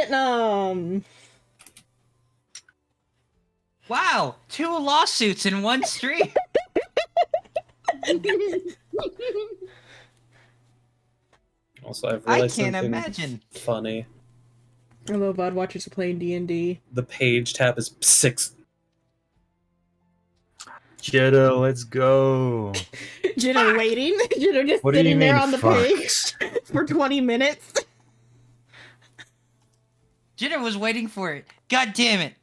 getting them. Wow, 2 lawsuits in one stream. Also, I've I realized can't something imagine. funny. Although VOD watchers are playing D&D. The page tab is 6. Jitter, let's go. Jitter waiting. Jitter just What do you sitting there mean, on the fuck? page for 20 minutes. Jitter was waiting for it. God damn it.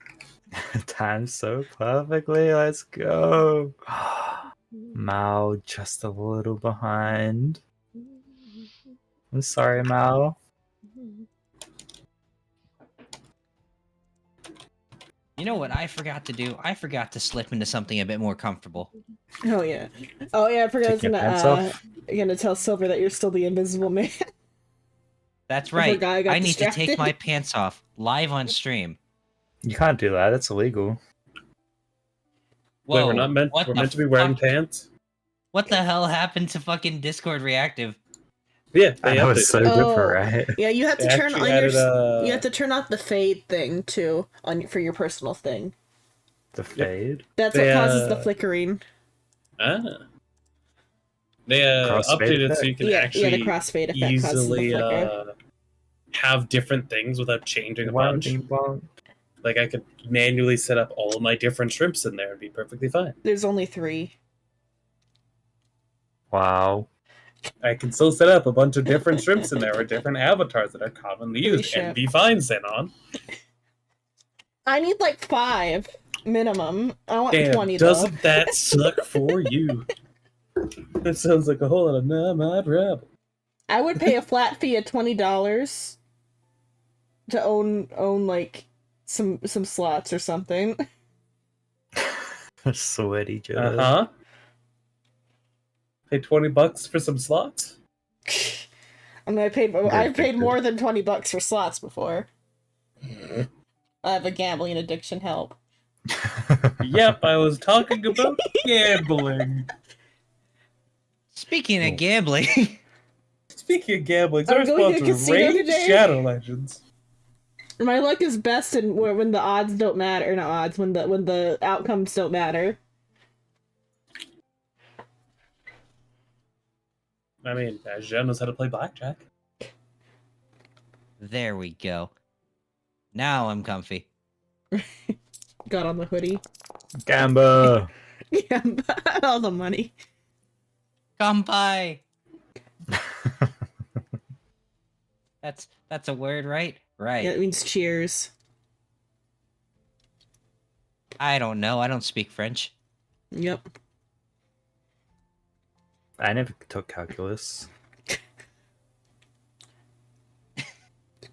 Timed so perfectly. Let's go. Mao just a little behind. I'm sorry, Mao. You know what I forgot to do? I forgot to slip into something a bit more comfortable. Oh yeah. Oh yeah, I forgot I was Take your pants off. gonna tell Silver that you're still the invisible man. That's right. forgot I got I need to distracted. take my pants off live on stream. You can't do that. It's illegal. Whoa, Wait, we're not meant. what We're the meant to be wearing fuck? pants. What the hell happened to fucking Discord Reactive? Yeah, I they know it's updated so it. different, right? Yeah, you have to They turn on actually your added, you have to turn off the fade thing too for your personal thing. The fade. That's They, what causes the flickering. They Crossfade updated it so effect? you can Yeah, actually the crossfade effect causes the easily flicker. have different things without changing a Wow, bunch. ding bong. Like I could manually set up all of my different shrimps in there and be perfectly fine. There's only 3. Wow. I can still set up a bunch of different shrimps in there with different avatars that are commonly used shrimp. and be fine, Xenon. I need like 5 minimum. I want Damn, 20 though. doesn't that suck for you? That sounds like a whole lot of not my problem. I would pay a flat fee of $20 to own like some slots or something. Sweaty Jitter. Uh-huh. Pay $20 for some slots? I mean, I've paid more than $20 for slots before. I have a gambling addiction. Help. Yep, I was talking about gambling. Speaking of gambling, Speaking of gambling, Are our we going to sponsor, a casino Raid today? Shadow Legends. My luck is best when the odds don't matter. Or not odds, when the outcomes don't matter. I mean, Jean knows how to play blackjack. there we go. Now I'm comfy. Got on the hoodie. Gamba. Yeah, all the money. Come by. That's a word, right? Right. Yeah, it means cheers. I don't know. I don't speak French. Yep. I never took calculus.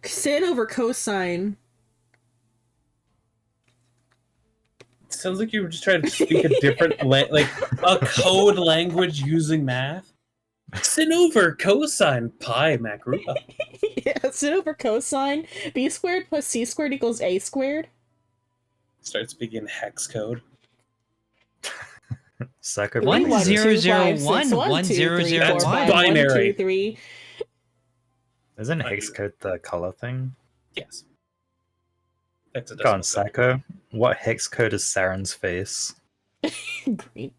Sin over cosine. Sounds like you were just trying to speak a different like a code language using math. Sin over cosine pi macrupa. Yeah, sin over cosine. B squared plus C squared equals A squared. Start speaking hex code. Sucker. 1001 1001. Binary. Isn't hex code the color thing? Yes. That's a Go on, decimal code. Psycho. What hex code is Saren's face? Green.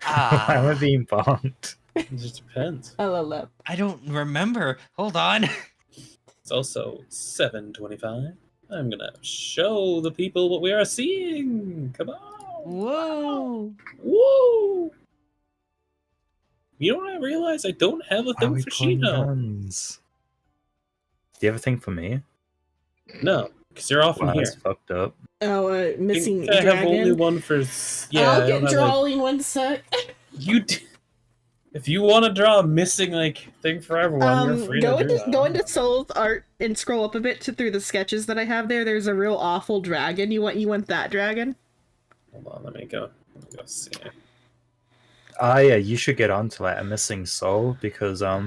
Why am I being bombed? It just depends. LLM. I don't remember. Hold on. It's also 7:25. I'm gonna show the people what we are seeing. Come on. Whoa. Woo! You know what I realized? I don't have a Why are thing we for pulling Shino. guns? Do you have a thing for me? No, because you're often Wow, here. that's fucked up. Oh, missing I have dragon. only one for. Yeah, I'll I get don't have, drawing one sec. you. If you want to draw a missing thing for everyone, you're free Go to do into that. go into Soul's art and scroll up a bit through the sketches that I have there. There's a real awful dragon. You want that dragon? Hold on, let me go see. Ah, yeah, you should get onto like a missing soul because I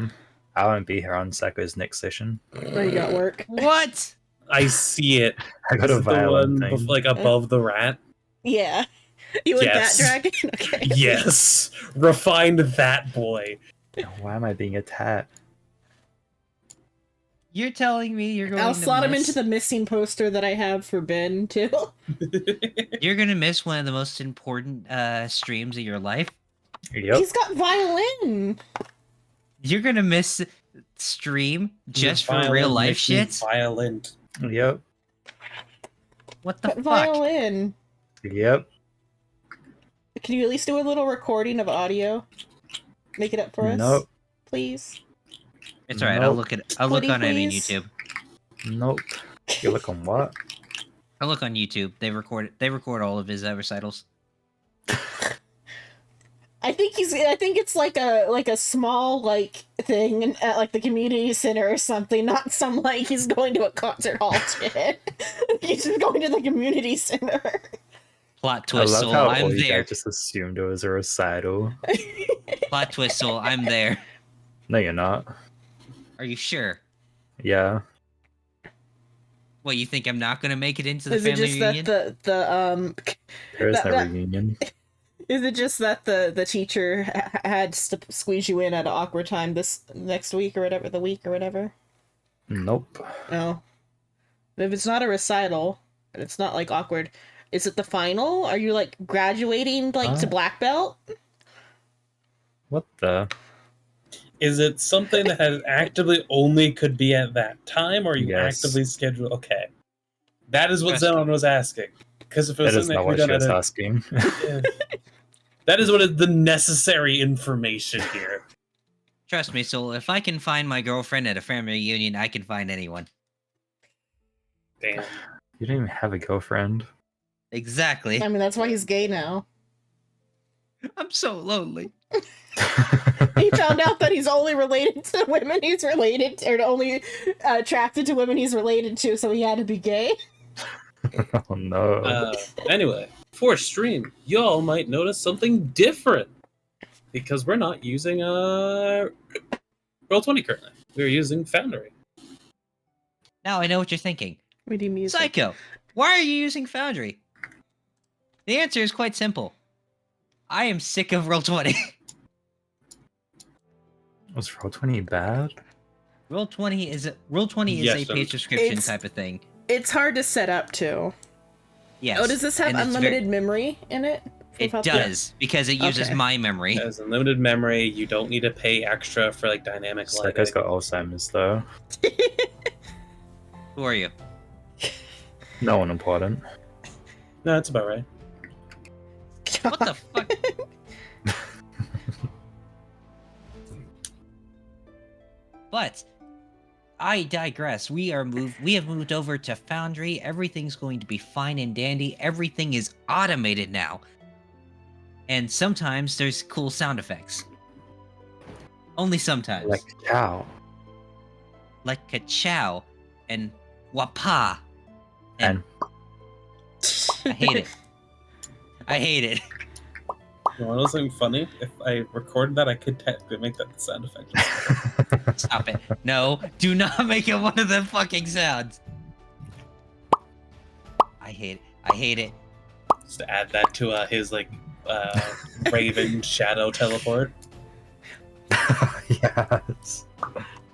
won't be here on Psycho's next session. Oh, you got work. What? I see it. I got Is a it the violent one thing. like above the rat? Yeah. You want Yes. that dragon? Okay. Yes, refined that boy. Why am I being attacked? You're telling me you're going I'll to slot him miss... into the missing poster that I have for Ben, too. You're gonna miss one of the most important streams of your life? Yep. He's got violin! You're gonna miss stream just for Violin real life makes me shit? Violent. Yep. What the But fuck? violin! Yep. Can you at least do a little recording of audio? Make it up for us? Nope. Please? It's alright, I'll Nope. look I'll look Would he on it on please? YouTube. Nope. You look on what? I'll look on YouTube. They record all of his recitals. I think it's like a small like thing at like the community center or something, not some like he's going to a concert hall shit. He's just going to the community center. Plot I twist, love Soul, how I'm all you there. guys just assumed it was a recital. Plot twist, Soul, I'm there. No, you're not. Are you sure? Yeah. What, you think I'm not gonna make it into the Is it family just reunion? that There is no that- reunion. is it just that the teacher had to squeeze you in at an awkward time this next week or whatever, the week or whatever? Nope. No. If it's not a recital, and it's not like awkward, is it the final? Are you like graduating like to black belt? What the? Is it something that has actively only could be at that time, or are you Yes. actively scheduled? Okay, that is what Yes. Zenon was asking. Because if it was That is something not that could what be she done was at a, asking. yeah. That is what is the necessary information here. Trust me, Soul, if I can find my girlfriend at a family reunion, I can find anyone. Damn. You don't even have a girlfriend. Exactly. I mean, that's why he's gay now. I'm so lonely. He found out that he's only related to women he's related to, or only attracted to women he's related to, so he had to be gay. Oh no. Anyway, for stream, y'all might notice something different because we're not using Roll20 currently. We're using Foundry. Now I know what you're thinking. We do music. Psycho, why are you using Foundry? The answer is quite simple. I am sick of Roll20. Was Roll20 bad? Roll20 is Yes, a paid subscription it's- type of thing. It's hard to set up too. Yes. Oh, does this have and it's unlimited memory in it? It Without does, because it uses Okay. my memory. It has unlimited memory. You don't need to pay extra for like dynamic lighting. Psycho's got Alzheimer's though. Who are you? No one important. No, that's about right. the- What the fuck? But I digress. We have moved over to Foundry. Everything's going to be fine and dandy. Everything is automated now. And sometimes there's cool sound effects. Only sometimes. Like cow. Like ka-chow and wapa. And I hate it. I hate it. You want to know something funny? If I recorded that, I could technically make that the sound effect. Stop it. No, do not make it one of them fucking sounds. I hate it. I hate it. Just to add that to his like Raven Shadow teleport. Yes.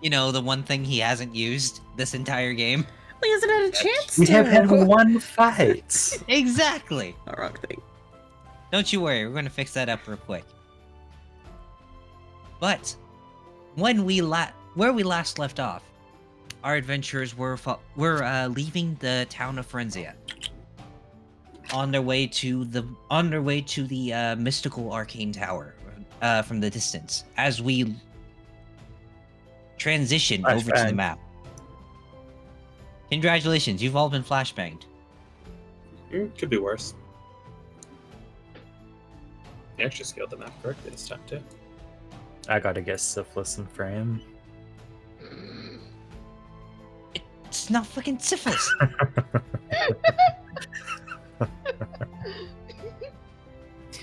You know, the one thing he hasn't used this entire game. He hasn't had a chance We to. have had one fight. Exactly. Oh, wrong thing. Don't you worry, we're gonna fix that up real quick. But when where we last left off, our adventurers were leaving the town of Frenzia, on their way to the mystical arcane tower from the distance. As we transition over to the Flashbang. map. Congratulations, you've all been flashbanged. Could be worse. You actually scaled the map correctly this time too. I gotta get Syphilis in frame. It's not fucking Sisyphus.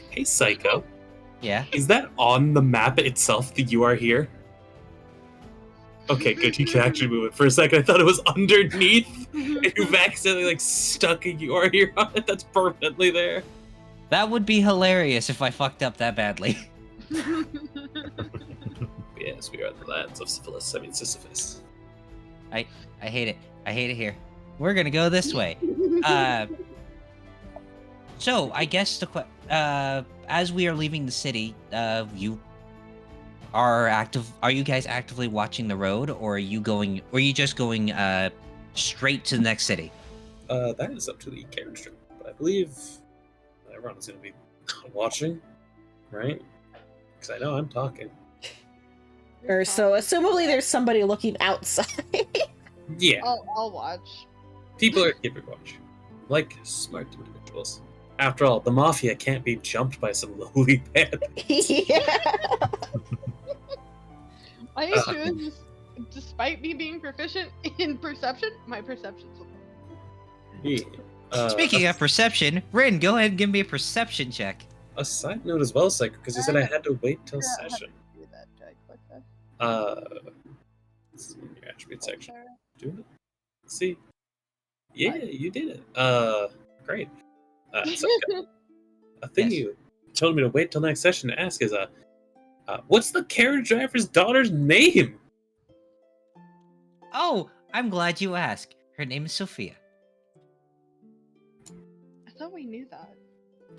Hey, Psycho. Yeah. Is that on the map itself that you are here? Okay, good. You can actually move it. For a second, I thought it was underneath, and you've accidentally like stuck a you are here on it. That's permanently there. That would be hilarious if I fucked up that badly. Yes, we are the lands of Sisyphus. I hate it. I hate it here. We're gonna go this way. So I guess as we are leaving the city, you are active. Are you guys actively watching the road, or are you going? Or are you just going straight to the next city? That is up to the carriage driver, but I believe everyone is going to be watching, right? Because I know I'm talking. Or so, assumably there's somebody looking outside. Yeah, I'll watch. people are keeping watch, like smart individuals. After all, the mafia can't be jumped by some lowly band. Yeah. My issue is, despite me being proficient in perception, my perception's Yeah. Speaking of perception, Rin, go ahead and give me a perception check. A side note as well, Psycho, because you said I had to wait till session. do that, Jack. Like that. This is in your attribute section. There. Do it. See? Yeah, you did it. Great. So, a thing Yes. you told me to wait till next session to ask is, what's the carriage driver's daughter's name? Oh, I'm glad you asked. Her name is Sophia. I thought we knew that.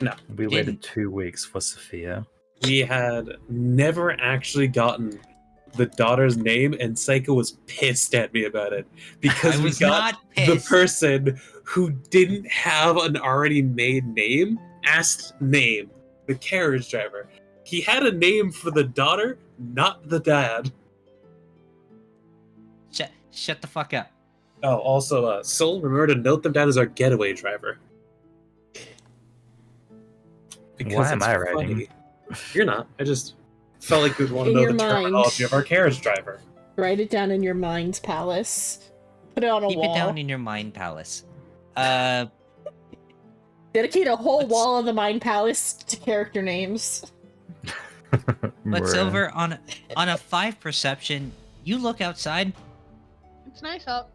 No, We waited Didn't. 2 weeks for Sophia. we had never actually gotten the daughter's name, and Psycho was pissed at me about it because I we was got not the pissed. person who didn't have an already made name asked name the carriage driver. He had a name for the daughter, not the dad. Shut the fuck up. Oh, also, Soul, remember to note them down as our getaway driver. Why am it's I writing? You're not. I just felt like you'd want to In know your the mind. terminology of our carriage driver. Write it down in your mind's palace. Put it on a Keep wall. it down in your mind palace. Dedicate a whole Let's- wall of the mind palace to character names. But Bruh. Silver, on a 5 perception, you look outside. It's nice out.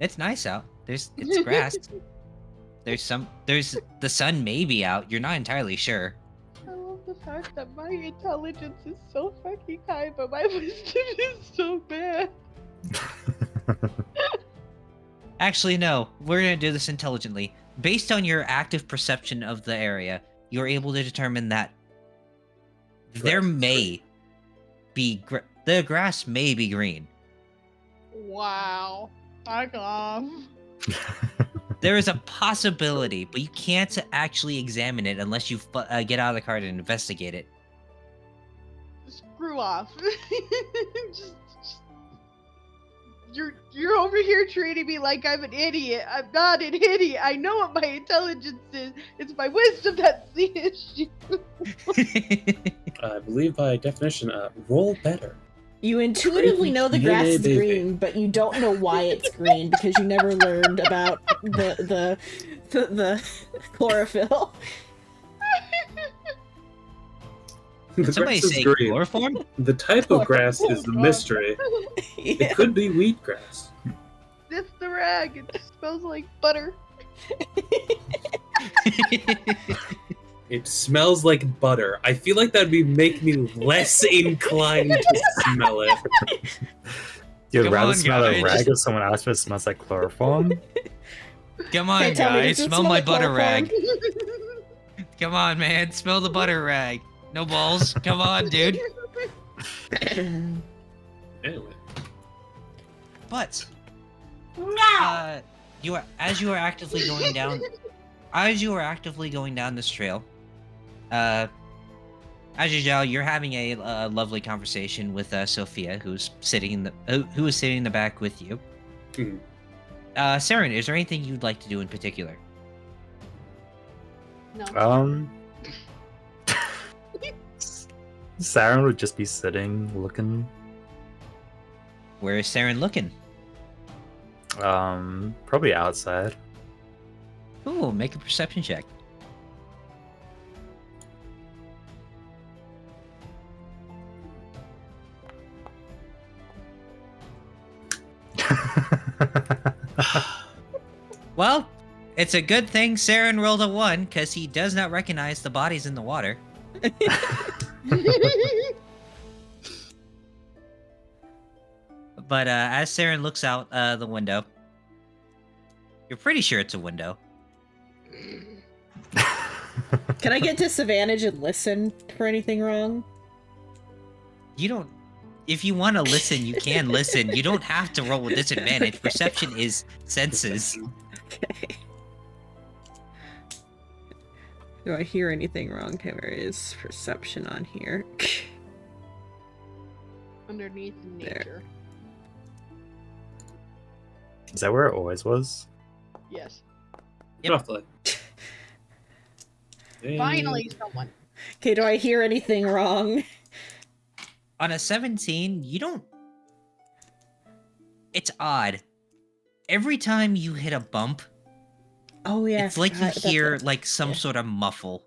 It's nice out. It's grass. There's the sun may be out. You're not entirely sure. I love the fact that my intelligence is so fucking high, but my wisdom is so bad. Actually, no. We're gonna do this intelligently. Based on your active perception of the area, you're able to determine that there Grass is may be the grass may be green. Wow. Fuck off. There is a possibility, but you can't actually examine it unless you get out of the car and investigate it. Screw off. just, you're over here treating me like I'm an idiot. I'm not an idiot. I know what my intelligence is. It's my wisdom that's the issue. I believe by definition, roll better. You intuitively know the grass is Baby. green, but you don't know why it's green because you never learned about the chlorophyll. The Somebody grass is say green. chloroform? The type of grass is the mystery. Yeah. It could be wheatgrass. Sniff the rag. It smells like butter. It smells like butter. I feel like that'd make me less inclined to smell it. You'd Come rather on, smell a guys. rag if someone else it smells like chloroform? Come on, Hey, tell me, guys, does it smell smell my like butter chloroform? rag. Come on, man, smell the butter rag. No balls. Come on, dude. Anyway, But as you are actively going down this trail, as usual, you're having a lovely conversation with Sophia, who is sitting in the back with you. Mhm. Saren, is there anything you'd like to do in particular? No. Saren would just be sitting, looking. Where is Saren looking? Probably outside. Ooh, make a perception check. Well, it's a good thing Saren rolled a 1, because he does not recognize the bodies in the water. But as Saren looks out the window, you're pretty sure it's a window. Can I get disadvantage and listen for anything wrong? You don't. If you want to listen, you can listen. You don't have to roll with disadvantage. Okay. Perception is senses. Okay. Do I hear anything wrong? Okay, where is perception on here? Underneath nature. Is that where it always was? Yes. Yep. Roughly. Finally, someone. Okay, do I hear anything wrong? On a 17, you don't. It's odd. Every time you hit a bump, Oh yeah. it's like you that's hear it. like some Yeah. sort of muffle.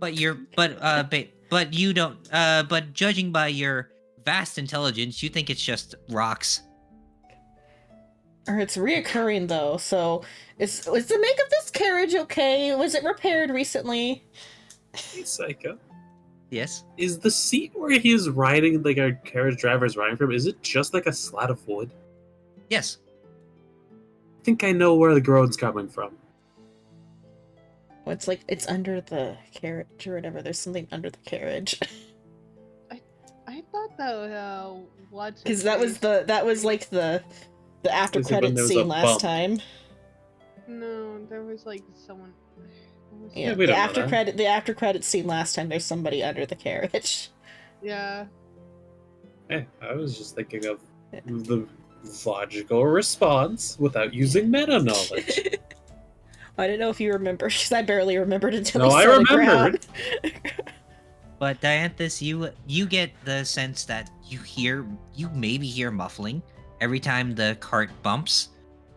But you don't. But judging by your vast intelligence, you think it's just rocks. Or it's reoccurring though. So, is the make of this carriage okay? Was it repaired recently? Hey, Psycho. Yes. Is the seat where he's riding, like our carriage driver is riding from, is it just like a slat of wood? Yes. I think I know where the groan's coming from. Oh, it's like it's under the carriage or whatever. There's something under the carriage. I thought that what's Because that was like the after Is it when credit there was a scene last bump? time. No, there was like someone. Yeah, we the don't know after that. credit scene last time. There's somebody under the carriage. Yeah. Hey, I was just thinking of the logical response without using meta knowledge. I didn't know if you remember, because I barely remembered until No, he I said the remembered. ground. But Dianthus, you get the sense that you maybe hear muffling every time the cart bumps,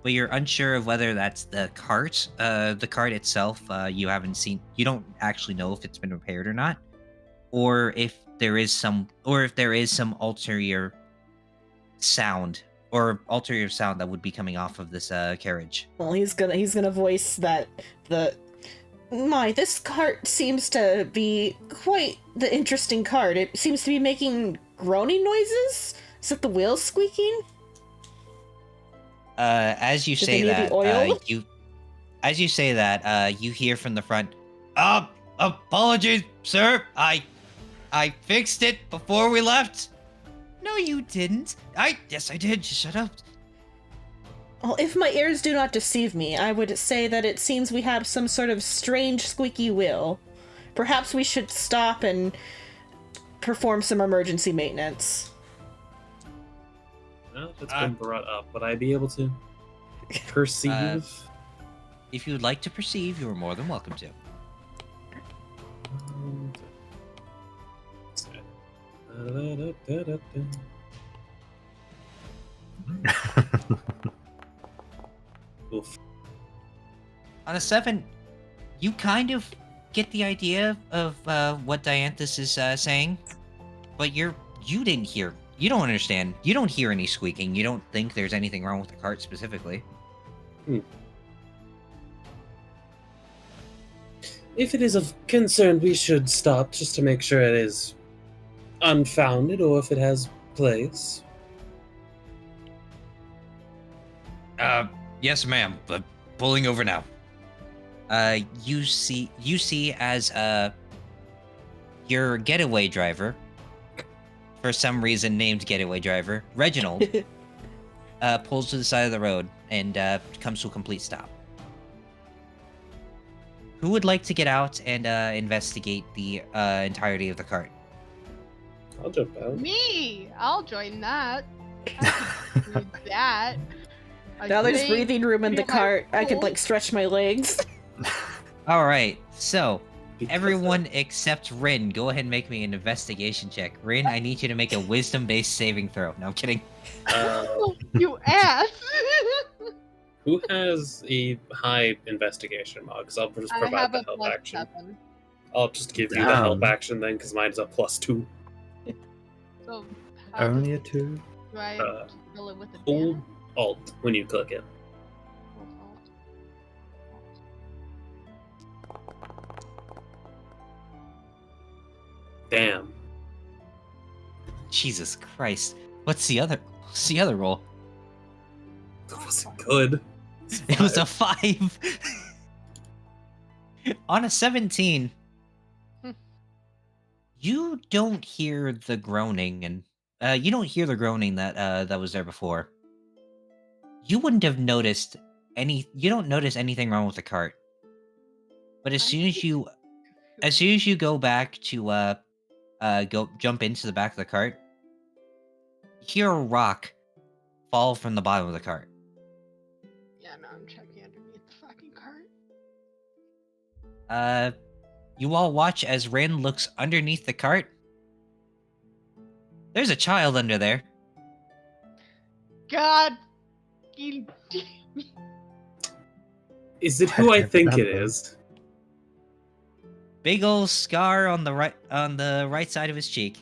but you're unsure of whether that's the cart. The cart itself, you haven't seen. You don't actually know if it's been repaired or not, or if there is some ulterior sound that would be coming off of this carriage. Well, he's gonna voice that this cart seems to be quite the interesting cart. It seems to be making groaning noises. Is it the wheels squeaking? As you Did say they need the that, oil? you hear from the front. Apologies, sir. I fixed it before we left. No, you didn't. Yes, I did. Just shut up. Well, if my ears do not deceive me, I would say that it seems we have some sort of strange squeaky wheel. Perhaps we should stop and perform some emergency maintenance. Well, it's been brought up. Would I be able to perceive? If you would like to perceive, you are more than welcome to. Oof. On a 7, you kind of get the idea of what Dianthus is saying, but you don't understand. You don't hear any squeaking. You don't think there's anything wrong with the cart specifically. If it is of concern, we should stop just to make sure it is unfounded or if it has place. Yes, ma'am, but pulling over now. You see as your getaway driver, for some reason named getaway driver, Reginald, pulls to the side of the road and comes to a complete stop. Who would like to get out and investigate the entirety of the cart? I'll jump out. Me! I'll join that. I can do that. Now there's think breathing room in the feel my cart. I could pulse. like stretch my legs. All right, so Because everyone except Rin, go ahead and make me an investigation check. Rin, I need you to make a wisdom-based saving throw. No, I'm kidding. You ass! Who has a high investigation mod? Because I'll just I provide have the a help plus action. 7. I'll just give you the help Damn. action then, because mine is a +2. So, how Only a 2? do I uh, fill it with a Hold Alt when you click it. Jesus Christ. What's the other roll? That wasn't good. It was a 5. On a 17. You don't hear the groaning, and you don't hear the groaning that was there before. You wouldn't have noticed you don't notice anything wrong with the cart. But as soon as you go back to go jump into the back of the cart, you hear a rock fall from the bottom of the cart. Yeah, no, I'm checking underneath the fucking cart. You all watch as Rin looks underneath the cart. There's a child under there. God. You... Is it who I think it is? Big ol' scar on the right side of his cheek.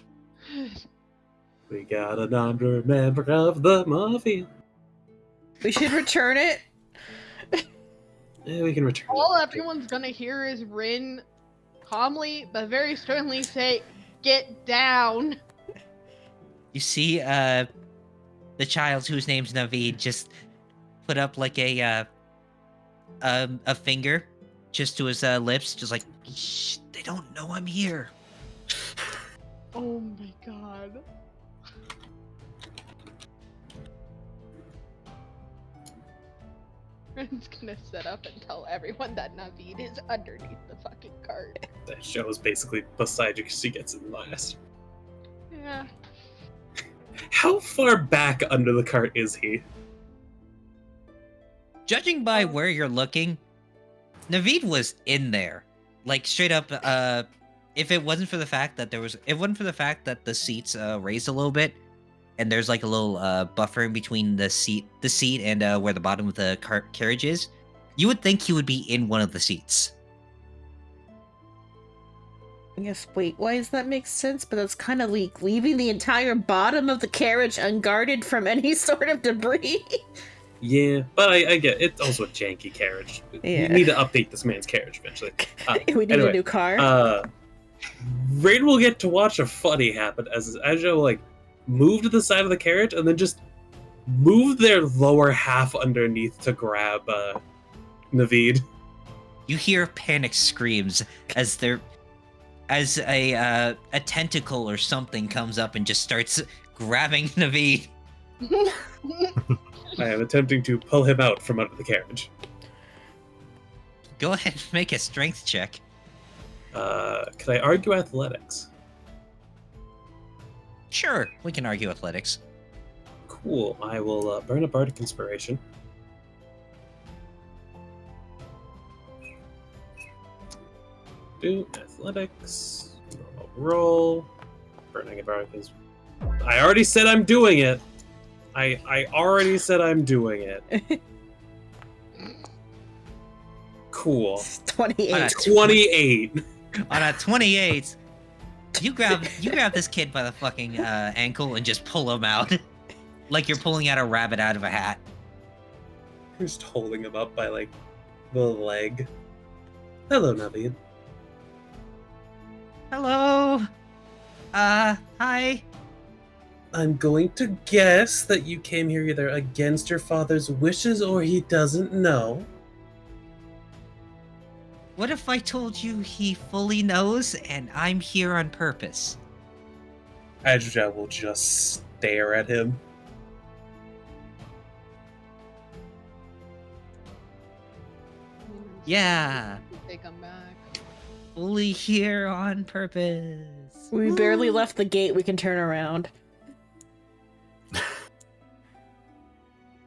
We got a non-member of the mafia. We should return it. Yeah, we can return All it. everyone's gonna hear is Rin calmly but very sternly say, "Get down." You see, the child whose name's Naveed just put up like a finger just to his lips, just like, shh, they don't know I'm here. Oh my god. Rin's gonna sit up and tell everyone that Naveed is underneath the fucking cart. That show is basically beside you because she gets in last. Yeah. How far back under the cart is he? Judging by where you're looking, Naveed was in there. Like, straight up, if it wasn't for the fact that the seats raised a little bit, and there's like a little buffer in between the seat and where the bottom of the carriage is, you would think he would be in one of the seats. Yes, wait, why does that make sense? But that's kind of leaving the entire bottom of the carriage unguarded from any sort of debris. Yeah, but I get it. It's also a janky carriage. Yeah. You need to update this man's carriage eventually. We need a new car. Rain will get to watch a funny happen as Ajo like move to the side of the carriage and then just move their lower half underneath to grab Naveed. You hear panic screams as a tentacle or something comes up and just starts grabbing Naveed. I am attempting to pull him out from under the carriage. Go ahead and make a strength check. Could I argue athletics? Sure, we can argue athletics. Cool. I will burn a bardic inspiration. Do athletics. Roll. Burning a bardic inspiration. I already said I'm doing it. I already said I'm doing it. Cool. 28. 28. On a 28, you grab this kid by the fucking ankle and just pull him out, like you're pulling out a rabbit out of a hat. Just holding him up by like the leg. Hello, Naveed. Hello. Hi. I'm going to guess that you came here either against your father's wishes or he doesn't know. What if I told you he fully knows and I'm here on purpose? Ajja will just stare at him. Yeah. Take him back. Fully here on purpose. We barely left the gate, we can turn around.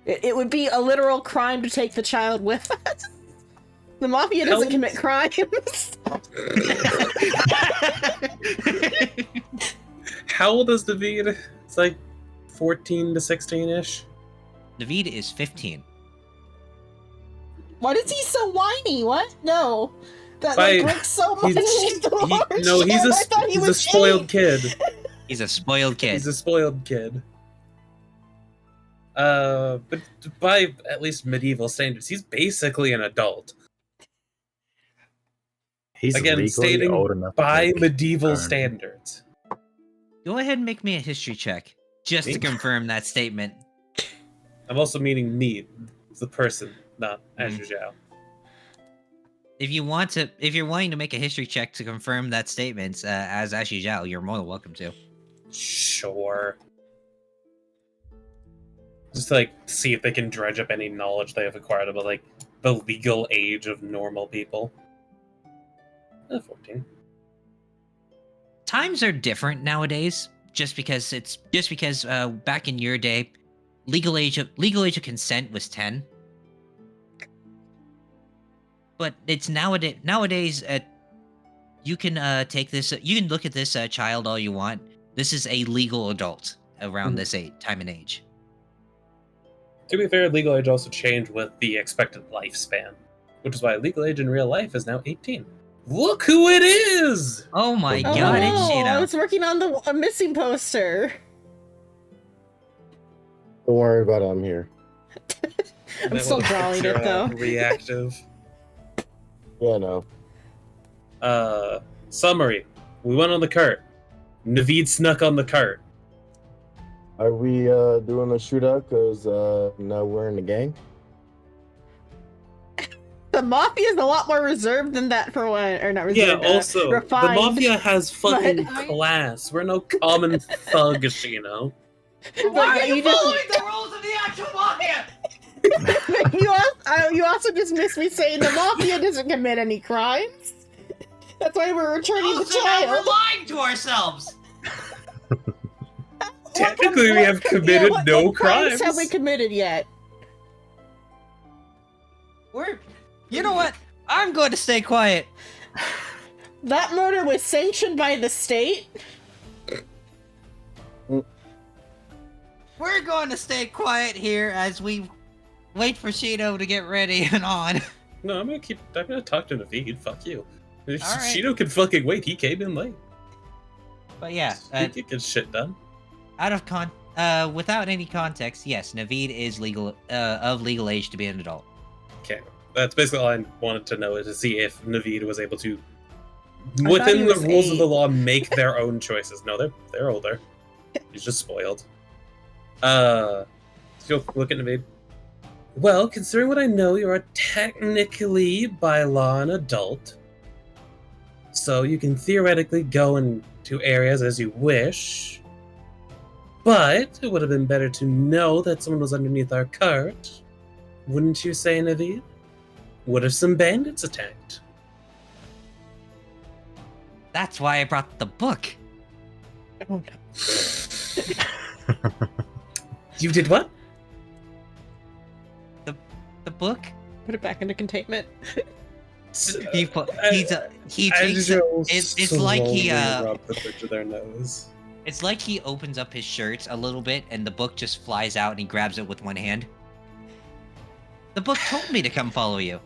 It would be a literal crime to take the child with us. The mafia doesn't commit crimes. How old is Naveed? It's like 14 to 16-ish. Naveed is 15. Why is he so whiny? What? No. That By- looks so much. He's a spoiled kid. He's a spoiled kid. He's a spoiled kid. But by at least medieval standards, he's basically an adult. He's Again, legally stating old enough. by to take medieval turn. standards. Go ahead and make me a history check, just to Me? confirm that statement. I'm also meaning me, the person, not Mhm. Azuzhao. If you're wanting to make a history check to confirm that statement as Ashley Zhao, you're more than welcome to. Sure. Just to, like, see if they can dredge up any knowledge they have acquired about, like, the legal age of normal people. 14. Times are different nowadays, just because back in your day, legal age of consent was 10. But it's nowadays you can take this you can look at this child all you want. This is a legal adult around Mhm. this time and age. To be fair, legal age also changed with the expected lifespan, which is why legal age in real life is now 18. Look who it is! Oh my Oh, god, no. it's I was working on a missing poster. Don't worry about it. I'm here. I'm still drawing it, though. Reactive. Yeah, no. Summary. We went on the cart. Naveed snuck on the cart. Are we doing a shootout? Cause now we're in the gang. The mafia is a lot more reserved than that for one, or not reserved. Yeah, also, refined. the mafia has fucking but- class. We're no common thugs, you know? But yeah, you just the rules of the actual mafia? you also just missed me saying the mafia doesn't commit any crimes. That's why we're returning the So now we're child. lying to ourselves. Technically, we have committed no what crimes crimes. have we committed yet? You know what? I'm going to stay quiet. That murder was sanctioned by the state. We're going to stay quiet here as we wait for Shido to get ready and on. No, I'm gonna talk to Naveed. Fuck you. right. Shido can fucking wait. He came in late. But yeah, He can get shit done. without any context, yes, Naveed is of legal age to be an adult. Okay, that's basically all I wanted to know, is to see if Naveed was able to, thought within he the was rules of 8. the law, make their own choices. No, they're older. He's just spoiled. So look at Naveed. Well, considering what I know, you are technically by law an adult, so you can theoretically go into areas as you wish. But it would have been better to know that someone was underneath our cart. Wouldn't you say, Naveed? What if some bandits attacked? That's why I brought the book. Oh, no. You did what? The book? Put it back into containment. He takes it. It's like he rub the bridge of their nose. It's like he opens up his shirt a little bit and the book just flies out and he grabs it with one hand. The book told me to come follow you.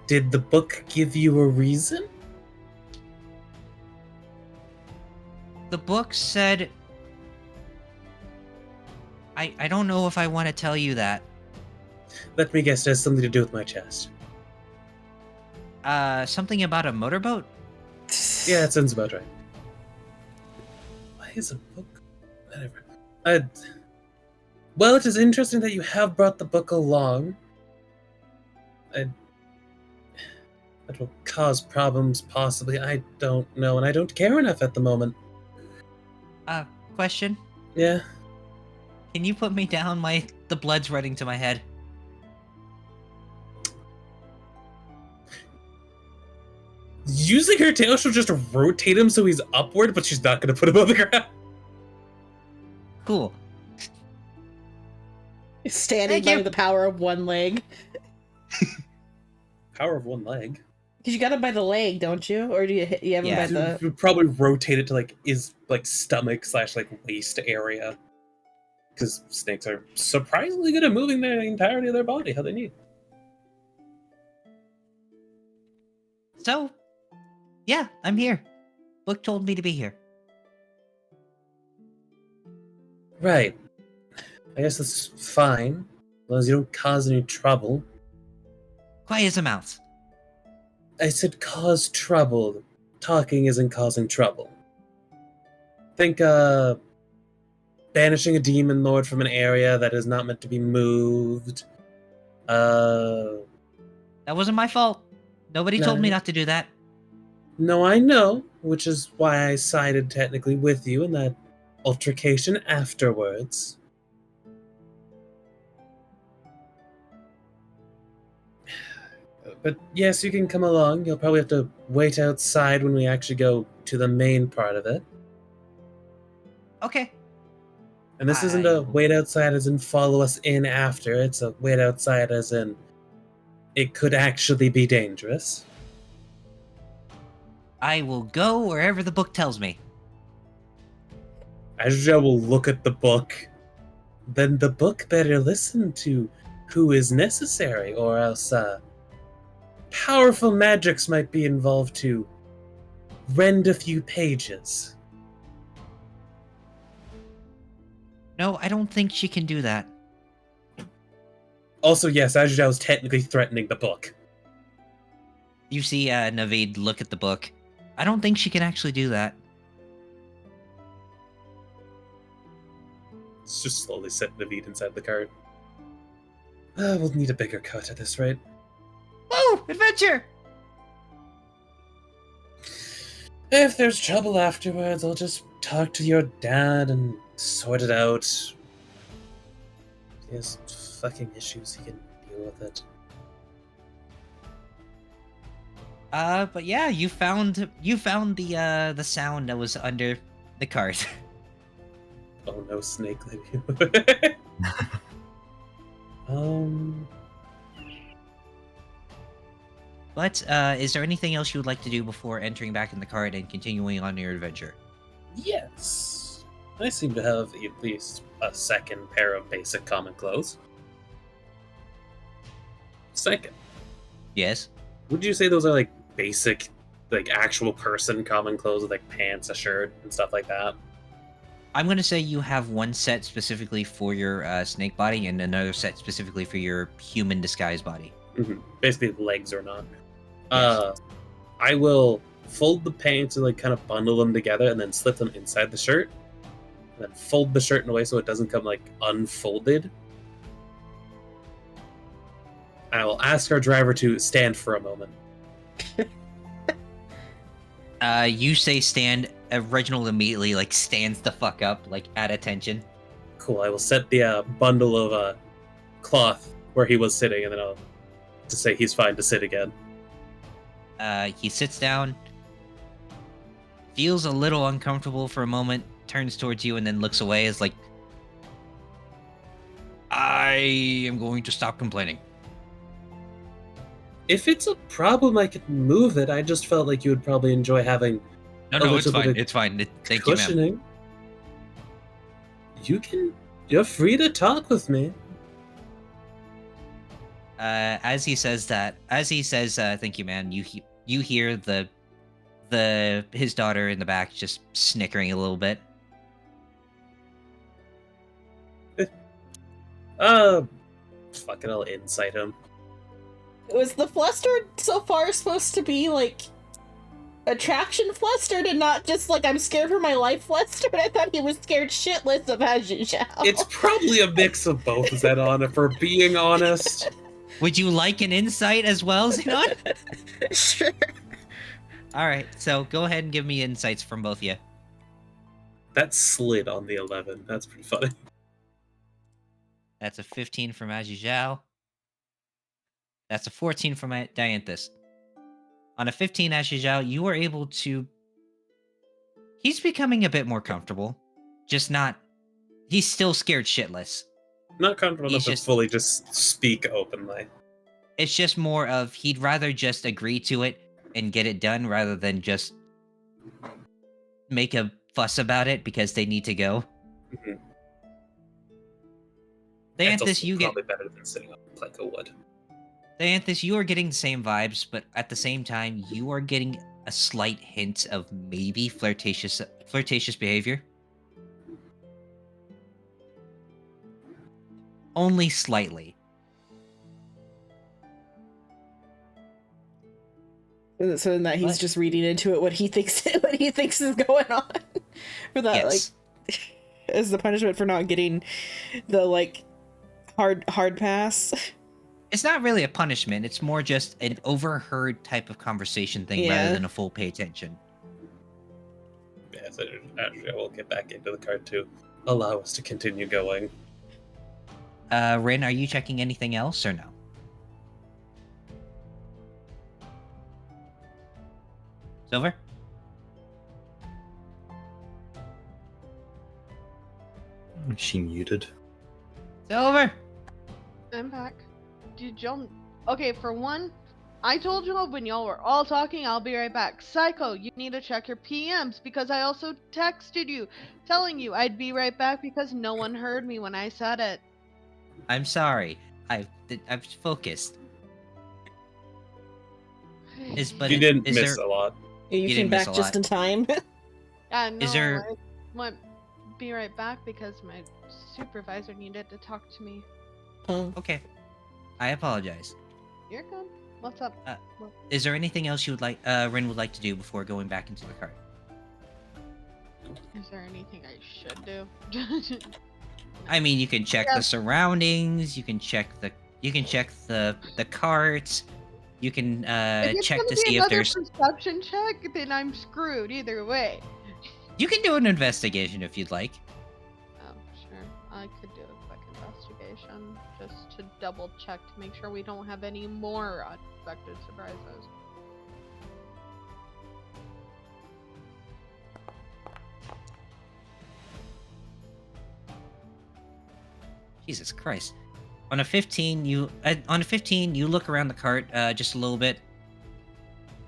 Did the book give you a reason? The book said... I don't know if I want to tell you that. Let me guess, it has something to do with my chest. Something about a motorboat? Yeah, that sounds about right. Why is a book? Whatever. Well, it is interesting that you have brought the book along. That will cause problems, possibly. I don't know, and I don't care enough at the moment. Question? Yeah. Can you put me down? The blood's running to my head. Using her tail, she'll just rotate him so he's upward, but she's not going to put him on the ground. Cool. Standing Thank by you. the power of one leg. Power of one leg. Because you got him by the leg, don't you? Or do you have him Yeah. by the... You would probably rotate it to his stomach / waist area. Because snakes are surprisingly good at moving the entirety of their body how they need. So, yeah, I'm here. Book told me to be here. Right. I guess that's fine. As long as you don't cause any trouble. Quiet as a mouse. I said cause trouble. Talking isn't causing trouble. Think, banishing a demon lord from an area that is not meant to be moved. That wasn't my fault. Nobody told me No. not to do that. No, I know, which is why I sided technically with you in that altercation afterwards. But yes, you can come along. You'll probably have to wait outside when we actually go to the main part of it. Okay. And this isn't I a will- wait outside as in follow us in after. It's a wait outside as in it could actually be dangerous. I will go wherever the book tells me. Azuja will look at the book. Then the book better listen to who is necessary, or else powerful magics might be involved to rend a few pages. No, I don't think she can do that. Also, yes, Azuja was technically threatening the book. You see Naveed look at the book. I don't think she can actually do that. It's just slowly setting Naveed inside the cart. We'll need a bigger cut at this rate. Woo! Adventure! If there's trouble afterwards, I'll just talk to your dad and sort it out. He has fucking issues, he can deal with it. But yeah, you found the sound that was under the cart. Oh no, snake lady. But is there anything else you would like to do before entering back in the cart and continuing on your adventure? Yes. I seem to have at least a second pair of basic common clothes. Second, Yes. would you say those are like basic, like actual person common clothes with like pants, a shirt, and stuff like that? I'm gonna say you have one set specifically for your snake body and another set specifically for your human disguise body. Basically, legs or not. Yes. I will fold the pants and like kind of bundle them together and then slip them inside the shirt. And then fold the shirt in a way so it doesn't come like unfolded. I will ask our driver to stand for a moment. You say stand. Reginald immediately like stands the fuck up, like at attention. Cool. I will set the bundle of cloth where he was sitting, and then I'll to say he's fine to sit again. He sits down, feels a little uncomfortable for a moment, turns towards you, and then looks away as like, I am going to stop complaining. If it's a problem, I could move it. I just felt like you would probably enjoy having No, a no, it's little bit fine. of It's fine. Thank you, ma'am. cushioning. You're free to talk with me. As he says, thank you, man. You hear his daughter in the back just snickering a little bit. Fuck it, I'll insight him. Was the flustered so far supposed to be like attraction flustered and not just like I'm scared for my life flustered? I thought he was scared shitless of Azuja. It's probably a mix of both, is that on? If we're being honest. Would you like an insight as well, Xenon? Sure. All right, so go ahead and give me insights from both of you. That slid on the 11. That's pretty funny. That's a 15 from Azuzhao. That's a 14 from Dianthus. On a 15, Azuzhao, you are able to... He's becoming a bit more comfortable. Just not... He's still scared shitless. Not comfortable enough He's to fully just speak openly. It's just more of he'd rather just agree to it and get it done rather than just make a fuss about it because they need to go. Mhm. Dianthus, It's you get... probably better than sitting on a plank of wood. Dianthus, you are getting the same vibes, but at the same time, you are getting a slight hint of maybe flirtatious behavior. Only slightly. So in that he's What? just reading into it what he thinks is going on for that, Yes. like, as the punishment for not getting the like hard pass. It's not really a punishment. It's more just an overheard type of conversation thing Yeah. rather than a full pay attention. Yeah, so actually, I will get back into the cart to allow us to continue going. Rin, are you checking anything else or no? Silver? She muted. Silver! I'm back. Did y'all... Okay, for one, I told y'all when y'all were all talking, I'll be right back. Psycho, you need to check your PMs because I also texted you telling you I'd be right back because no one heard me when I said it. I'm sorry. I've focused. You didn't miss a lot. You You came didn't miss back a just lot. in time. Yeah, no, Is there- I went be right back because my supervisor needed to talk to me. Oh. Okay. I apologize. You're good. What's up? Is there anything else you would like, Rin would like to do before going back into the cart? Is there anything I should do? I mean, you can check Yeah. the surroundings. You can check the cart. You can if it's check gonna to be see if another there's. perception check, then I'm screwed either way. You can do an investigation if you'd like. Oh, sure. I could do a quick investigation just to double check to make sure we don't have any more unexpected surprises. Jesus Christ. On a 15, you look around the cart just a little bit.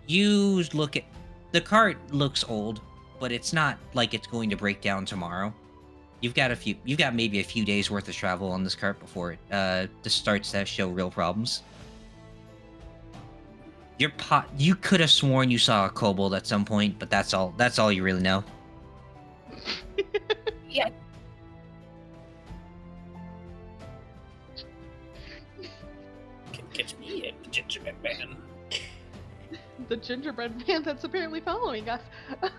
You look at the cart looks old, but it's not like it's going to break down tomorrow. You've got maybe a few days worth of travel on this cart before it starts to show real problems. You could have sworn you saw a kobold at some point, but that's all you really know. Can catch me a gingerbread man. The gingerbread man that's apparently following us. I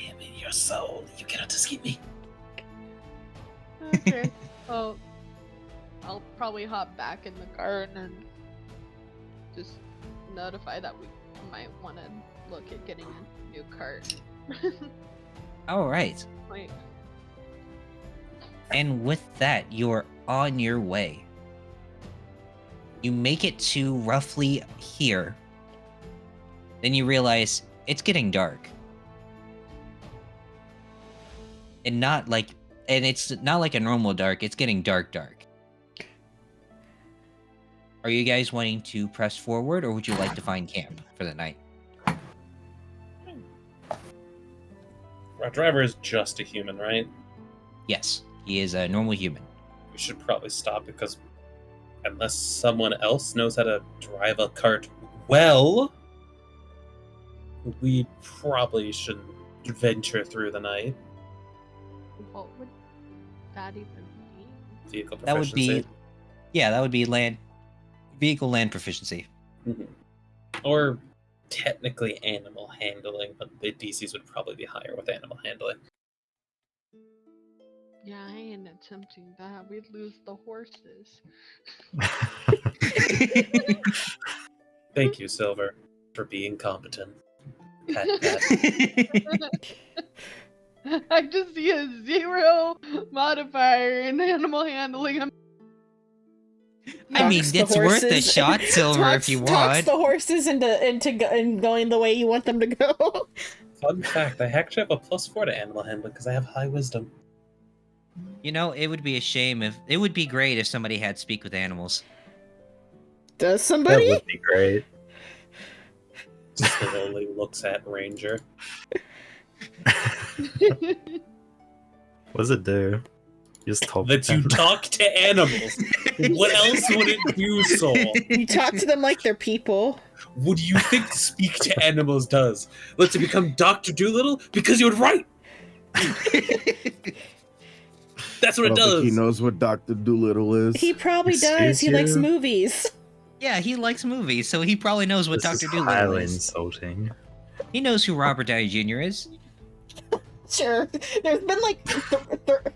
am in your soul. You cannot escape me. Okay. Well, I'll probably hop back in the car and just notify that we might want to look at getting a new cart. All right. Wait. And with that, you're on your way. You make it to roughly here. Then you realize it's getting dark. And it's not like a normal dark, it's getting dark. Are you guys wanting to press forward, or would you like to find camp for the night? Our driver is just a human, right? Yes, he is a normal human. We should probably stop because unless someone else knows how to drive a cart well, we probably shouldn't venture through the night. What would that even be? Vehicle That would proficiency. that would be vehicle land proficiency. Mhm. Or technically animal handling, but the DCs would probably be higher with animal handling. Yeah, I ain't attempting that. We'd lose the horses. Thank you, Silver, for being competent. Pat, pat. I just see a 0 modifier in animal handling. I mean, Talks the it's worth a horses- shot, Silver, if you Talks want. the horses into going the way you want them to go. Fun fact, I actually have a +4 to animal handling because I have high wisdom. You know, it would be a shame it would be great if somebody had speak with animals. Does That somebody? would be great. Slowly looks at Ranger. What does it do? You just talk That to you them. talk to animals. What else would it do, Soul? You talk to them like they're people. What do you think speak to animals does? Lets it become Dr. Doolittle? Because you're right! That's what I it don't think he does! knows what Dr. Doolittle is. He probably does. Excuse He likes you? movies. Yeah, he likes movies, so he probably knows what This Dr. is Dolittle highly is. insulting. He knows who Robert Downey Jr. is. Sure. There's been like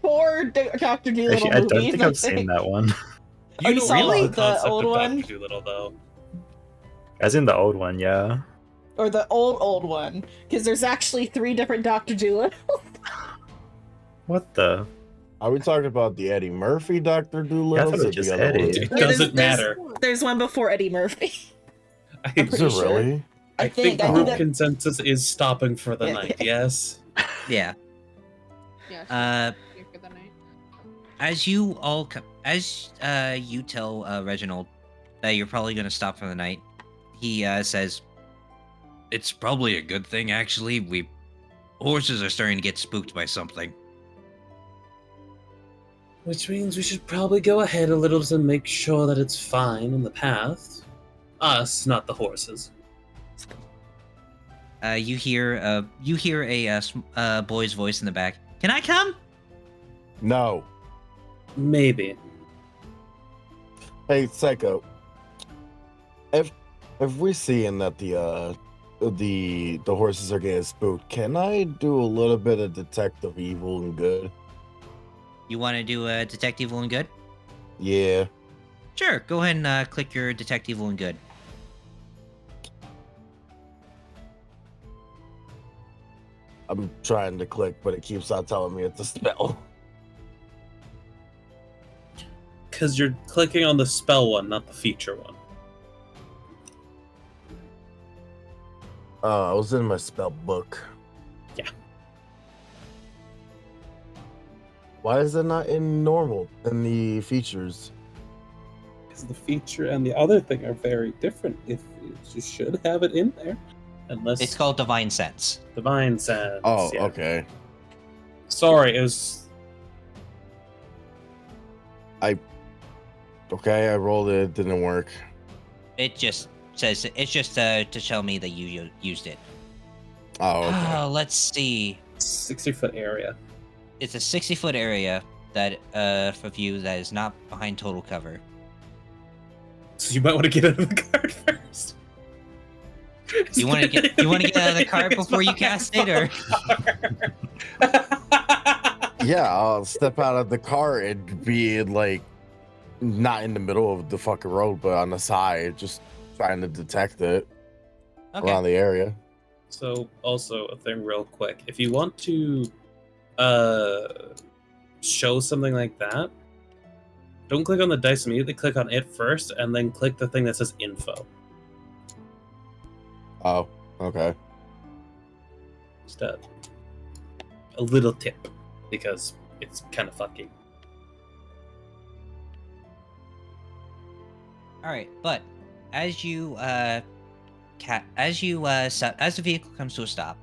4 Dr. Dolittle Actually, I movies. don't think I've seen that one. Oh, you know saw really? the the concept old of one? Dr. Dolittle, though. As in the old one, yeah. Or the old one? Because there's actually 3 different Dr. Dolittle. What the? Are we talking about the Eddie Murphy Dr. Dolittle? it was just Eddie. It doesn't matter. There's one before Eddie Murphy. I, I'm Is pretty it sure. really? I think I group that- consensus is stopping for the Yeah. night, yes? Yeah. Yeah. Here for the night. As you all, as you tell Reginald that you're probably gonna stop for the night, he says, "It's probably a good thing, actually. Horses are starting to get spooked by something." Which means we should probably go ahead a little to make sure that it's fine on the path. Us, not the horses. You hear a boy's voice in the back. Can I come? No. Maybe. Hey, Psycho. If we're seeing that the horses are getting spooked, can I do a little bit of detective evil and good? You want to do a detect evil and good? Yeah. Sure. Go ahead and click your detect evil and good. I'm trying to click, but it keeps on telling me it's a spell. Because you're clicking on the spell one, not the feature one. I was in my spell book. Yeah. Why is it not in normal in the features? Because the feature and the other thing are very different. If you should have it in there. Unless It's called Divine Sense. Divine Sense. Oh, yeah. okay. Sorry, it was. Okay, I rolled it. It didn't work. It just says it's just to tell me that you used it. Oh, okay. Let's see. 60-foot area. It's a 60-foot area that for view that is not behind total cover. So you might want to get out of the card first. You want to get out of the cart before you cast it, or Yeah, I'll step out of the car and be like not in the middle of the fucking road, but on the side, just trying to detect it around the area. So also a thing real quick. If you want to show something like that, don't click on the dice immediately, click on it first, and then click the thing that says info. Oh, okay. Just a little tip, because it's kind of fucky. all right. But as the vehicle comes to a stop,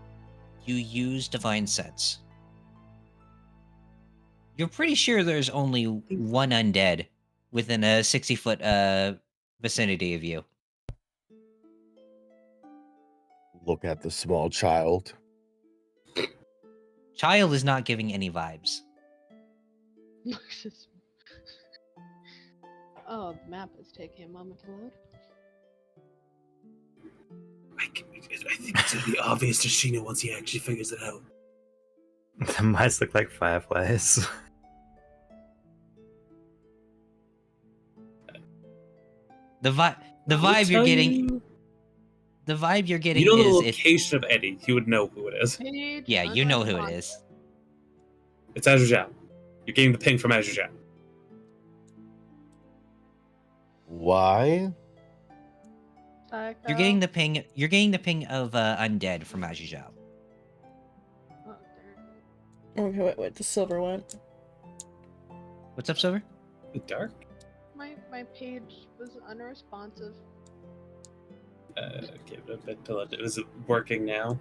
you use Divine Sense. You're pretty sure there's only one undead within a 60-foot vicinity of you. Look at the small child. Child is not giving any vibes. Oh, the map is taking a moment to load. I think it's gonna be obvious to Sheena once he actually figures it out. The mice look like fireflies. The vibe you're getting. The vibe you're getting You know the is location of Eddie. He would know who it is. Page yeah, you know who it unresponsive. is. It's Azure Zhao. You're getting the ping from Azure Zhao. Why? Psycho. You're getting the ping. You're getting the ping of undead from Ajijao. Oh, there. Okay, wait, the silver one. What's up, Silver? The dark? My page was unresponsive. Give it a bit till it is it working now.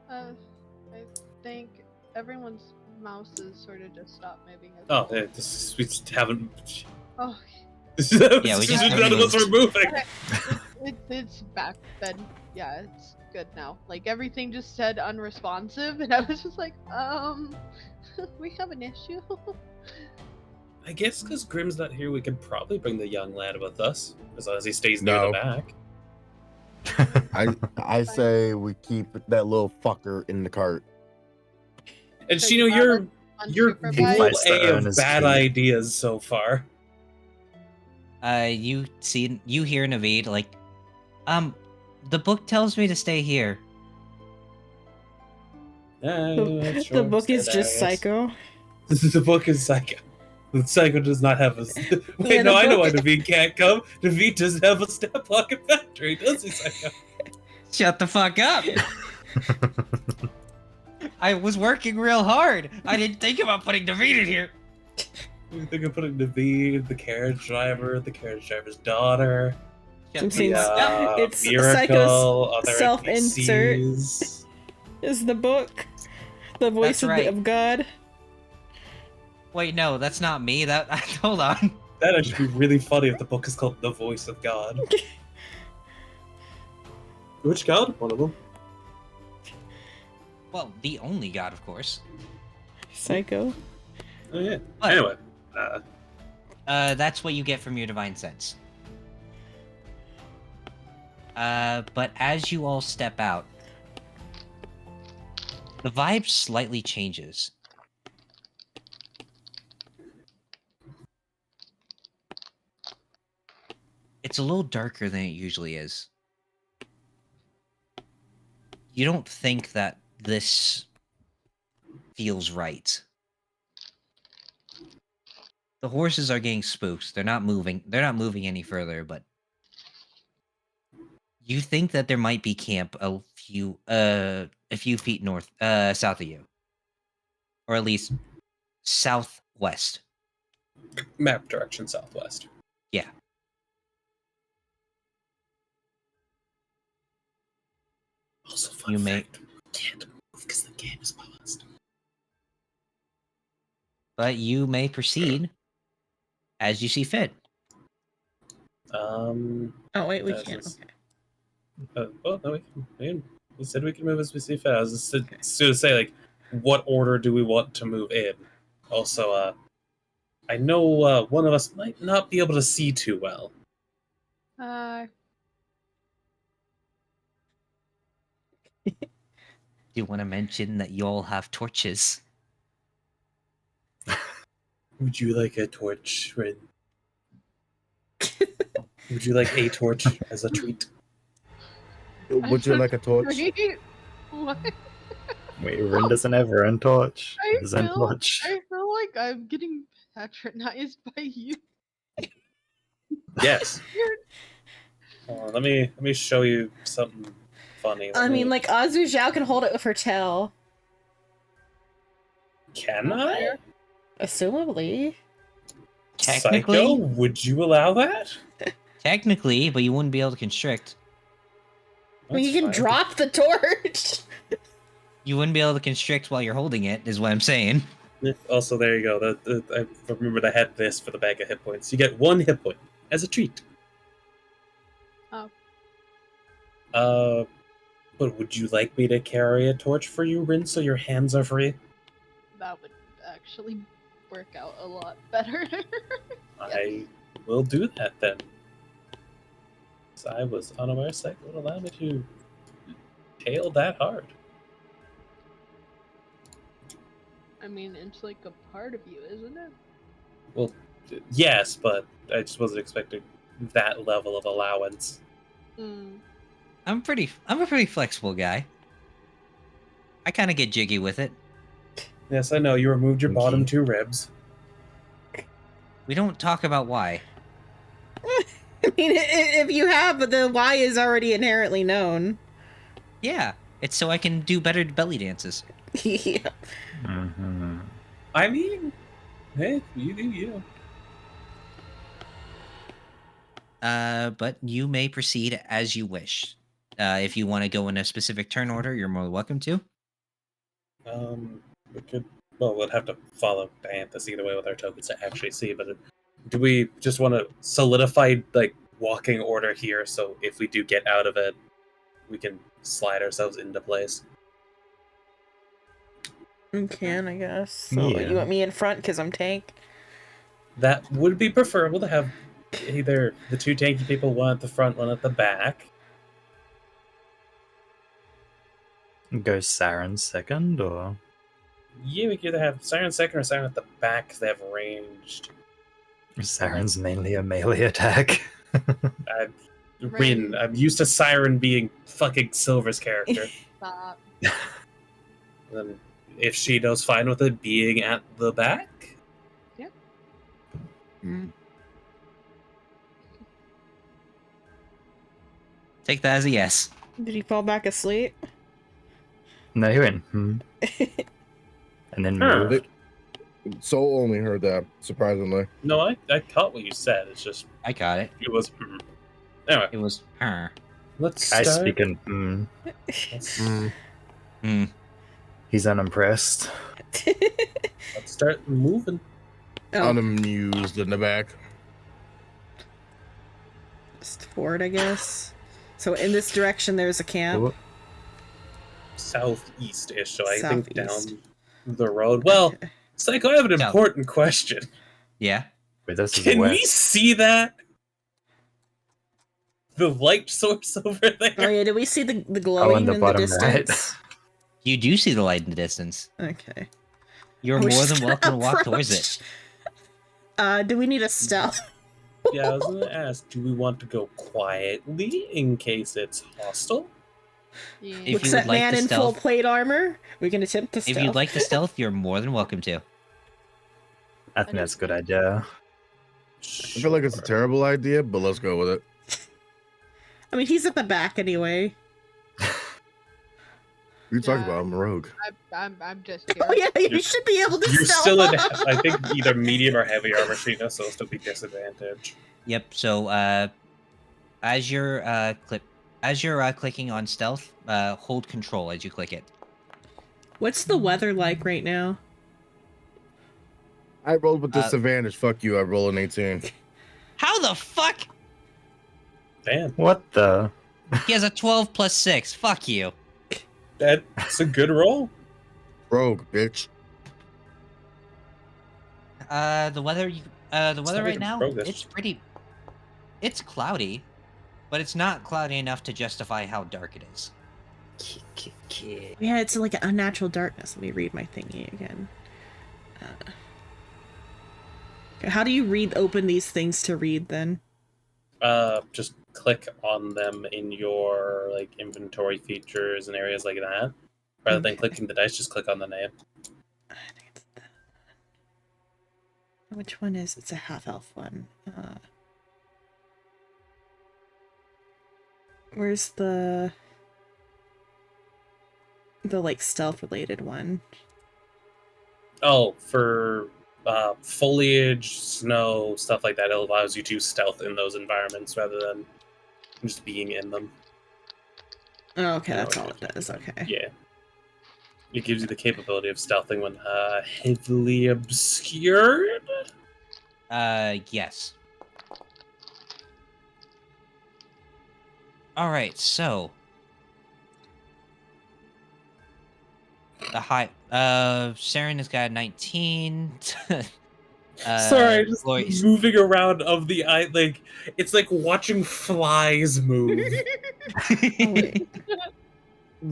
I think everyone's mouses sort of just stopped moving. As Oh, well. yeah, we just haven't. Oh, Yeah, we just none of us are moving. it's back then. Yeah, it's good now. Like everything just said unresponsive, and I was just like, we have an issue. I guess because Grim's not here, we could probably bring the young lad with us, as long as he stays near the No. back. I say we keep that little fucker in the cart. And So Shino, you have you're unsupervised? rule Fights to A earn of his bad keep. ideas so far. You hear Naveed like, the book tells me to stay here. The book is just Psycho. The book is Psycho. The Psycho does not have a. Wait, Yeah, no, the I know why book- Naveed can't come. Naveed doesn't have a step pocket factory, does he, Psycho? Shut the fuck up! I was working real hard. I didn't think about putting Naveed in here. You think of putting Naveed, the carriage driver's daughter, Shut the Since fuck up. it's Miracle, Psycho's other self-insert NPCs. is the book. The voice That's right. of God. Wait, no, that's not me. That hold on. That'd actually be really funny if the book is called The Voice of God. Which god? One of them. Well, the only god, of course. Psycho. Oh yeah. But- Anyway, That's what you get from your divine sense. But as you all step out, the vibe slightly changes. It's a little darker than it usually is. You don't think that this feels right. The horses are getting spooked. They're not moving. They're not moving any further, but you think that there might be camp a few feet north south of you. Or at least southwest. map direction southwest. Yeah. Also, fun You may- fact, we can't move because the game is paused. But you may proceed as you see fit. Oh wait, we That can't. is- Okay. Well, no, we said we can move as we see fit. I was just to say, like, what order do we want to move in? Also, I know one of us might not be able to see too well. Do you want to mention that you all have torches? Would you like a torch, Rin? Would you like a torch as a treat? Would you like a torch? What? Wait, Rin doesn't have her own torch. I His own feel, torch. I feel like I'm getting patronized by you. Yes. Let me show you something funny. I mean, like Azu Zhao can hold it with her tail, Can I? assumably. Technically, Psycho, would you allow that? technically, but you wouldn't be able to constrict. I mean, you That's can fine. drop the torch. You wouldn't be able to constrict while you're holding it, is what I'm saying. Also, there you go. I remembered I had this for the bag of hit points. You get 1 hit point as a treat. Oh. But would you like me to carry a torch for you, Rin, so your hands are free? That would actually work out a lot better. I will do that then. 'Cause I was unaware Psycho would allow me to tail that hard. I mean, it's like a part of you, isn't it? Well, yes, but I just wasn't expecting that level of allowance. Mm. I'm a pretty flexible guy. I kind of get jiggy with it. Yes, I know. You removed your Okay. bottom 2 ribs. We don't talk about why. I mean, if you have, but the why is already inherently known. Yeah, it's so I can do better belly dances. Yeah. Mm-hmm. I mean, hey, you do you. But you may proceed as you wish. If you want to go in a specific turn order, you're more than welcome to. We could. Well, we'll have to follow Dianthus either way with our tokens to actually see. But do we just want to solidify like walking order here, so if we do get out of it, we can slide ourselves into place? You can, I guess. So Yeah. you want me in front because I'm tank? That would be preferable to have either the two tanky people, one at the front, one at the back. Go Siren second, or Yeah, we could either have Siren second or Siren at the back because they have ranged. Siren's mainly a melee attack. Rin, I'm used to Siren being fucking Silver's character. Stop. And if she knows fine with it being at the back, Take that as a yes. Did he fall back asleep? No, he went, and then Huh. moved. Soul only heard that, surprisingly. no, I caught what you said. It's just I got it. it was. Anyway, It was her. let's I start. speaking, Let's, he's unimpressed. let's start moving. Oh, Unamused in the back. just forward, I guess. So in this direction, there's a camp. Ooh. Southeast-ish, so I think Southeast. down the road. Well, Okay. Psycho, I have an South. important question. Yeah. Wait, this is Can we west. see that? The light source over there? Oh yeah, did we see the glowing the in the bottom distance? You do see the light in the distance. Okay. You're We're more just than gonna welcome to walk towards it. approach. Do we need a stealth? Yeah, I was gonna ask, do we want to go quietly in case it's hostile? Yeah. If Looks you would at like man the in full stealth- plate armor. We can attempt to stealth. If you'd like the stealth, you're more than welcome to. I think that's a good idea. I feel like it's a terrible idea, but let's go with it. I mean, he's at the back anyway. You talk Yeah. about I'm a rogue. I'm just here. Oh yeah, you You're- should be able to You're stealth. still in, I think, either medium or heavy armor, Sheena, so it'll still be disadvantage. Yep. So, as you're clicking on stealth, hold control as you click it. What's the weather like right now? I rolled with disadvantage. Fuck you. I roll an 18. How the fuck? Damn, What the? He has a 12 plus 6. Fuck you. that's a good roll. Rogue, bitch. The weather not right even now, progress. it's cloudy, but it's not cloudy enough to justify how dark it is. Yeah, it's like an unnatural darkness. Let me read my thingy again. How do you open these things to read then? Just click on them in your like inventory features and areas like that. Rather than Okay. clicking the dice, just click on the name. I think it's that. Which one is? It's a half elf one. Where's the like stealth related one? Oh, for foliage, snow, stuff like that, it allows you to stealth in those environments rather than just being in them. Oh, okay, that's all it does. Okay. Yeah. It gives you the capability of stealthing when heavily obscured. Yes. Alright, so. The high. Saren has got a 19. Sorry, just Glory's- moving around of the eye, like it's like watching flies move. Oh, wait.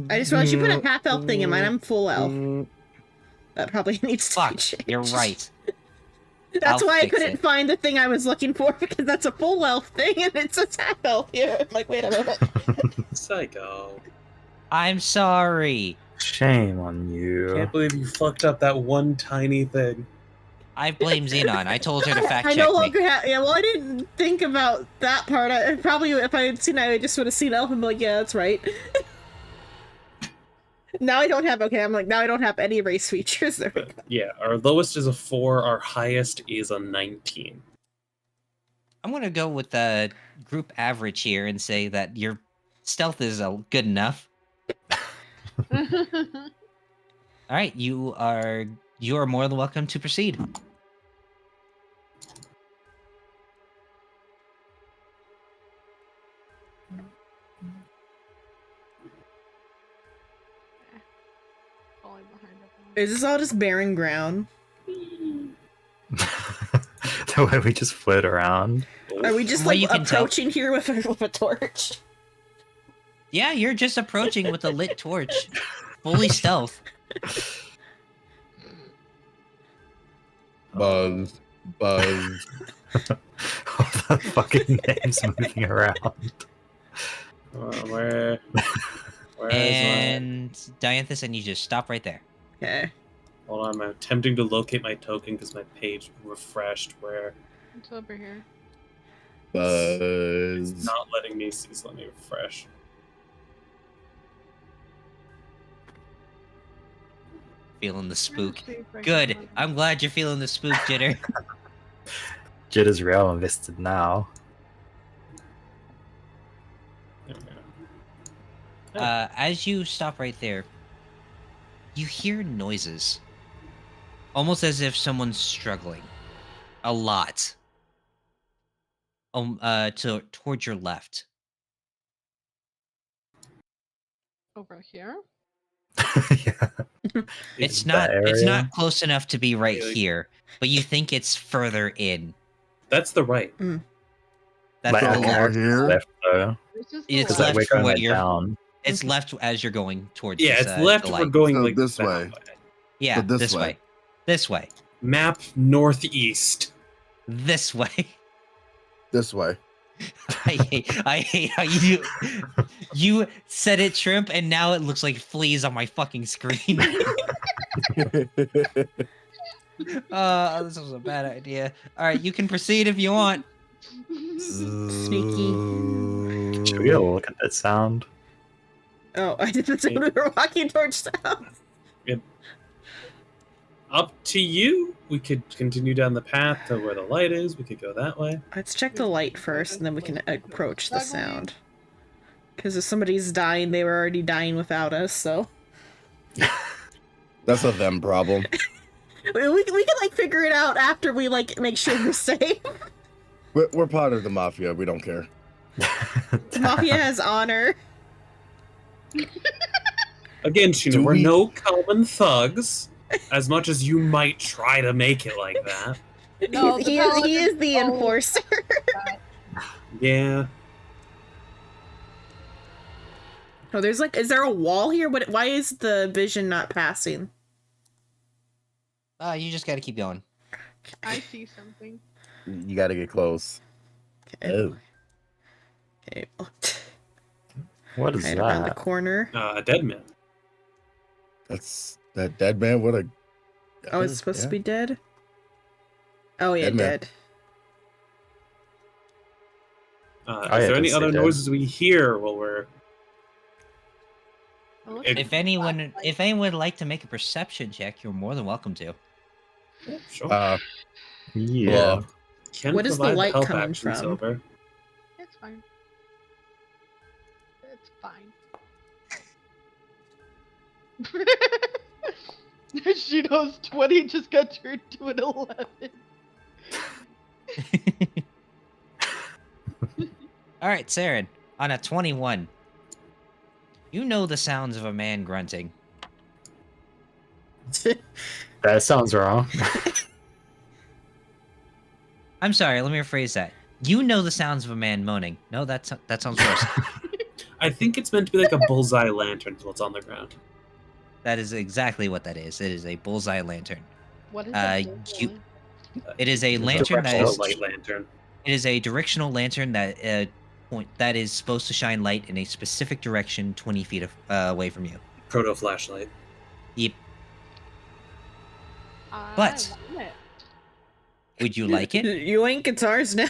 I just realized you put a half elf thing in mine. I'm full elf. That probably needs to be Fuck, changed. you're right. That's I'll why I fix couldn't it. find the thing I was looking for, because that's a full elf thing and it's a half elf here. I'm like, wait a minute. Psycho. I'm sorry. Shame on you. Can't believe you fucked up that one tiny thing. I blame Xenon. I told her to fact I check no me. longer have. Yeah, well, I didn't think about that part. I probably, if I had seen it, I just would have seen elf and be like, yeah, that's right. Now I don't have. Okay, I'm like, now I don't have any race features. There we go. Yeah, our lowest is a 4, our highest is a 19. I'm gonna go with the group average here and say that your stealth is good enough. All right, you are more than welcome to proceed. Falling behind everyone. Is this all just barren ground? The way we just float around. Are we just From what like you can tell- approaching here with a torch? Yeah, you're just approaching with a lit torch. Fully stealth. Buzz. All the fucking names moving around. Where is And Dianthus, and you just stop right there. Okay. Hold on, I'm attempting to locate my token because my page refreshed where It's over here. Buzz. it's not letting me see, so let me refresh. Feeling the spook. Let's see if I can Good. find it. I'm glad you're feeling the spook, Jitter. Jit is real invested now. There we go. As you stop right there, you hear noises. Almost as if someone's struggling. A lot. Towards your left. Over here. Yeah. It's That not area? close enough to be right Really? here, but you think it's further in. That's the right. That's Like, So the okay, over here? left though. This is the It's Because left. like left we're from going where like you're. down. It's left as you're going towards. Yeah, this, it's left. the We're light. going So like this that way. Yeah, So this this way. way. This way. Map northeast. This way. This way. I hate how you said it, Shrimp, and now it looks like fleas on my fucking screen. This was a bad idea. All right, you can proceed if you want. Sneaky. Should we go look at that sound? Oh, I didn't say we were walking towards sound. Up to you. We could continue down the path to where the light is. We could go that way. Let's check the light first, and then we can approach the sound. Because if somebody's dying, they were already dying without us, so... That's a them problem. We can, like, figure it out after we, like, make sure we're safe. We're part of the mafia. We don't care. The Mafia has honor. Again, Sheena, Do we're we- no common thugs. As much as you might try to make it like that. No, he the is the paladin- enforcer. Yeah. Oh, there's like, is there a wall here? Why is the vision not passing? You just gotta keep going. I see something. You got to get close. Okay. Oh. Okay. What is Right around the that? corner. A dead man. That's that dead man. What a. Oh, it's supposed to be dead? Oh, yeah, Dead man. dead. Is yeah, there it any does say other dead. noises we hear while we're... It looks If like If anyone flashlight. would like to make a perception check, you're more than welcome to. Sure. Yeah. Well, Can what is the provide light help coming actions from? over. It's fine. It's fine. She knows 20 just got turned to an 11. All right, Saren, on a 21. You know the sounds of a man grunting. That sounds wrong. I'm sorry, let me rephrase that. You know the sounds of a man moaning. No, that sounds worse. I think it's meant to be like a bullseye lantern until it's on the ground. That is exactly what that is. It is a bullseye lantern. What is you- It is a It's a lantern that Directional is. light lantern. It is a directional lantern that that is supposed to shine light in a specific direction, 20 feet away from you. Proto flashlight. Yep. But- Would you like it? You ain't guitars now.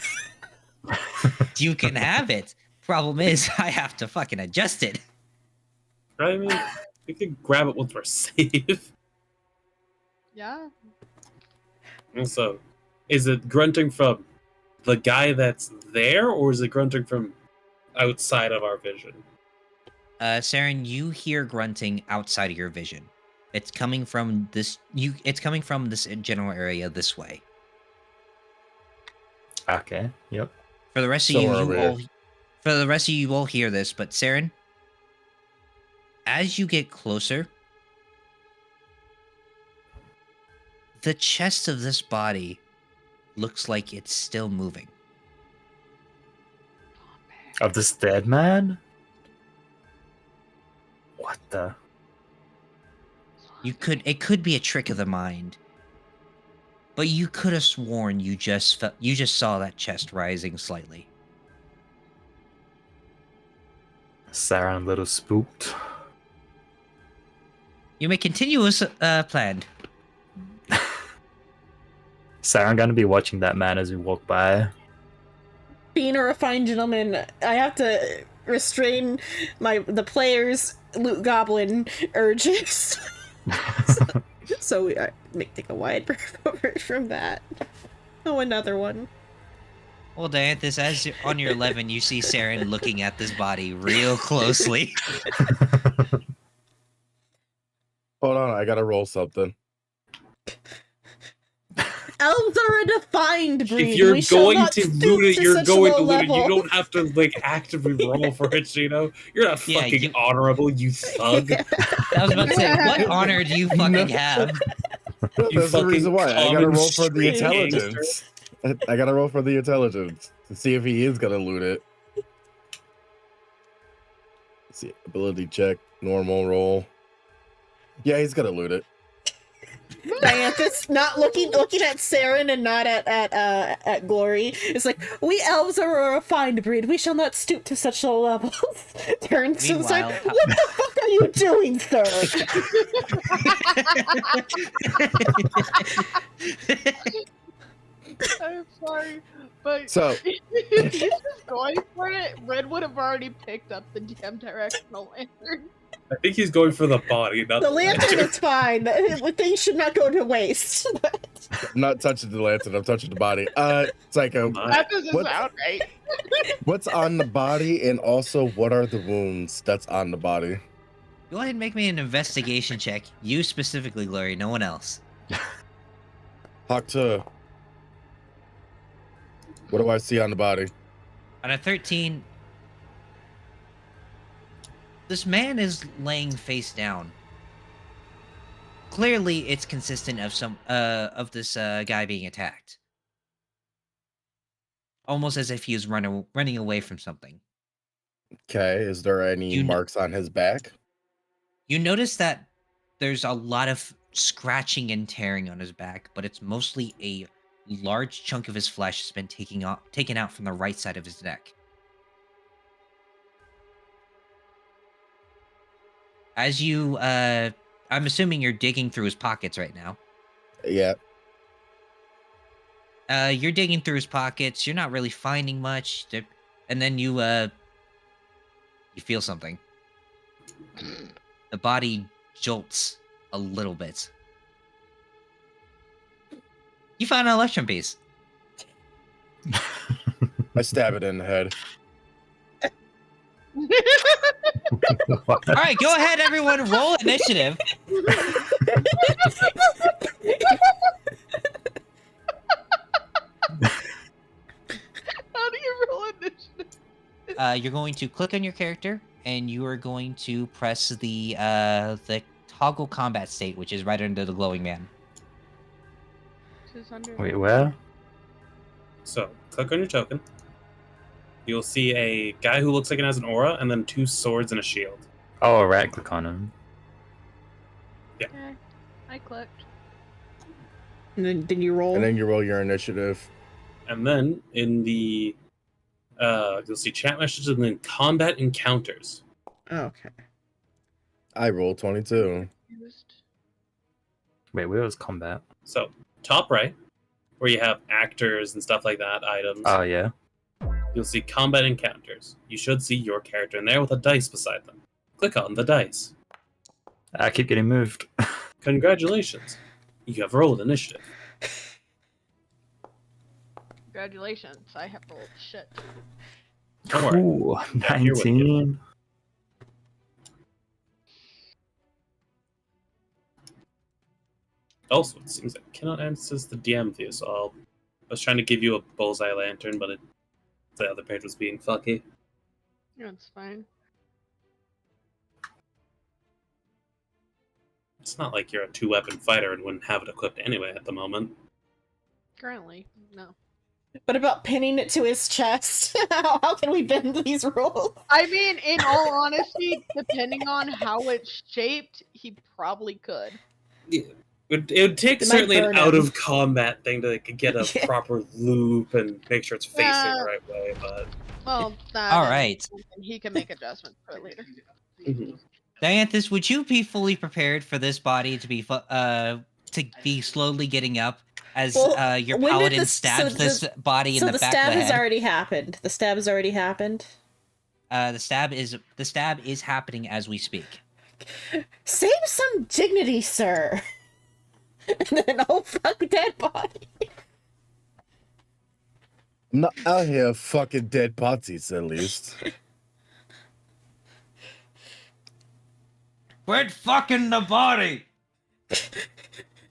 You can have it. Problem is, I have to fucking adjust it. I mean, we could grab it once we're safe. Yeah. Also, is it grunting from the guy that's there, or is it grunting from outside of our vision? Saren, you hear grunting outside of your vision. It's coming from this. It's coming from this general area this way. Okay. Yep. For the rest of So you, are you we. all. For the rest of you, all hear this. But Saren, as you get closer, the chest of this body looks like it's still moving. Of this dead man? What the? It could be a trick of the mind. But you could have sworn you just saw that chest rising slightly. Saren a little spooked. You may continue as planned. Saren gonna be watching that man as we walk by. Being a refined gentleman, I have to restrain the player's loot goblin urges. So we take a wide berth over from that. Oh, another one. Well, Dianthus, as on your 11, you see Saren looking at this body real closely. Hold on, I gotta roll something. Elves are a defined breed. If you're We shall going not to stoop loot it, to you're such going low to loot it. You level. don't have to like actively roll for it, you know? You're not Yeah, fucking honorable, you thug. I was about to say, what honor do you fucking have? You That's the reason why. I gotta common roll for the street intelligence. I gotta roll for the intelligence to see if he is gonna loot it. Let's see, ability check, normal roll. Yeah, he's gonna loot it. Dianthus not looking at Saren and not at Glory. It's like, we elves are a refined breed. We shall not stoop to such low levels. Turns to the side. Meanwhile- What the fuck are you doing, sir? I'm sorry, but So if he's just going for it, Red would have already picked up the damn directional lantern. I think he's going for the body, not The lantern is fine. Things should not go to waste. I'm not touching the lantern, I'm touching the body. Psycho, That doesn't What? sound right. what's on the body and also what are the wounds that's on the body? Go ahead and make me an investigation check. You specifically, Glory, no one else. Talk to. What do I see on the body? On a 13, this man is laying face down. Clearly, it's consistent of this guy being attacked. Almost as if he was running away from something. Okay, is there any You kn- marks on his back? You notice that there's a lot of scratching and tearing on his back, but it's mostly a large chunk of his flesh has been taken out from the right side of his neck. As you, I'm assuming you're digging through his pockets right now. Yeah. You're digging through his pockets. You're not really finding much, and then you feel something. The body jolts a little bit. You found an electrum piece. I stab it in the head. All right, go ahead, everyone. Roll initiative. How do you roll initiative? You're going to click on your character, and you are going to press the toggle combat state, which is right under the glowing man. Wait, where? So, click on your token. You'll see a guy who looks like he has an aura, and then 2 swords and a shield. Oh, right click on him. Okay, I clicked. And then you roll. And then you roll your initiative. And then in the you'll see chat messages and then combat encounters. Okay. I rolled 22. Wait, where was combat? So top right, where you have actors and stuff like that, items. Oh yeah. You'll see combat encounters. You should see your character in there with a dice beside them. Click on the dice. I keep getting moved. Congratulations. You have rolled initiative. Congratulations, I have rolled shit. Don't worry. Ooh, Here with you. 19. Also, it seems I cannot access the DM with you, so I was trying to give you a bullseye lantern, but the other page was being fucky. That's fine. It's not like you're a 2-weapon fighter and wouldn't have it equipped anyway at the moment. Currently, no. What about pinning it to his chest? How can we bend these rules? I mean, in all honesty, depending on how it's shaped, he probably could. Yeah. It would take It might certainly an burn out him. of combat thing to like, get a Yeah. proper loop and make sure it's facing Yeah. the right way. But Well, that. All and right. something he can make adjustments for it later. Dianthus, would you be fully prepared for this body to be slowly getting up as Well, your when did paladin this- stabs so this body in So the the back stab of the has head? already happened. The stab has already happened. The stab is happening as we speak. Save some dignity, sir. And then, oh fuck, dead body. I'm not out here fucking dead bodies, at least. Quit fucking the body!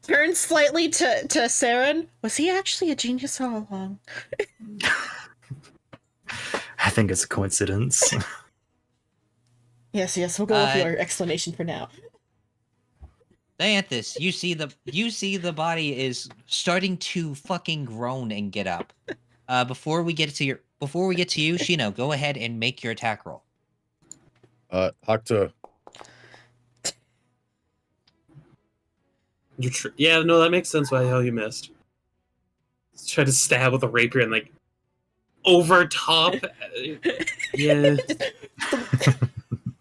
Turns slightly to Saren. Was he actually a genius all along? I think it's a coincidence. Yes, we'll go with Uh, your explanation for now. Dianthus, you see the body is starting to fucking groan and get up. Before we get to you, Shino, go ahead and make your attack roll. Hakta. Yeah, no, that makes sense why how you missed. Try to stab with a rapier and like over top. Yeah,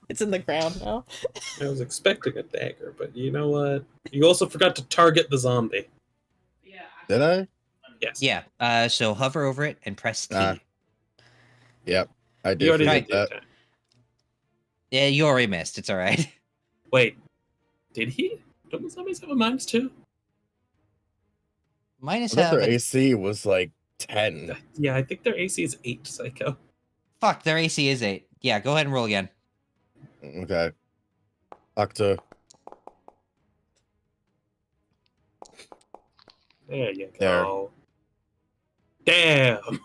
It's in the ground now. I was expecting a dagger, but you know what? You also forgot to target the zombie. Did I? Yes. Yeah. So hover over it and press T. Yep. I You did already forget did the that. attack. Yeah, you already missed. It's all right. Wait, did he? Don't the zombies have a -2? Minus I thought their have a, AC was like 10. Yeah, I think their AC is 8, Psycho. fuck. Their AC is 8. Yeah, go ahead and roll again. Okay. Hakta. There you There. go. Damn.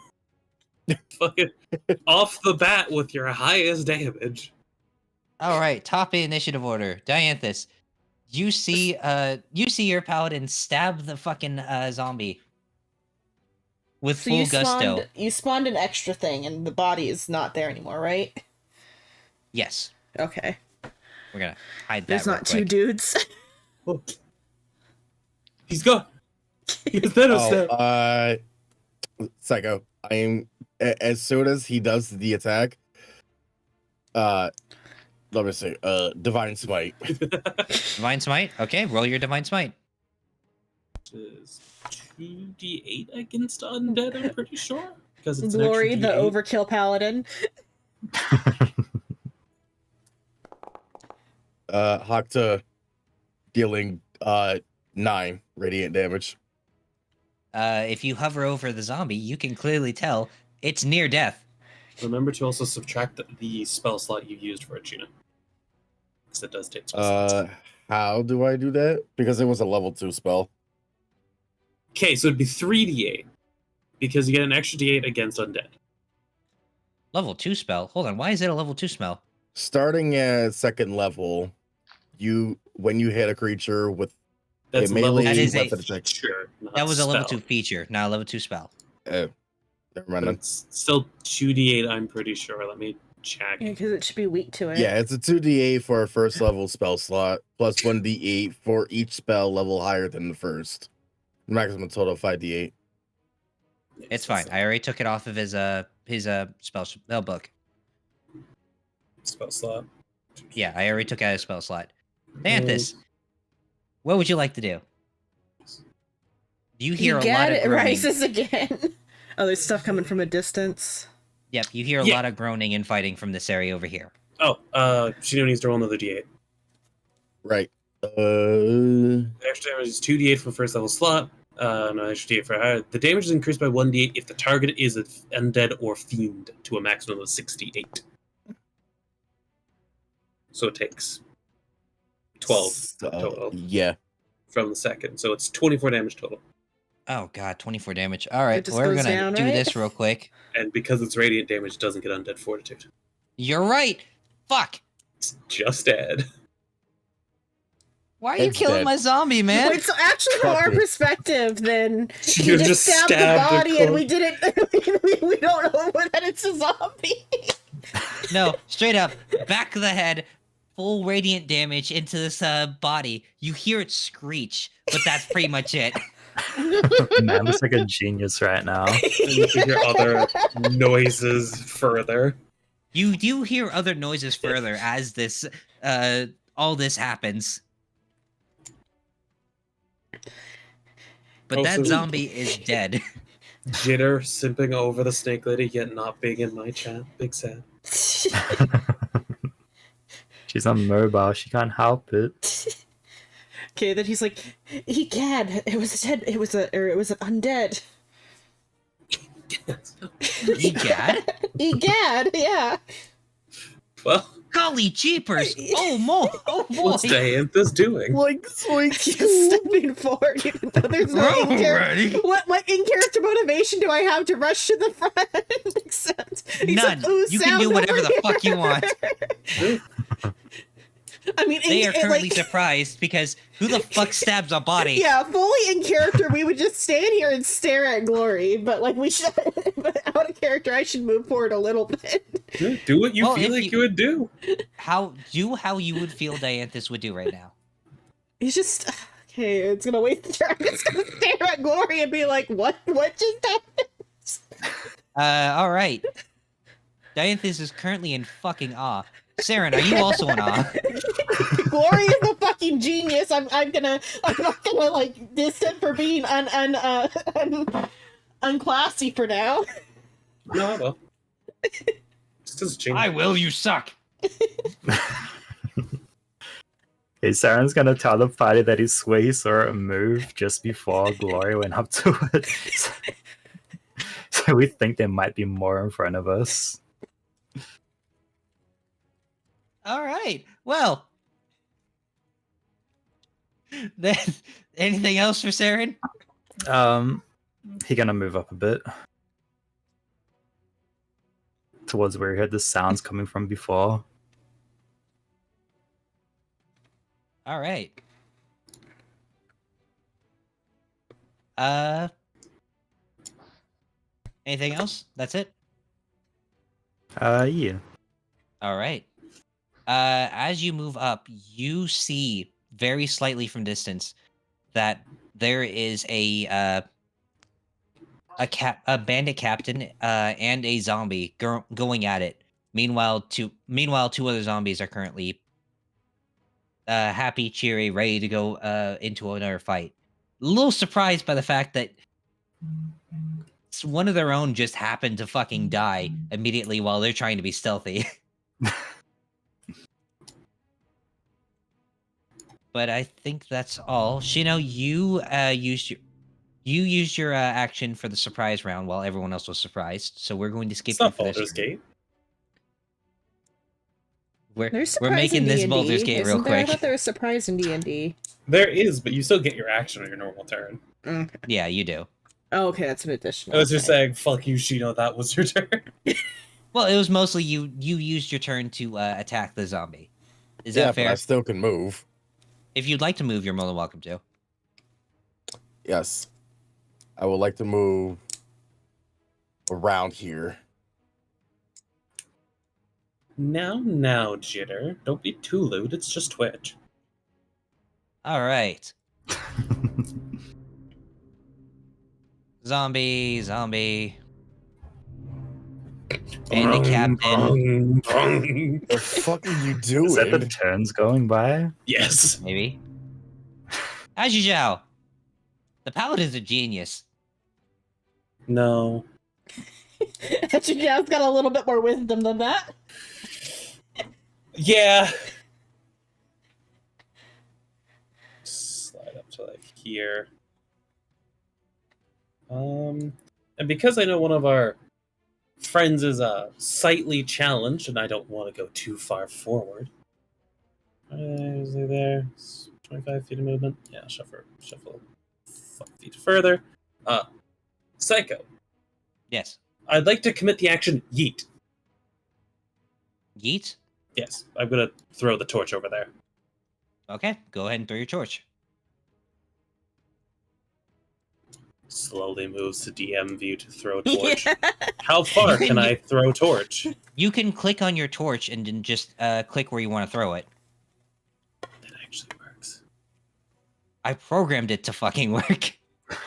Fucking off the bat with your highest damage. All right, top initiative order. Dianthus, you see your paladin stab the fucking zombie with So full gusto. you spawned an extra thing, and the body is not there anymore, right? Yes, Okay. we're gonna hide that. There's real not two quick. dudes. Oh. He's gone. He's Thanos now. Psycho. As soon as he does the attack, let me see. Divine Smite. Divine smite. Okay, roll your divine smite. Is 2d8 against undead, I'm pretty sure. Because it's Glory, an the extra D8. overkill paladin. Hakta dealing 9 radiant damage. If you hover over the zombie, you can clearly tell it's near death. Remember to also subtract the spell slot you used for it, Gina. Because it does take spell slots. How do I do that? Because it was a level 2 spell. Okay, so it'd be 3d8. Because you get an extra d8 against undead. Level 2 spell. Hold on, why is it a level 2 spell? Starting at second level, when you hit a creature with That's a melee That is a weapon attack. feature, not That was a level spell. 2 feature, not a level 2 spell. Never But mind. then. it's still 2d8, I'm pretty sure. Let me check. Yeah, because it should be weak to it. Yeah, it's a 2d8 for a first level spell slot, plus 1d8 for each spell level higher than the first. Maximum total of 5d8. It's fine. I already took it off of his spell book. Spell slot. Yeah, I already took out his spell slot. Xanthus, what would you like to do? You hear a lot of it groaning. rises again. Oh, there's stuff coming from a distance. Yep, you hear a Yeah. lot of groaning and fighting from this area over here. Oh, Shino needs to roll another d8. Right. The extra damage is 2d8 for first level slot. No extra d8 for higher. The damage is increased by 1d8 if the target is an undead or fiend to a maximum of 68. So it takes 12 total Yeah. from the second. So it's 24 damage total. Oh god, 24 damage. All right, just we're goes gonna down, do right? this real quick. And because it's radiant damage, it doesn't get undead fortitude. You're right. Fuck. It's just add. Why are you It's killing dead. my zombie, man? Wait, so actually, from Fuck our me. perspective, then You he just stabbed the a body, and corpse. we didn't. we don't know that it's a zombie. No, straight up, back of the head, full radiant damage into this body. You hear it screech, but that's pretty much it. Man looks like a genius right now. And you can hear other noises further. You do hear other noises further as this all this happens. But Oh, that so- zombie is dead. Jitter simping over the snake lady, yet not being in my chat. Big sad. She's on mobile. She can't help it. Okay, then he's like, "Egad, it was a dead. It was an undead." Egad? Egad, yeah. Well, Golly jeepers! Oh boy! what's Dianthus doing? Like, He's stepping forward, even though there's no in Already. What in character motivation do I have to rush to the front? Except he's None. like, "Ooh, You can sound do whatever over the fuck you here." want. I mean, They are currently like, surprised because who the fuck stabs a body? yeah, fully in character, we would just stand here and stare at Glory. But like, we should. But out of character, I should move forward a little bit. Yeah, do what you Well, feel if like you- you would do. How you would feel Dianthus would do right now. He's just okay. It's gonna waste the turn. I'm just gonna stare at Glory and be like, "What? What just happened?" All right. Dianthus is currently in fucking awe. Saren, are you also in awe? Glory is a fucking genius. I'm not gonna like diss him for being unclassy for now. No, well. Just as change. will, you suck. Hey, Saren's gonna tell the party that he swear he saw a move just before Glory went up to it. So we think there might be more in front of us. All right. Well, then anything else for Saren? He gonna move up a bit towards where he heard the sounds coming from before. All right. Anything else? That's it? Yeah. All right. As you move up, you see very slightly from distance that there is a bandit captain and a zombie going at it. Meanwhile, two other zombies are currently happy, cheery, ready to go into another fight. A little surprised by the fact that one of their own just happened to fucking die immediately while they're trying to be stealthy. But I think that's all. Shino, you used your action for the surprise round while everyone else was surprised. So we're going to skip It's you not for this. Baldur's Gate. There's We're making this Baldur's Gate real I quick. thought there was surprise in D&D. There is, but you still get your action on your normal turn. Okay. Yeah, you do. Oh, okay, that's an additional. I was just thing. saying, fuck you, Shino, that was your turn. Well, it was mostly you used your turn to attack the zombie. Is yeah, that fair? but I still can move. If you'd like to move, you're more than welcome to. Yes. I would like to move around here. Now, Jitter. Don't be too lewd, it's just Twitch. All right. Zombie. Bandit captain. The fuck are you Is that the doing? turns going by? Yes. Maybe. As usual, the paladin's a genius. No. Actually, yeah, it's got a little bit more wisdom than that. Yeah. Slide up to like here. And because I know one of our friends is slightly challenged, and I don't want to go too far forward. Is he there? 25 feet of movement. Yeah, shuffle 5 feet further. Psycho. Yes. I'd like to commit the action yeet. Yeet? Yes, I'm gonna throw the torch over there. Okay, go ahead and throw your torch. Slowly moves to DM view to throw torch. Yeah. How far You can- can I throw torch? You can click on your torch and then just click where you want to throw it. That actually works. I programmed it to fucking work. Are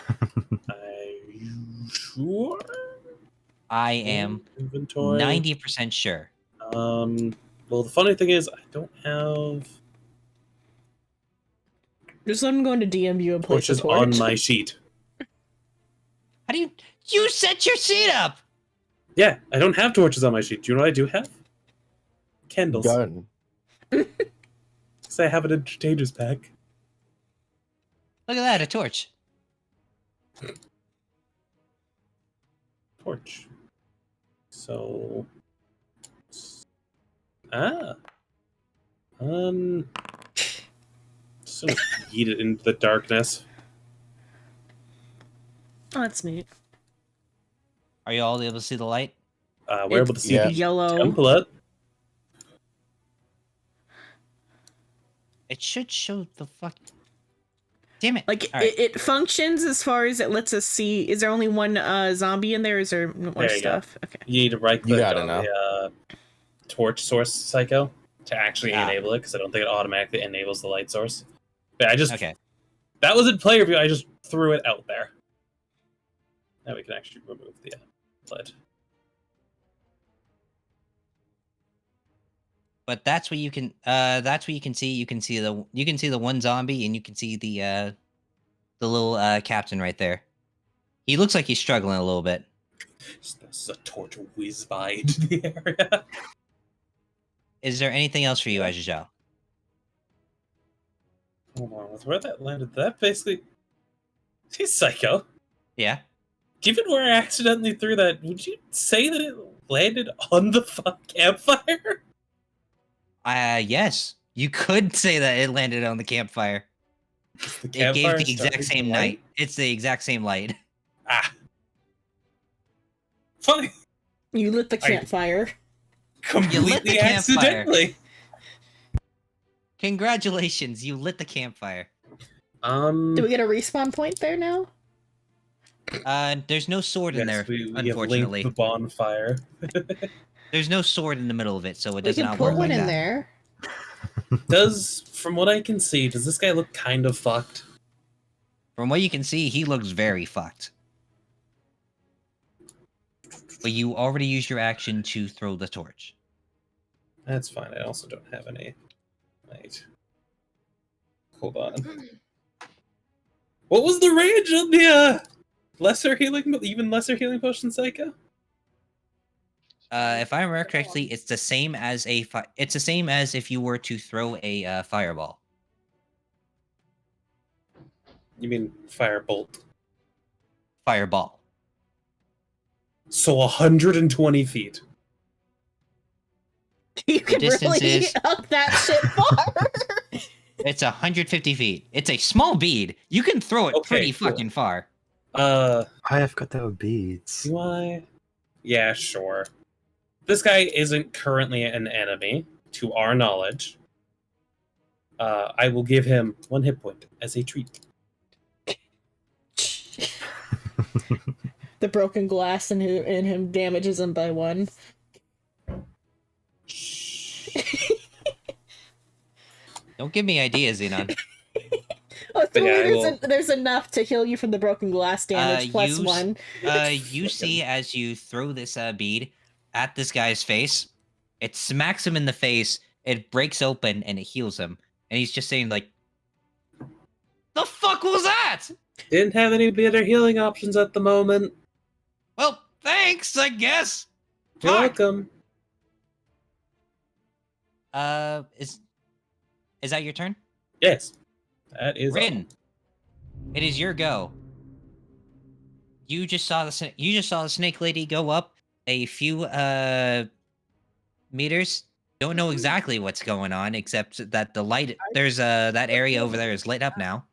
you sure? I am Inventory. 90% sure. Well, the funny thing is, I don't have Just let him go into DM view and place a torches torch. on my sheet. How do you set your sheet up? Yeah, I don't have torches on my sheet. Do you know what I do have? Candles. Done. Because I have an entertainer's pack. Look at that, a torch. Torch. So. Just gonna yeet it into the darkness. Oh, that's neat. Are you all able to see the light? We're able to see Yeah. the Yellow. template. It should show the fuck. Damn it! Like All right. it functions as far as it lets us see. Is there only one zombie in there? Or is there more There you go. stuff? Okay. You need to right You click got it on now. the torch source psycho to actually Ah. enable it, because I don't think it automatically enables the light source. But I just Okay. that was in player view. I just threw it out there. Now we can actually remove the lid. But that's what you can. That's what you can see. You can see the one zombie, and you can see the little captain right there. He looks like he's struggling a little bit. Just a torch whiz by into the area. Is there anything else for you, Ajajal? Hold on, with where that landed, that basically. He's psycho. Yeah. Given where I accidentally threw that, would you say that it landed on the campfire? Yes. You could say that it landed on the campfire. The It gave campfire the exact started same to night. light? It's the exact same light. Ah. Funny. You lit the I- campfire. Completely campfire. accidentally. Congratulations, you lit the campfire. Do we get a respawn point there now? There's no sword in there, we have unfortunately. linked the bonfire. There's no sword in the middle of it, so it We does can not put work one like in that. there. From what I can see, does this guy look kind of fucked? From what you can see, he looks very fucked. But you already used your action to throw the torch. That's fine. I also don't have any. Wait. Hold on. What was the range on the even lesser healing potion psycho? If I remember correctly, it's the same as it's the same as if you were to throw a fireball. You mean firebolt? Fireball. So 120 feet. You can distance really is- up that shit far. It's 150 feet. It's a small bead. You can throw it Okay, pretty cool. fucking far. I have got those beads. Do I? Yeah, sure. This guy isn't currently an enemy, to our knowledge. I will give him 1 hit point as a treat. The broken glass in him damages him by 1. Don't give me ideas, Xenon. Oh, But yeah, there's enough to heal you from the broken glass damage plus use- 1. You see as you throw this bead at this guy's face, it smacks him in the face, it breaks open, and it heals him. And he's just saying, like, the fuck was that? Didn't have any better healing options at the moment. Well, thanks, I guess. You're Fuck. welcome. Is that your turn? Yes. That is Rin, it is your go. You just saw the snake lady go up a few meters. Don't know exactly what's going on, except that the light that area over there is lit up now.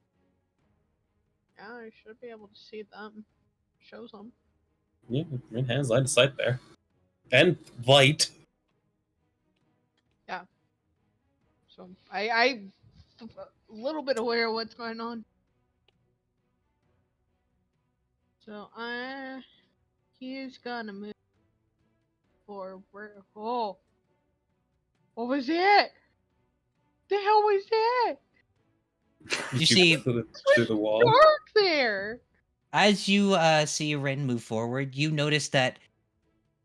Yeah, I should be able to see them. Shows them. Yeah, Rin has line of sight there. And light. So I little bit aware of what's going on. So he's gonna move forward. Oh, what was that? The hell was that? You see, through the wall. Dark there. as you see Ren move forward, you notice that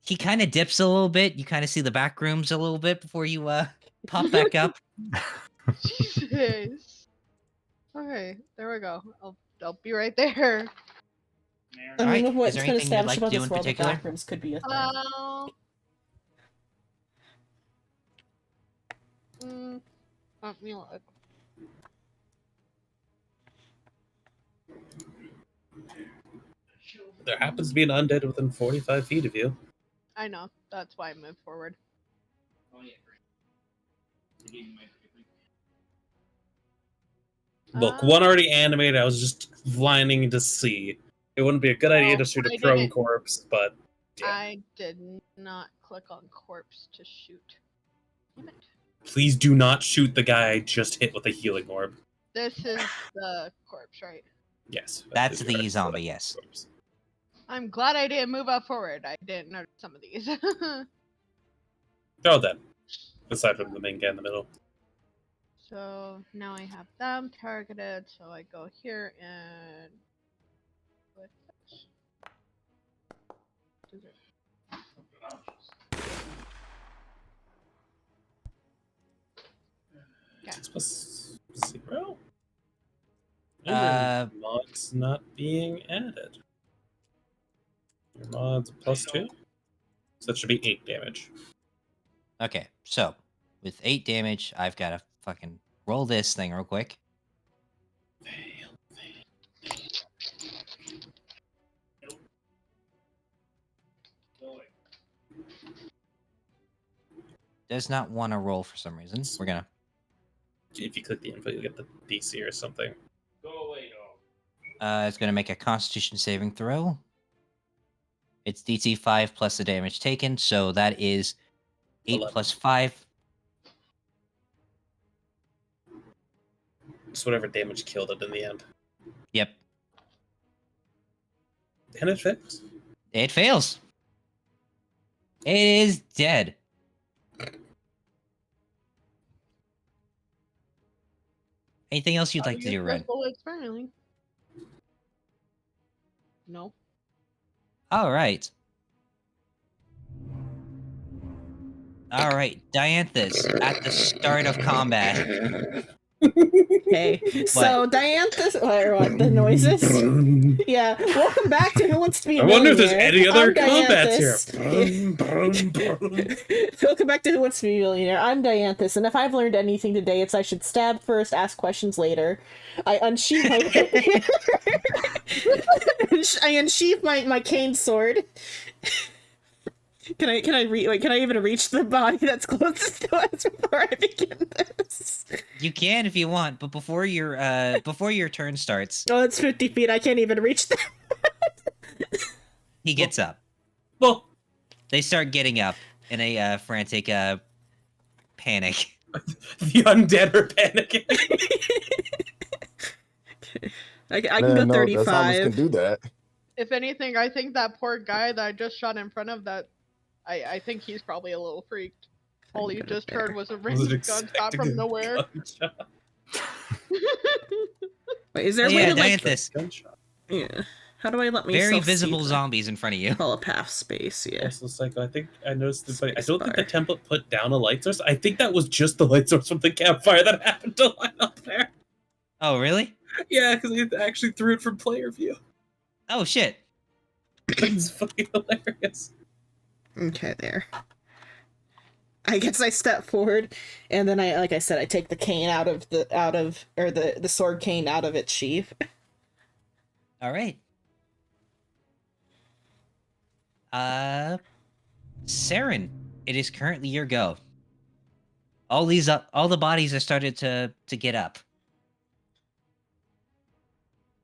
he kind of dips a little bit. You kind of see the back rooms a little bit before you pop back up. Jesus. Okay, there we go. I'll be right there. I Alright, mean, is what's there been anything you'd established like to about do this in world, the particular? backrooms could be a thing. Let me look. There happens to be an undead within 45 feet of you. I know. That's why I moved forward. Look, one already animated. I was just lining to see. It wouldn't be a good idea to shoot a I prone didn't. corpse, but yeah. I did not click on corpse to shoot. Damn it. Please do not shoot the guy I just hit with a healing orb. This is the corpse, right? Yes. That's is the correct. zombie, yes. Corpse. I'm glad I didn't move up forward. I didn't notice some of these. They're all dead. Aside from the main guy in the middle. So now I have them targeted. So I go here and with this. Okay. 6 plus 0? Uh, Mods not being added. Your mod's +2? So that should be 8 damage. Okay, so with 8 damage, I've got to fucking roll this thing real quick. Fail. Does not want to roll for some reason. We're gonna. If you click the info, you'll get the DC or something. It's gonna make a Constitution saving throw. It's DC 5 plus the damage taken, so that is 8 11. plus 5. Just whatever damage killed it in the end. Yep, And it fits. it fails. It is dead. Anything else you'd like to do, Ren? Bullets finally. No. All right. All right, Dianthus, at the start of combat. Okay, so Dianthus, what, the noises? Yeah, welcome back to Who Wants to Be a I wonder if there's Millionaire. any other I'm combats here. Dianthus. Welcome back to Who Wants to Be a Millionaire. I'm Dianthus, and if I've learned anything today, it's I should stab first, ask questions later. I unsheath I unsheath my cane sword. Can I even reach the body that's closest to us before I begin this? You can if you want, but before your turn starts, Oh, it's 50 feet. I can't even reach that. he gets up. Well, They start getting up in a frantic panic. the undead are panicking. I can go no, 35. That's how can do that. If anything, I think that poor guy that I just shot in front of that, I think he's probably a little freaked. All you just heard was a random gunshot from nowhere. Wait, is there a Oh, way yeah, to like? Dianthus, Yeah. How do I let me? very visible zombies in front of you. Telepath space. Yeah. Also, Psycho, I think I noticed this. I Space don't think bar. the template put down a light source. I think that was just the light source from the campfire that happened to line up there. Oh, really? Yeah, because it actually threw it from player view. Oh, shit. It's fucking hilarious. Okay, there. I guess I step forward, and then like I said, I take the cane the sword cane out of its sheath. All right. Saren, it is currently your go. All the bodies are started to get up.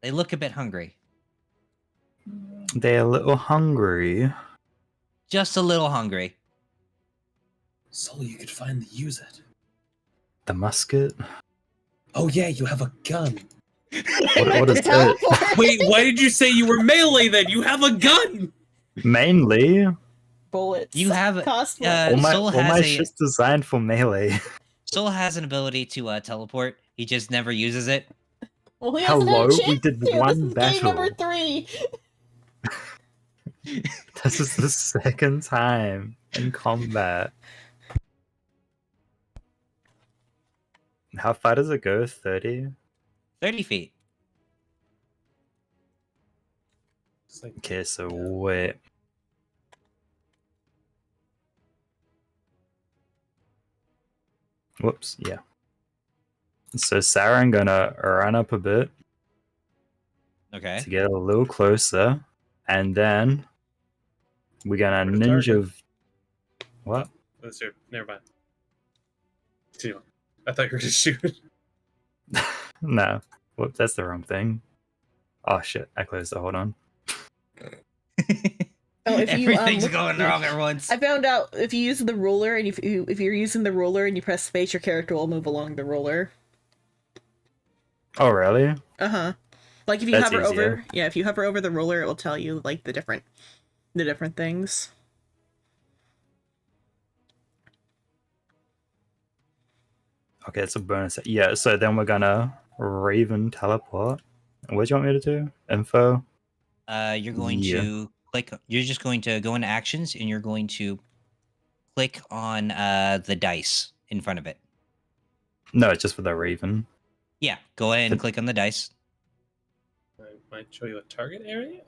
They look a bit hungry. They're a little hungry. Just a little hungry. So you could finally use it. The musket. Oh yeah, you have a gun. What is it? Teleport. Wait, why did you say you were melee then? You have a gun! Mainly, Bullets. You have cost all my Soul all has my a shit's designed for melee. Soul has an ability to teleport. He just never uses it. Well, he hasn't had Hello, a chance we did to. This one is game number battle. 3. This is the second time in combat. How far does it go? 30? 30 feet. It's like, Okay, so wait. Whoops, yeah. So Sarah, I'm gonna run up a bit Okay. to get a little closer, and then we're gonna Where to target? ninja. What? Let's do. Never mind. Continue on. I thought you were gonna shoot. No. Whoops, that's the wrong thing. Oh shit, I closed it. Hold on. Oh, if you, Everything's look- going wrong at once. I found out if you use the ruler and if you're using the ruler and you press space, your character will move along the ruler. Oh really? Like if you That's hover easier. over, yeah, if you hover over the ruler, it will tell you like the different things. Okay, it's a bonus. Yeah, so then we're gonna Raven teleport. What do you want me to do? Info? You're going Yeah. to click. You're just going to go into actions, and you're going to click on the dice in front of it. No, it's just for the Raven. Yeah, go ahead and click on the dice. I might show you a target area.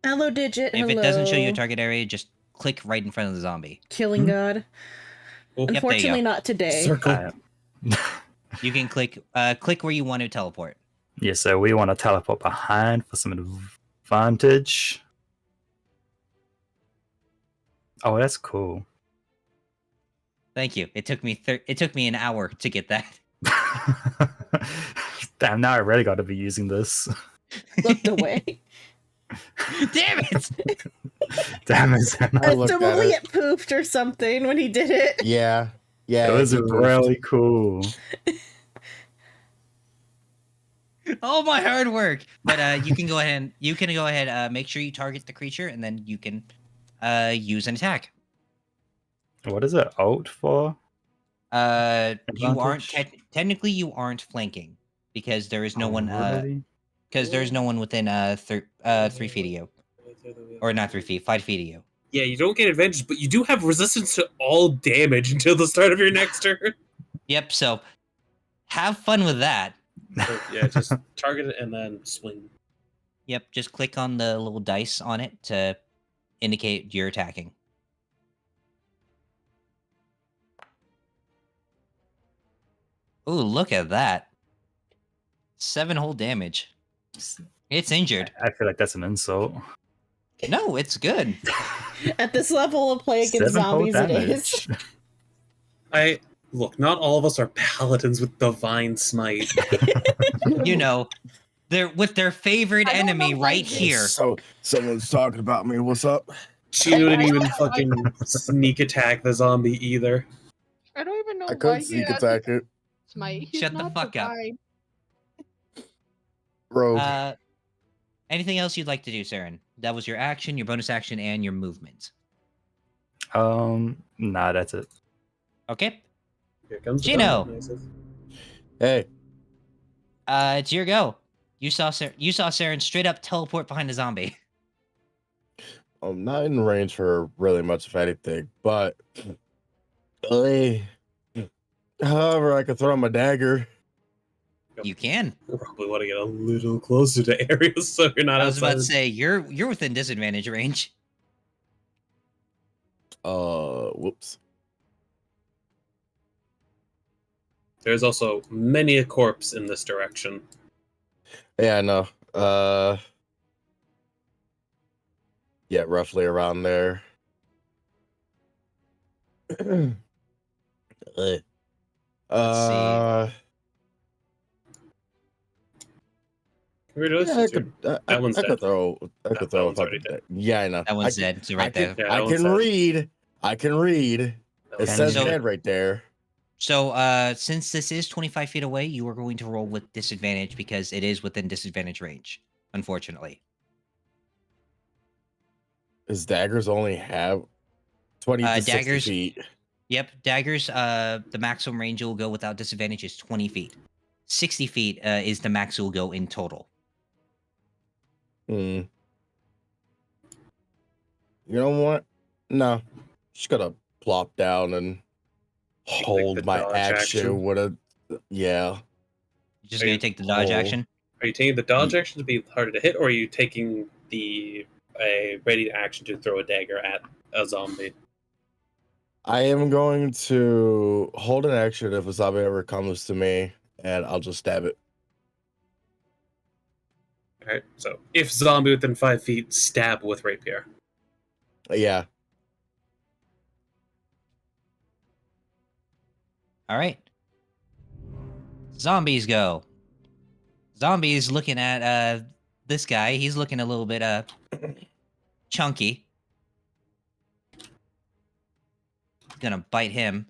Hello, Digit. If hello. it doesn't show you a target area, just click right in front of the zombie. Killing God. Oh, Yep, there you Unfortunately, go. not today. circle. Alright. You can click where you want to teleport. Yeah, so we want to teleport behind for some advantage. Oh, that's cool. Thank you. It took me an hour to get that. Damn, now I really got to be using this. Looked away. Damn it! Damn it. I looked at Presumably it. it pooped or something when he did it. Yeah. Yeah. It was he poofed. really cool. All my hard work. But you can go ahead. Make sure you target the creature, and then you can use an attack. What is it? Alt for? You aren't Advantage? technically you aren't flanking because there is no one. Really? Because there's no one within 3 feet of you, or not 3 feet, 5 feet of you. Yeah, you don't get advantage, but you do have resistance to all damage until the start of your next turn. Yep. So have fun with that. So, yeah, just target it and then swing. Yep. Just click on the little dice on it to indicate you're attacking. Ooh, look at that. 7 whole damage. It's injured. I feel like that's an insult. No, it's good. At this level of play against 7 whole zombies, it is. Look, not all of us are paladins with divine smite. You know, they're with their favorite I don't enemy know why right this- here. So someone's talking about me. What's up? Chino didn't even fucking sneak attack the zombie either. I don't even know I why could he sneak has attack it. smite. He's Shut the not fuck up. divine. Rogue. Anything else you'd like to do, Saren? That was your action, your bonus action, and your movement. Nah, that's it. Okay. Here comes the Chino. dumb. Hey. It's your go. You saw Saren straight up teleport behind a zombie. I'm not in range for really much of anything, but however, I could throw my dagger. You can. You probably want to get a little closer to areas so you're not I was about to outside. say you're within disadvantage range. Whoops. There's also many a corpse in this direction. Yeah, I know. Yeah, roughly around there. see. Congratulations, Yeah, I dude. could. That one's I could dead. throw. I No, could that throw a one's already fucking. dead. Yeah, I know. That one's dead. So right there. Yeah, I that one's can dead. read. I can read. It Can says you? dead right there. So, since this is 25 feet away, you are going to roll with disadvantage because it is within disadvantage range, unfortunately. His daggers only have 20 to 60 daggers- feet. Yep, daggers, the maximum range it will go without disadvantage is 20 feet. 60 feet is the max it will go in total. Hmm. You know what? No. Just gotta plop down and hold the my dodge action. action? What a yeah. You're just Are going you- to take the dodge oh. action? Are you taking the dodge action to be harder to hit, or are you taking the ready action to throw a dagger at a zombie? I am going to hold an action if a zombie ever comes to me, and I'll just stab it. Alright, so if zombie within 5 feet, stab with rapier. Yeah. All right. Zombies go. Zombies looking at this guy. He's looking a little bit chunky. Gonna bite him.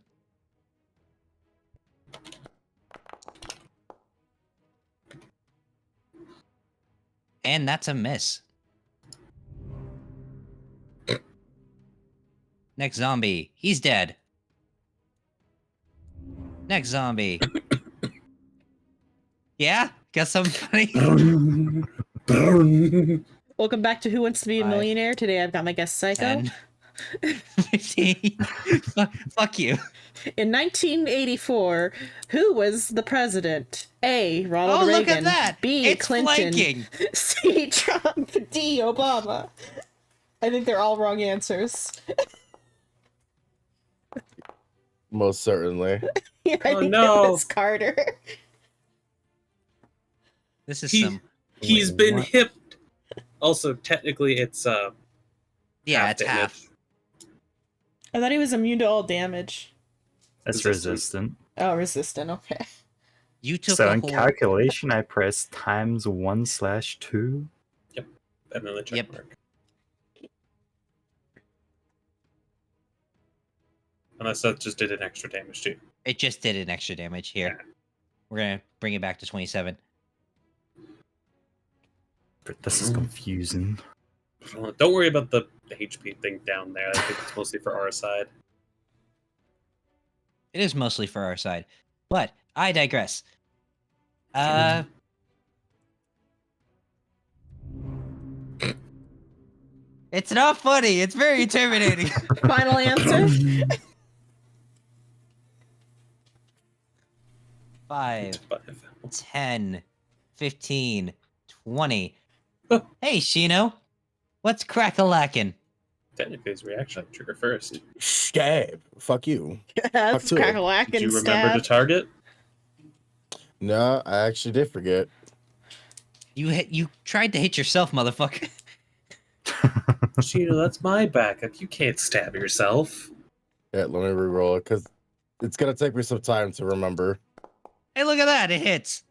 And that's a miss. Next zombie. He's dead. Next zombie. Yeah? Got something funny? Welcome back to Who Wants to Be a 5, Millionaire. Today I've got my guest Psycho. 10, 15. Fuck you. In 1984, who was the president? A. Ronald Oh, Reagan. look at that. B. It's Clinton. flanking. C. Trump. D. Obama. I think they're all wrong answers. Most certainly. Yeah, I Oh, think no. it was Carter. This is He- some. He's Wait, been what? hit. Also, technically, it's Yeah, half it's damage. half. I thought he was immune to all damage. That's Resistant. resistant. Oh, resistant. Okay. You took So a in whole. calculation, I press ×1/2. And then the check Yep. mark. Unless that just did an extra damage too. It just did an extra damage here. Yeah. We're gonna bring it back to 27. But this is confusing. Don't worry about the HP thing down there. I think it's mostly for our side. It is mostly for our side, but I digress. It's not funny. It's very intimidating. Final answer? 5, But 10, 15, 20. Oh. Hey, Shino. What's crack-a-lackin'? technically, his reaction trigger first. Stab. Fuck you. That's too. crack-a-lack Did and you remember to stab. target? No, I actually did forget. You tried to hit yourself, motherfucker. Gino, that's my backup. You can't stab yourself. Yeah, let me re-roll it because it's gonna take me some time to remember. Hey, look at that. It hits.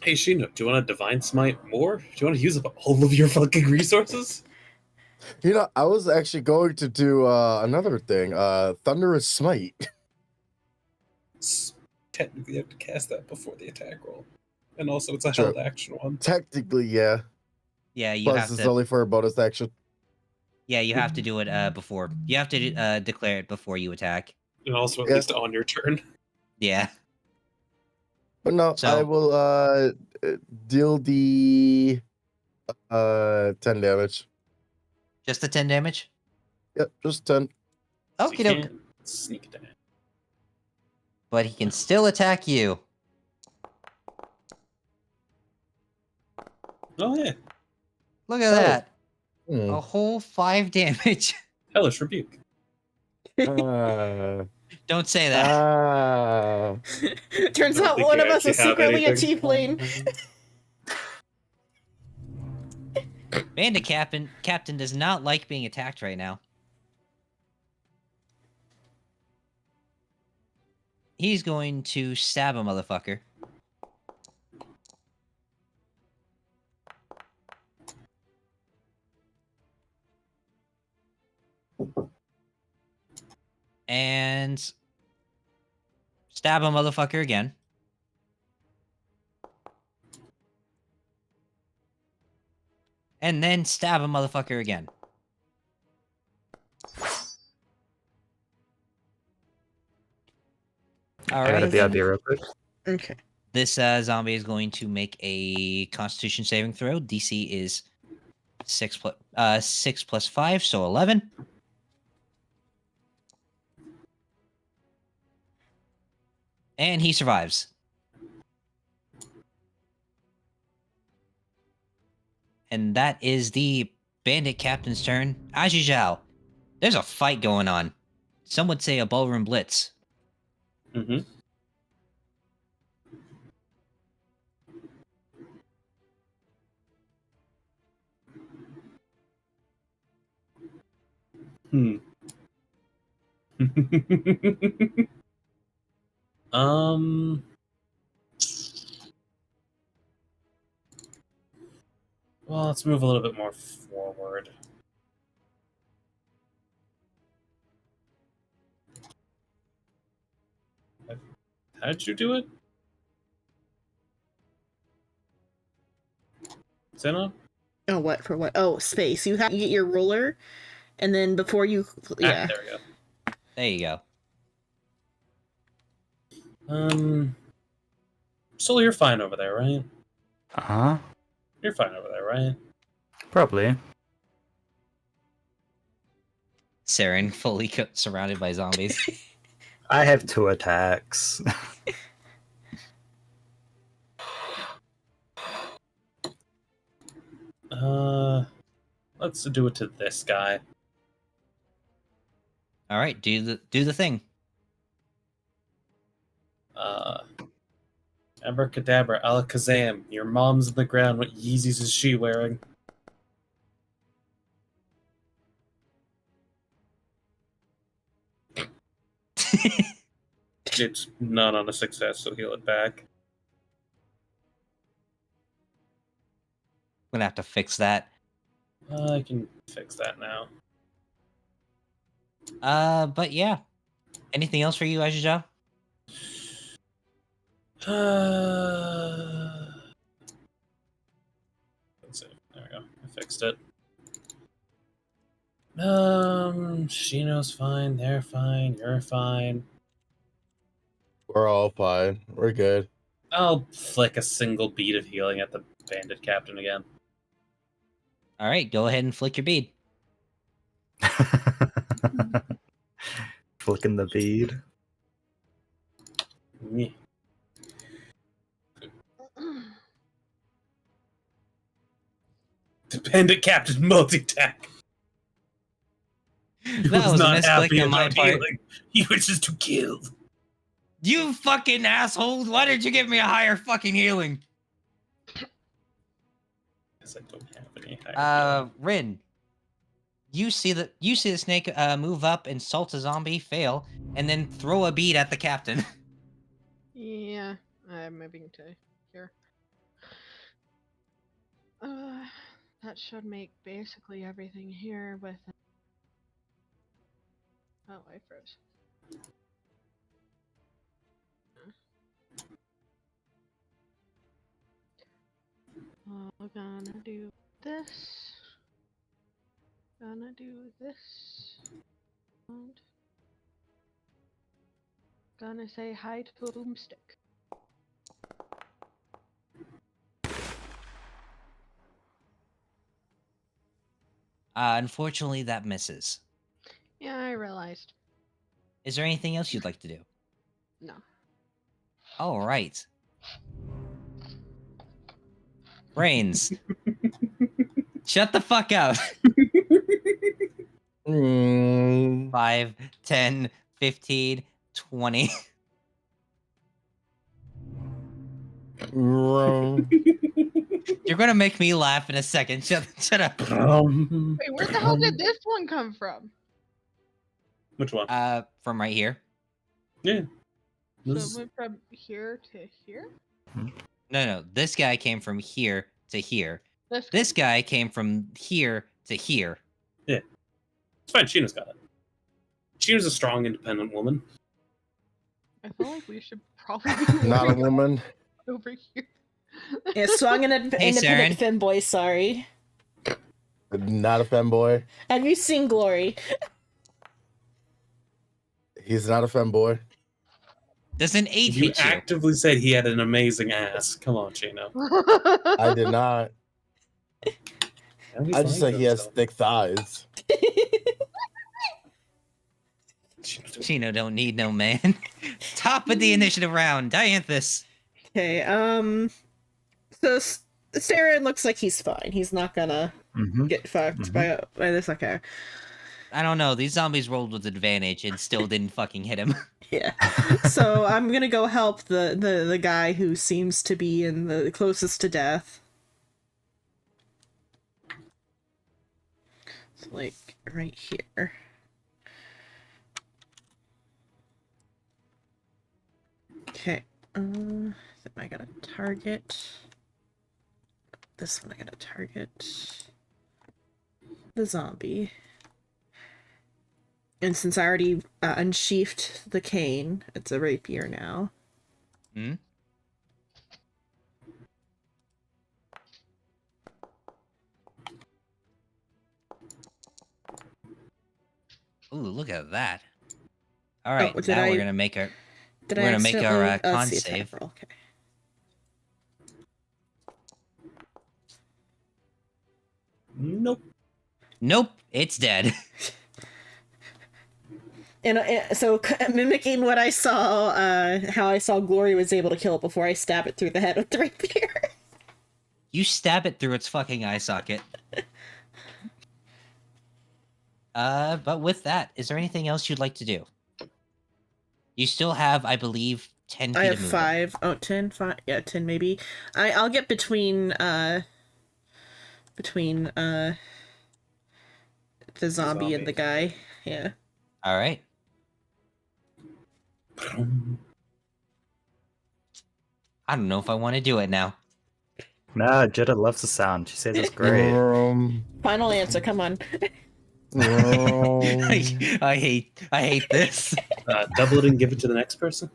Hey, Shino, do you want to Divine Smite more? Do you want to use up all of your fucking resources? You know, I was actually going to do another thing. Thunderous Smite. Technically, you have to cast that before the attack roll. And also, it's a Sure. held action one. Technically, yeah. Yeah, you Plus, have it's to. only for a bonus action. Yeah, you have to do it before. You have to declare it before you attack. And also, at Yeah. least on your turn. Yeah. But no, I So- will deal the 10 damage. Just the 10 damage? Yep, just 10. So Okay, you doke. can't sneak attack. But he can still attack you. Oh, yeah. Look at Oh. that. Hmm. A whole 5 damage. Hellish Rebuke. Don't say that. Turns I don't out think one you of us is actually have secretly a anything. tiefling. Bandit Captain does not like being attacked right now. He's going to stab a motherfucker. And Stab a motherfucker again. And then stab a motherfucker again. All I got a right. BRB real quick. Okay. This zombie is going to make a Constitution saving throw. DC is 6 plus 5, so 11. And he survives. And that is the bandit captain's turn. As usual, there's a fight going on. Some would say a ballroom blitz. Mm-hmm. um. Well, let's move a little bit more forward. How did you do it? Senna? Oh, what for what? Oh, space. You have to get your ruler, and then before you, yeah. There we go. There you go. Soul, you're fine over there, right? Uh-huh. You're fine over there, right? Probably. Saren fully surrounded by zombies. I have 2 attacks. Let's do it to this guy. All right, do the thing. Abracadabra, alakazam. Your mom's in the ground. What Yeezys is she wearing? It's not on a success, so heal it back. I'm gonna have to fix that. I can fix that now. But yeah. Anything else for you, Ajuja? Let's see. There we go. I fixed it. Shino's fine. They're fine. You're fine. We're all fine. We're good. I'll flick a single bead of healing at the bandit captain again. All right, go ahead and flick your bead. Flicking the bead. Yeah. The bandit captain multi-attack. He That was a misclick on my about part. healing. He wishes to kill. You fucking assholes! Why did you give me a higher fucking healing? Because I don't have any higher Rin. You see the snake move up, insult a zombie, fail, and then throw a bead at the captain. Yeah, I'm moving to here. That should make basically everything here with. Oh, I froze. Gonna do this. Gonna do this. And gonna say hi to Boomstick. Unfortunately, that misses. Yeah, I realized. Is there anything else you'd like to do? No. All right. Brains. Shut the fuck up. 5, 10, 15, 20. You're gonna make me laugh in a second. Shut up. Wait, where the hell did this one come from? Which one? From right here. Yeah. So This- it went from here to here? No. This guy came from here to here. This This guy came from here to here. It's fine. Sheena's got it. Sheena's a strong, independent woman. I feel like we should probably be Not a working woman. over here. Yeah, so I'm an Hey, independent femboy, sorry. Not a femboy. Have you seen Glory? He's not a femboy. Does an 8 You hit you? actively said he had an amazing ass. Come on, Chino. I did not. I just said he has thick thighs. Chino don't need no man. Top of the initiative round, Dianthus. Okay, so Saren looks like he's fine. He's not gonna get fucked by this. Okay. I don't know. These zombies rolled with advantage and still didn't fucking hit him. Yeah. So I'm gonna go help the guy who seems to be in the closest to death. So, like right here. Okay. Am I gonna target? This one I gotta target. The zombie. And since I already unsheathed the cane, it's a rapier now. Hmm? Ooh, look at that. All right, did now I- we're gonna make our Did We're I gonna make our, accidentally- con let's see, attack save. roll, okay. Nope. Nope, it's dead. And so mimicking what I saw, how I saw Glory was able to kill it before I stab it through the head with the rapier. You stab it through its fucking eye socket. But with that, is there anything else you'd like to do? You still have, I believe, 10 feet I have of movement. 5. Oh, 10, 5. Yeah, 10 maybe. I'll get between the zombie and the guy. Yeah. All right. I don't know if I want to do it now. Nah, Jetta loves the sound. She says it's great. Final answer, come on. I hate this. Double it and give it to the next person.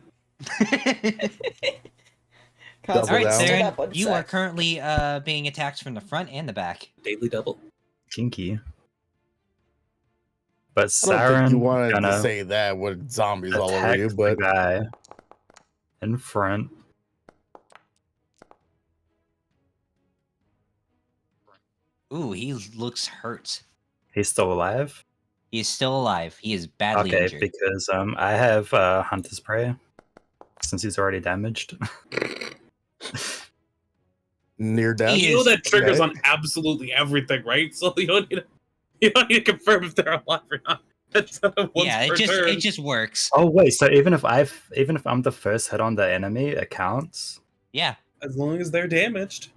All right, down. Saren, you are currently being attacked from the front and the back. Daily double. Kinky. But I don't think you Saren wanted to gonna say that with zombies all over attack you, the but guy in front. Ooh, he looks hurt. He's still alive. He is still alive. He is badly Okay, injured. because I have Hunter's Prey since he's already damaged. near death. He You know is- that triggers okay. on absolutely everything, right? So you don't need to confirm if they're alive or not. That's once Yeah, per it turn. just works. Oh wait, so even if I'm the first hit on the enemy, it counts. Yeah, As long as they're damaged.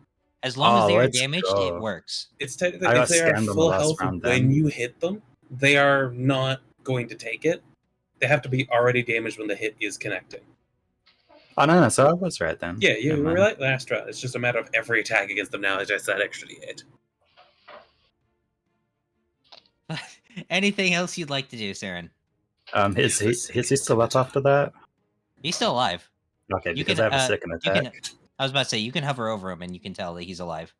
as long as Oh, they are let's damaged, go. it works. It's technically I got if they are scammed on the full last health round when then. you hit them, they are not going to take it. They have to be already damaged when the hit is connecting. Oh no, so I was right then. Yeah, you Never were mind. right last round. It's just a matter of every attack against them now is just that extra D8. Anything else you'd like to do, Saren? Is he still up after that? He's still alive. Okay, You because can, I have a uh, second You attack. can. I was about to say you can hover over him and you can tell that he's alive.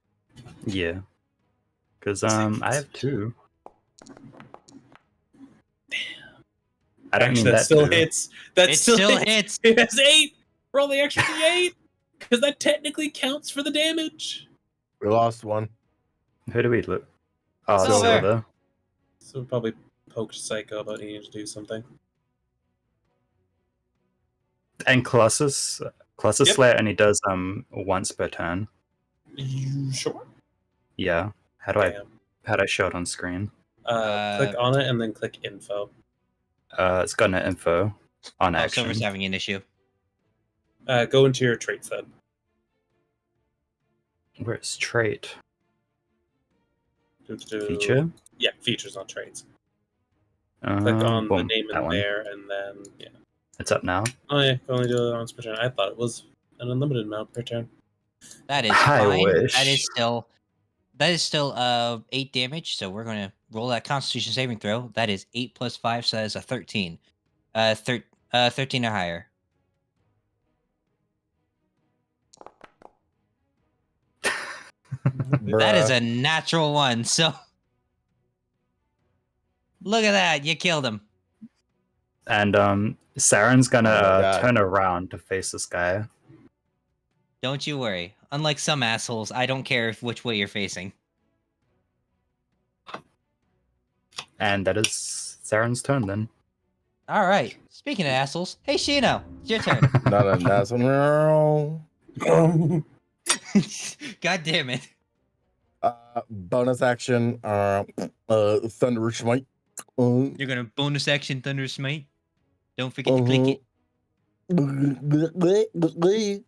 Yeah. Because I have 2. I don't Actually, mean that that still too. hits. That It still, still hits. hits. It has 8. Roll the extra D8 because that technically counts for the damage. We lost one. Who do we look? Oh, Silver. Silver. So we probably poked Psycho about needing to do something. And Colossus. Colossus Yep. Slayer only does once per turn. You sure? Yeah. How do I show it on screen? Click on it and then click info. It's got no info on Oh, action. Silver's having an issue. Go into your traits then. Where's trait? Do- Feature? Yeah, features, not traits. Click on the boom, name that in one. there and then, yeah. It's up now. Oh, yeah, can only do it once per turn. I thought it was an unlimited amount per turn. That is I fine. wish. That is still 8 damage. So we're gonna roll that Constitution saving throw. That is 8 plus 5, so that is a 13. 13 or higher. That is Bruh. a natural one. So look at that. You killed him. And Saren's gonna Oh my God. turn around to face this guy. Don't you worry. Unlike some assholes, I don't care which way you're facing. And that is Saren's turn then. All right. Speaking of assholes, hey Shino, it's your turn. That's God damn it. bonus action. Thunder Smite. You're gonna bonus action Thunder Smite. Don't forget to click it.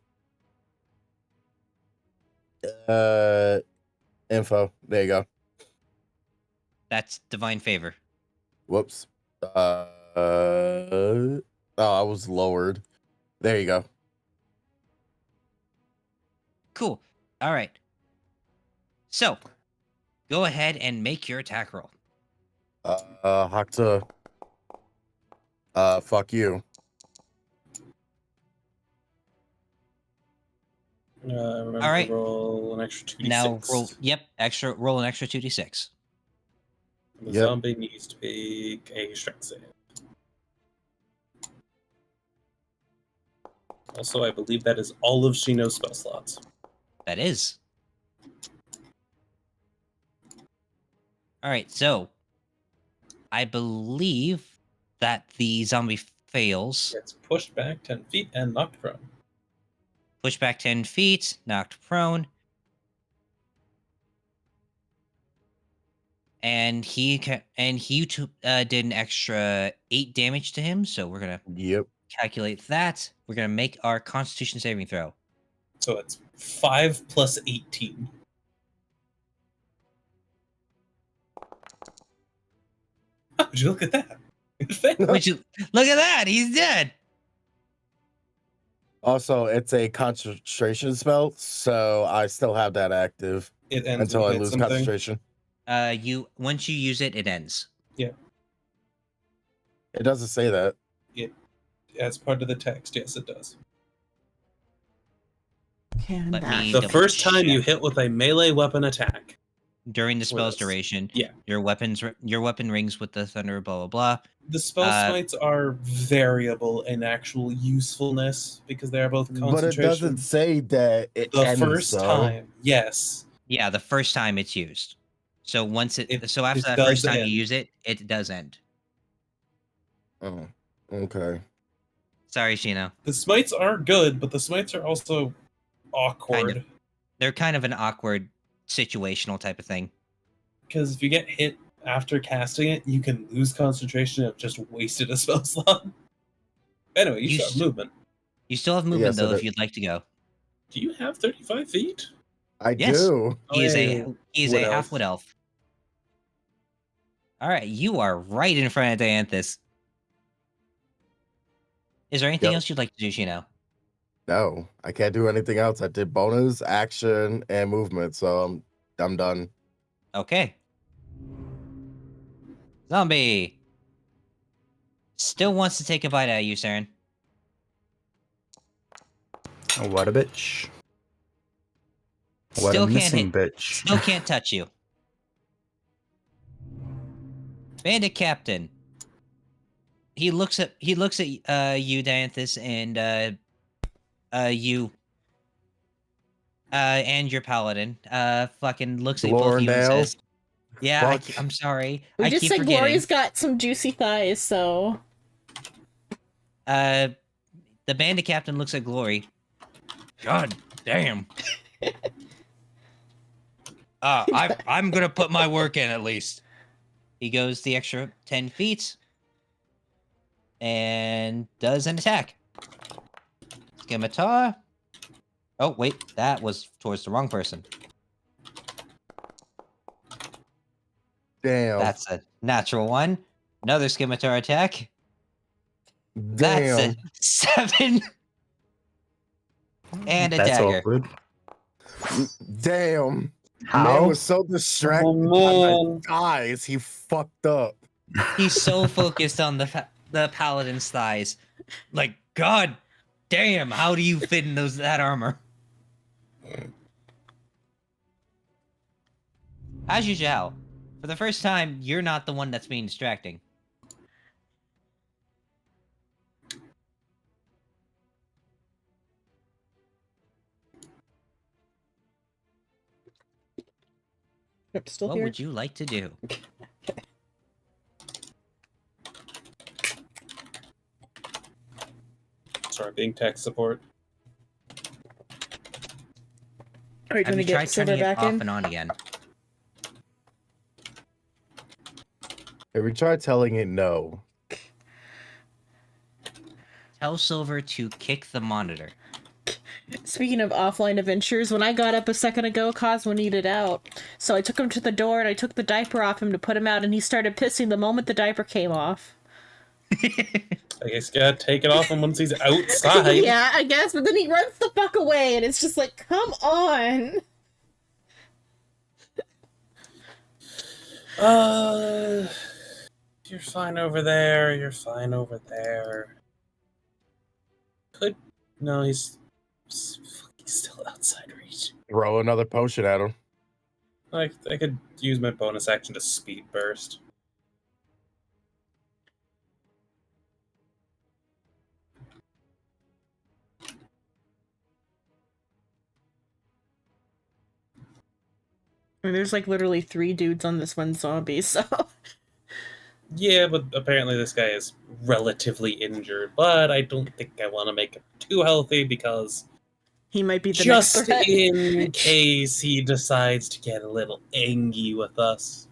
Info. There you go. That's divine favor. Whoops. Oh, I was lowered. There you go. Cool. All right. So, go ahead and make your attack roll. Hakta. Fuck you. Remember All right. to roll an extra 2d6. Now roll. Yep. Roll an extra 2d6. The Yep. zombie needs to make a strength save. Also, I believe that is all of Shino's spell slots. That is. All right. So, I believe that the zombie fails. It's pushed back 10 feet and knocked prone. Push back 10 feet, knocked prone. And he did an extra 8 damage to him, so we're gonna Yep. calculate that. We're gonna make our Constitution saving throw. So it's 5 plus 18. Oh, would you look at that? It failed. Would you look at that? He's dead. Also, it's a concentration spell, so I still have that active It ends until when I you hit lose something. concentration. Once you use it, it ends. It doesn't say that. As part of the text, yes, it does. Let me The double first time you check. hit with a melee weapon attack. During the spell's this. duration, Yeah. your weapon rings with the thunder, blah blah blah. The spell smites are variable in actual usefulness because they are both concentration. But it doesn't say that it The ends, first though. time, yes. Yeah, the first time it's used. So once It so after that does first time end. you use it, it does end. Oh, okay. Sorry, Shino. The smites are good, but the smites are also awkward. Kind They're kind of an awkward situational type of thing. Because if you get hit after casting it, you can lose concentration and have just wasted a spell slot. Anyway, you You still have s- movement. You still have movement Yes, I though if do. you'd like to go. Do you have 35 feet? I Yes. do. He is Hey, a wood half elf. wood elf. All right, you are right in front of Dianthus. Is there anything Yep. else you'd like to do, Shino? No, I can't do anything else. I did bonus, action, and movement, so I'm done. Okay. Zombie still wants to take a bite out of you, Saren. What a bitch. What Still a can't missing hit. bitch. Still can't touch you. Bandit Captain. He looks at you, Dianthus, and you and your paladin. Fucking looks at both of you and Glorindale. says, "Yeah, Fuck. I'm sorry. We I just keep said forgetting." Glory's got some juicy thighs, so The bandit captain looks at Glory. God damn. I'm gonna put my work in at least. He goes the extra 10 feet and does an attack. Scimitar. Oh wait, that was towards the wrong person. Damn. That's a natural one. Another scimitar attack. That's Damn. a 7. And a That's dagger. awkward. Damn. How? Man was so distracted Oh, by my thighs, he fucked up. He's so focused on the paladin's thighs. Like, god damn, how do you fit in that armor? As usual, for the first time, you're not the one that's being distracting. Yep, still What here. would you like to do? Start being tech support. Are you Have trying you to tried get Silver turning it back off in? and on again? Have we tried telling it no? Tell Silver to kick the monitor. Speaking of offline adventures, when I got up a second ago, Cosmo needed out. So I took him to the door and I took the diaper off him to put him out, and he started pissing the moment the diaper came off. I guess you gotta take it off him once he's outside. Yeah, I guess, but then he runs the fuck away, and it's just like, come on. You're fine over there. You're fine over there. No, he's still outside reach. Throw another potion at him. I could use my bonus action to speed burst. I mean, there's like literally 3 dudes on this one zombie, so. Yeah, but apparently this guy is relatively injured. But I don't think I want to make him too healthy because He might be the just next threat. in case he decides to get a little angry with us.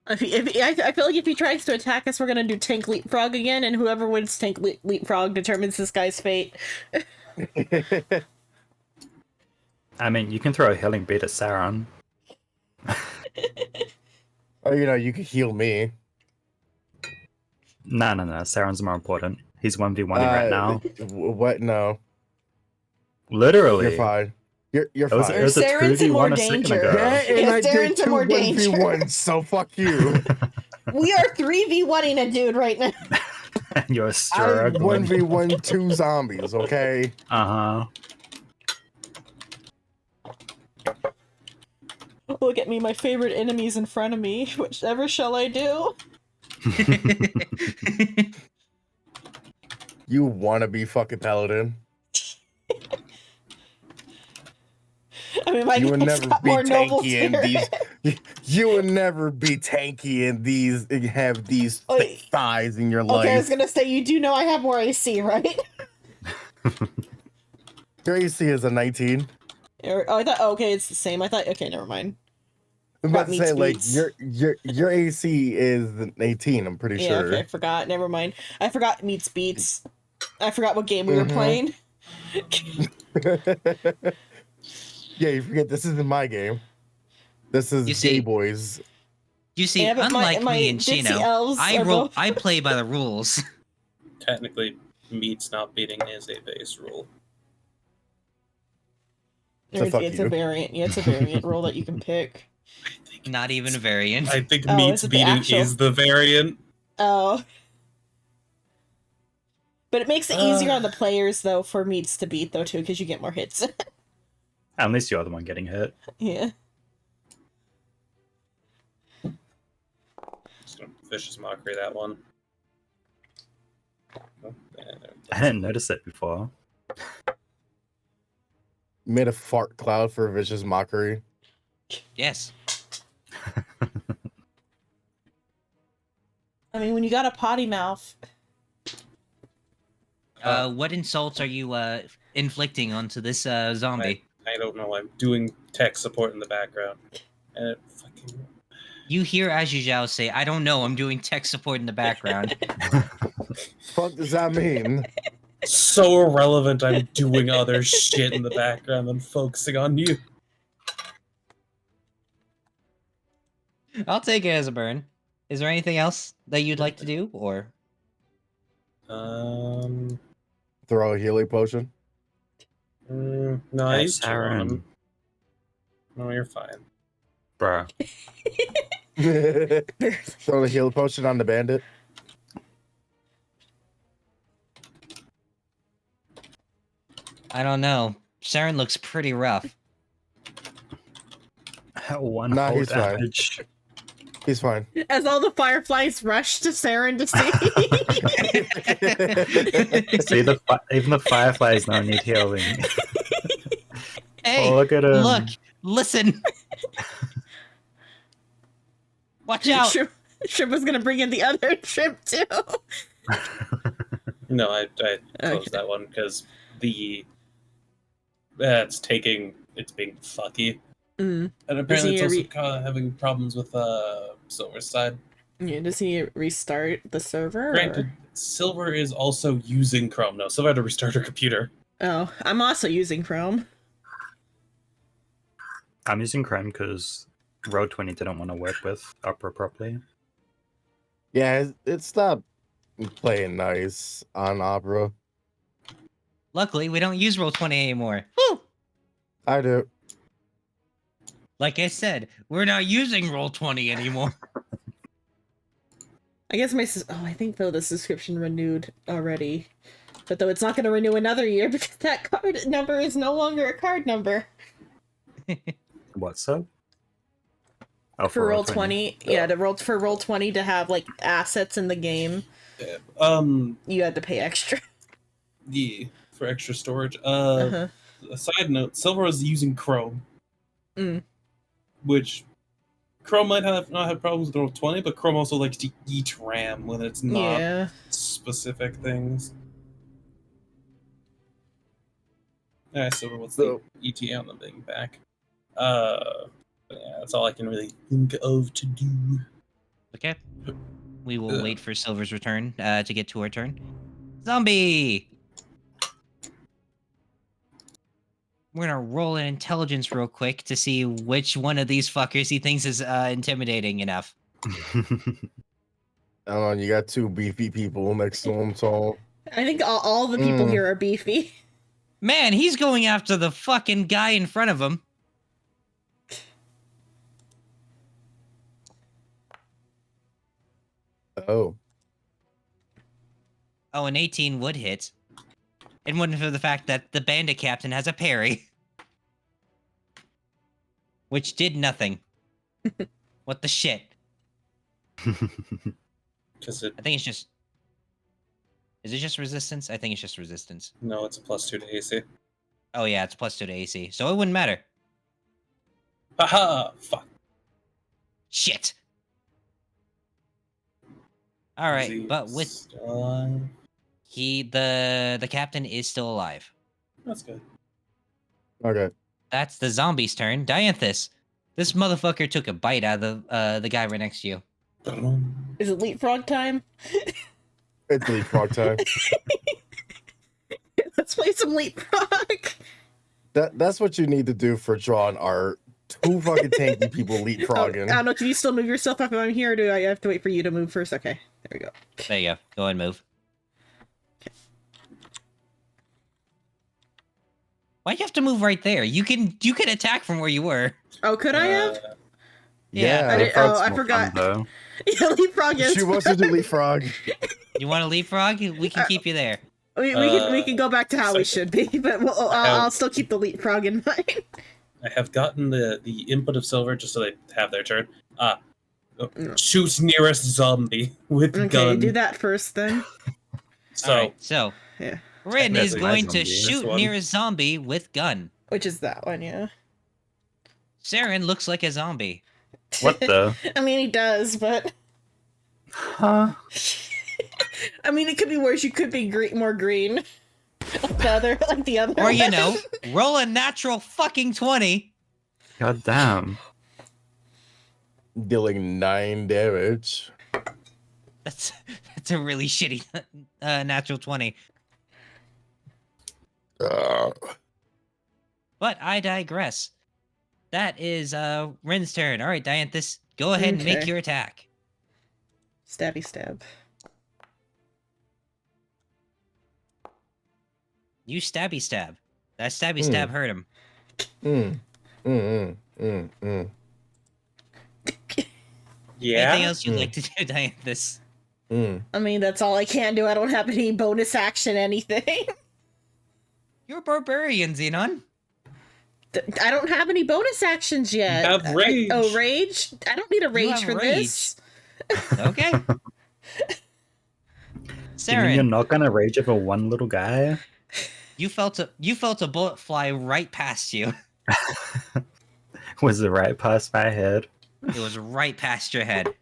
I feel like if he tries to attack us, we're gonna do tank leapfrog again, and whoever wins tank leapfrog determines this guy's fate. I mean, you can throw a healing beat at Sauron. Oh, you could heal me. No. Sauron's more important. He's 1v1ing right now. What? No. Literally. You're fine. You're It was, fine. it was a Saren's in more 2v1 a second danger. ago. Yeah, and Yes, I did Darren's in 2 more danger. 1v1, so fuck you. We are 3v1ing a dude right now. You're I'm struggling. 1v1 2 zombies, okay? Uh-huh. Look at me, my favorite enemy's in front of me. Whichever shall I do? You wanna be fucking paladin? I mean, my You would game's never got be more noble tanky in spirit. these. You would never be tanky in these. And have these Oh, thick thighs in your life. Okay, I was gonna say, you do know I have more AC, right? Your AC is a 19. Oh, I thought, okay, it's the same. I thought, okay, never mind. I'm about to Meets say, like, beats. your AC is an 18, I'm pretty Yeah, sure. okay, I forgot. Never mind. I forgot meets beats. I forgot what game we were playing. Yeah, you forget this isn't my game. This is You Gay see- Boys. You see, Yeah, but unlike my me and ditzy Chino, elves are both- I play by the rules. Technically, meats not beating is a base rule. So fuck It's you. a variant. Yeah, it's a variant role that you can pick. Not even a variant. I think Oh, meats is it the beating actual- is the variant. Oh. But it makes it easier on the players, though, for meats to beat, though, too, because you get more hits. At least you're the one getting hit. Yeah. Just gonna vicious mockery that one. Oh, yeah, there- I didn't notice it before. Made a fart cloud for vicious mockery. Yes. I mean, when you got a potty mouth. What insults are you inflicting onto this zombie? I don't know. I'm doing tech support in the background. And it fucking... You hear Azuzhao say, "I don't know. I'm doing tech support in the background." Fuck does that mean? So irrelevant, I'm doing other shit in the background and focusing on you. I'll take it as a burn. Is there anything else that you'd like to do, or? Throw a healing potion. No, I Hey, used to on him. Sauron. No, you're fine. Bruh. Throw the heal potion on the bandit. I don't know. Saren looks pretty rough. One Nah, whole he's fine. damage. He's fine. As all the fireflies rush to Saren to see. See, even the fireflies now need healing. Hey, Oh, look at him. look, listen. Watch out. Shrimp was gonna bring in the other shrimp too. No, I closed Okay. that one because it's being fucky. Mm. And apparently he it's also having problems with Silver's side. Yeah, does he restart the server? Granted, Or? Silver is also using Chrome. No, Silver had to restart her computer. Oh, I'm also using Chrome. I'm using Chrome because Road20 didn't want to work with Opera properly. Yeah, it's not playing nice on Opera. Luckily, we don't use Roll20 anymore. Woo! I do. Like I said, we're not using Roll20 anymore. I guess I think though the subscription renewed already, but though it's not going to renew another year because that card number is no longer a card number. What's up? Oh, For Roll20, yeah, for Roll20 to have like assets in the game, you had to pay extra. For extra storage. Uh-huh. A side note: Silver is using Chrome, which Chrome might not have problems with Roll20, but Chrome also likes to eat RAM when it's not specific things. Alright, Silver, what's the ETA on them being back? Yeah, that's all I can really think of to do. Okay. We will wait for Silver's return to get to our turn. Zombie! We're gonna roll an intelligence real quick to see which one of these fuckers he thinks is intimidating enough. I don't know, you got two beefy people next to him, so... I think all the people here are beefy. Man, he's going after the fucking guy in front of him. Oh. Oh, an 18 would hit. It wouldn't for the fact that the bandit captain has a parry. Which did nothing. What the shit? I think it's just... Is it just resistance? I think it's just resistance. No, it's a +2 to AC. Oh yeah, it's +2 to AC, so it wouldn't matter. Haha! Fuck. Shit! Alright, but with... The captain is still alive. That's good. Okay. That's the zombie's turn. Dianthus, this motherfucker took a bite out of the guy right next to you. Is it leapfrog time? It's leapfrog time. Let's play some leapfrog. That's what you need to do for drawing art. Two fucking tanky people leapfrogging. I don't know, can you still move yourself up if I'm here, or do I have to wait for you to move first? Okay, there we go. There you go. Go ahead and move. Why'd you have to move right there? You can attack from where you were. Oh, could I have? Yeah. I forgot. Yeah, leapfrog is. She wants to do leapfrog. You want to leapfrog? We can keep you there. We can go back to how we should be, but I'll still keep the leapfrog in mind. I have gotten the input of Silver just so they have their turn. Shoot nearest zombie with gun. Okay, do that first then. So yeah. Rin is going to zombie. shoot nearest zombie with gun. Which is that one, yeah. Saren looks like a zombie. What the? I mean, he does, but... Huh? I mean, it could be worse. You could be more green. Like the other Or, you one. know, roll a natural fucking 20. God damn. Dealing 9 damage. That's a really shitty natural 20. But I digress. That is Rin's turn. Alright, Dianthus, go ahead and make Okay. your attack. Stabby stab. You stabby stab. That stabby stab hurt him. Anything Yeah. else you'd like to do, Dianthus? I mean, that's all I can do. I don't have any bonus action anything. You're a barbarian, Xenon. I don't have any bonus actions yet. have rage. Rage? I don't need a You rage have for rage. this. Okay. You mean you're Saren, not gonna rage over one little guy? you felt a bullet fly right past you. Was it right past my head? It was right past your head.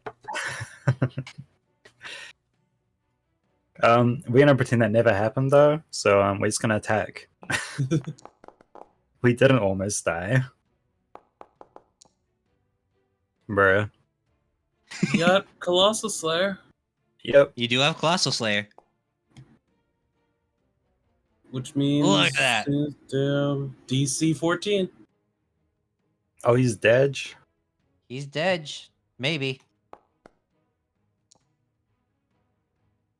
We're gonna pretend that never happened though, so we're just gonna attack. We didn't almost die. Bruh. You got Colossal Slayer, Yep. You do have Colossal Slayer. which means Look at that. DC 14. Oh, he's dead. He's dead. Maybe.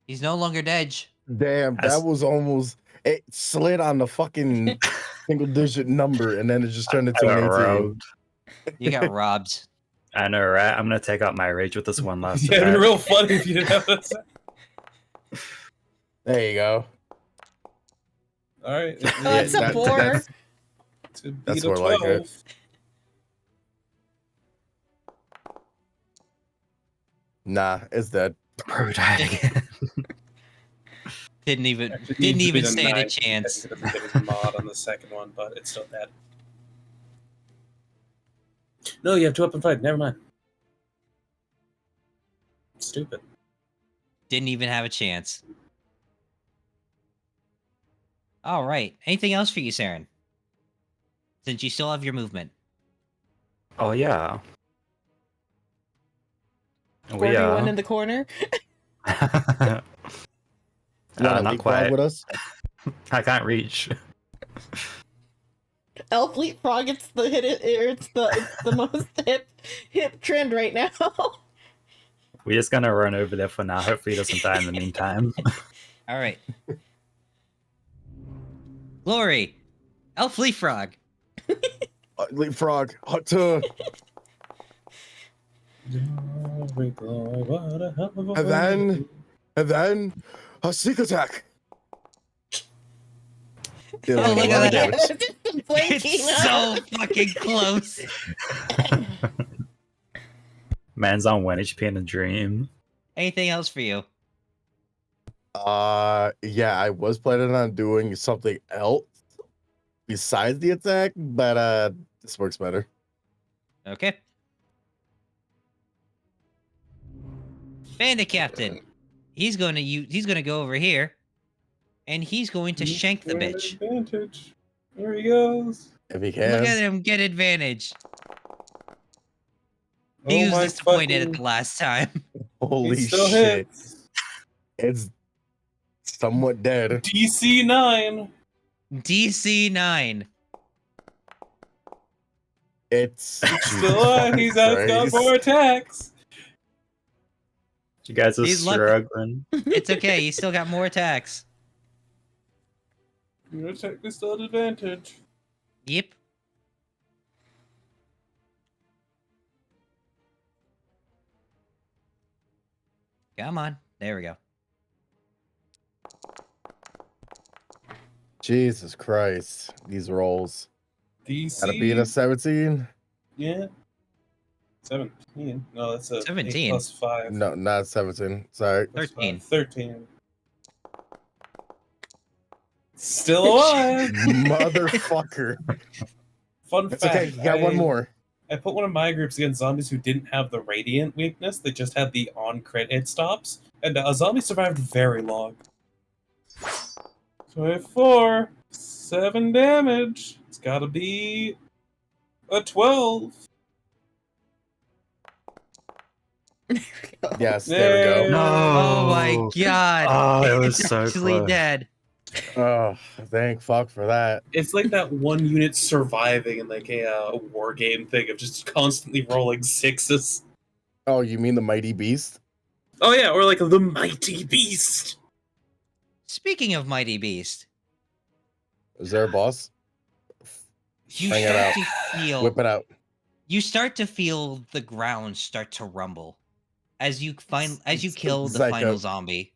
He's no longer dead. Damn, that was almost. It slid on the fucking single digit number, and then it just turned into I an got 18. robbed. You got robbed. I know, right? I'm gonna take out my rage with this one last Yeah, it'd be attack. real funny if you didn't have this. There you go. All right. Oh, that's a bore. To beat That's a more like 12. it. Nah, it's dead. Bro died again. Didn't even Actually, it needs to be the stand a 9. chance. I think it doesn't get his mod on the second one, but it's still dead. No, you have 2 up and 5. Never mind. Stupid. Didn't even have a chance. All right. Anything else for you, Saren? Since you still have your movement. Oh yeah. Squirty one in the corner. You want to not leapfrog quite. with us? I can't reach. Elf leapfrog. It's the most hip trend right now. We're just gonna run over there for now. Hopefully, he doesn't die in the meantime. All right. Glory. Elf Leapfrog. Leapfrog. Hot tub. And then a sneak attack. Still Oh, only look at 11 that. damage. It's so fucking close. Man's on 1 HP in a dream. Anything else for you? Yeah, I was planning on doing something else besides the attack, but this works better. Okay. Bandit Captain. He's gonna go over here, and he's going to shank the bitch. Advantage. There he goes. If he Look can. at him get advantage. He Oh was my disappointed at fucking- the last time. Holy He still shit. hits. It's somewhat dead. DC 9. DC 9. It's Still on. He's got Christ. more attacks. You guys are He's lucky. struggling. It's okay. He's still got more attacks. Your attack is still at advantage. Yep. Come on. There we go. Jesus Christ. These rolls. DC. Gotta be in a 17? Yeah. 17. No, that's a 17. 8 plus 5. No, not 17. Sorry. Plus 13. 5. 13. Still alive. Motherfucker. Fun It's fact. okay. You got one more. I put one of my groups against zombies who didn't have the radiant weakness. They just had the on-crit hit stops. And a zombie survived very long. 24. 7 damage. It's gotta be a 12. Yes, there we go. No. Oh my god. Oh, it was It's so actually close. dead. Oh, thank fuck for that. It's like that one unit surviving in like a war game thing of just constantly rolling 6s. Oh, you mean the mighty beast? Oh yeah, or like the mighty beast. Speaking of Mighty Beast, Is there a boss? you Bring it start out. to feel Whip it out. you start to feel the ground start to rumble. as you kill the Psycho. final zombie.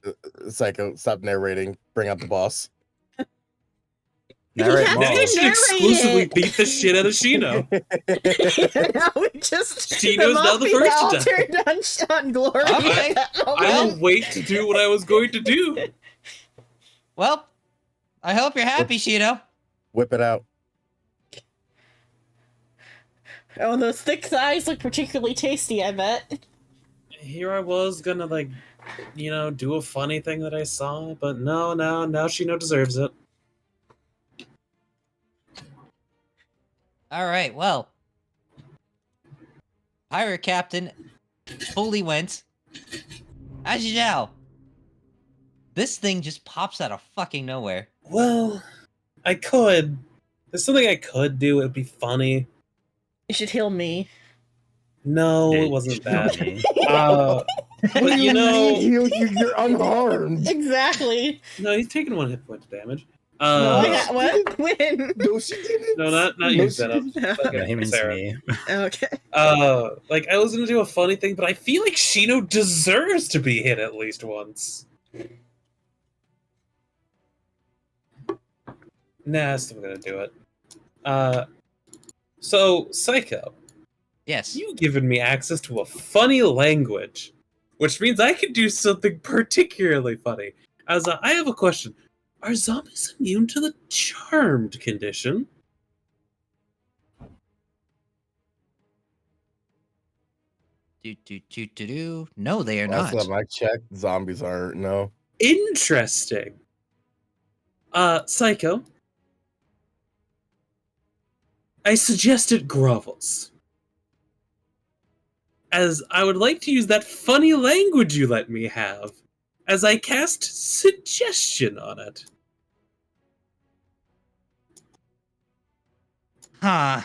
Psycho, stop narrating. Bring out the boss. Narrate Yeah, more. Now you should narrate exclusively it. beat the shit out of Shino. Now we just Shino's now the mafia first all to die. turned on Glory. Okay. at that moment. I will wait to do what I was going to do. Well, I hope you're happy, Shino. Whip it out. Oh, and those thick thighs look particularly tasty, I bet. Here I was gonna do a funny thing that I saw, but no, now Shino deserves it. All right, well, pirate captain fully went. As you know, this thing just pops out of fucking nowhere. Well, I could. There's something I could do. It'd be funny. You should heal me. No, Yeah, it wasn't you should that. kill me. But You're unharmed. Exactly. no, he's taking 1 hit point of damage. No, what? When? No, she didn't. No, not No, you, she setup. didn't. Yeah, he means Sarah. me. Okay. I was gonna do a funny thing, but I feel like Shino deserves to be hit at least once. Nah, still gonna do it. So Psycho, Yes. you've given me access to a funny language, which means I can do something particularly funny. I have a question: are zombies immune to the charmed condition? Do. No, they are Last not. time I checked, zombies aren't. No. Interesting. Psycho, I suggested grovels, as I would like to use that funny language you let me have, as I cast suggestion on it. Huh.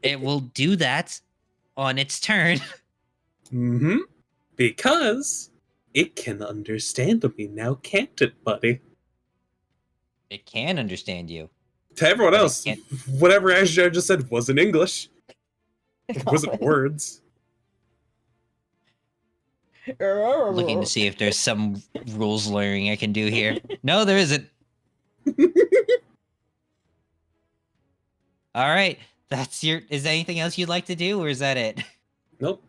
It will do that on its turn. Mm-hmm. Because it can understand me now, can't it, buddy? It can understand you. To everyone But it else, can't- whatever I just said wasn't English. It wasn't words. Looking to see if there's some rules learning I can do here. No, there isn't. All right. Is there anything else you'd like to do, or is that it? Nope.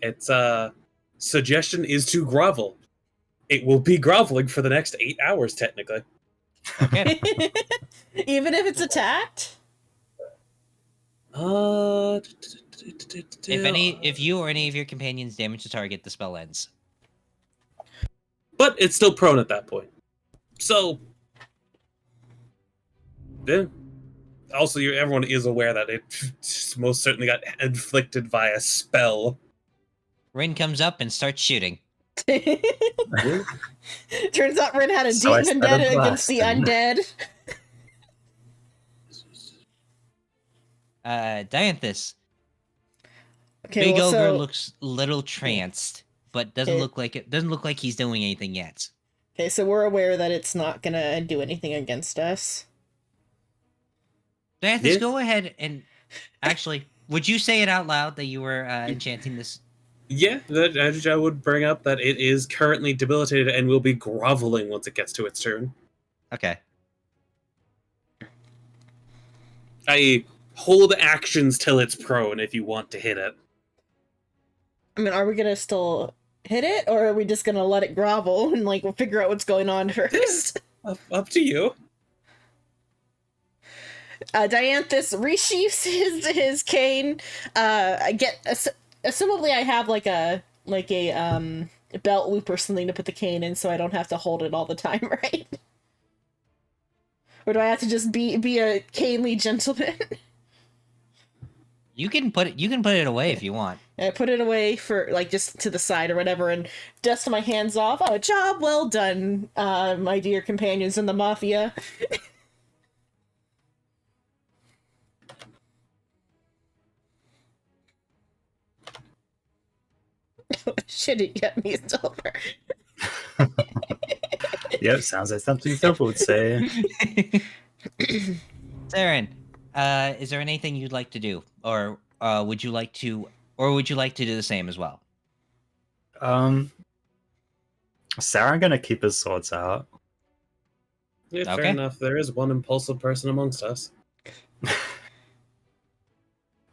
It's suggestion is to grovel. It will be groveling for the next 8 hours, technically. Okay. Even if it's attacked? If you or any of your companions damage the target, the spell ends. But it's still prone at that point. So, yeah. Also, everyone is aware that it most certainly got inflicted via spell. Rin comes up and starts shooting. Turns out Rin had a So I deep started vendetta against the blasting. undead. Dianthus. Okay, Big well, Ogre so, looks little tranced, but doesn't Okay. look like he's doing anything yet. okay, so we're aware that it's not gonna do anything against us. Dianthus, Yeah. go ahead and actually, would you say it out loud that you were enchanting this? Yeah, I would bring up that it is currently debilitated and will be groveling once it gets to its turn. Okay. I hold actions till it's prone if you want to hit it. I mean, are we gonna still hit it, or are we just gonna let it grovel and we'll figure out what's going on first? Up to you. Dianthus resheaths his cane. Assumably I have a belt loop or something to put the cane in, so I don't have to hold it all the time, right? Or do I have to just be a canely gentleman? You can put it away if you want. I put it away for just to the side or whatever, and dust my hands off. Oh, job well done, my dear companions in the mafia. Should it get me silver? Yep, sounds like something Silver would say. Saren, is there anything you'd like to do, or would you like to, or would you like to do the same as well? Sarah gonna keep his swords out. Yeah, fair Okay. enough. There is one impulsive person amongst us.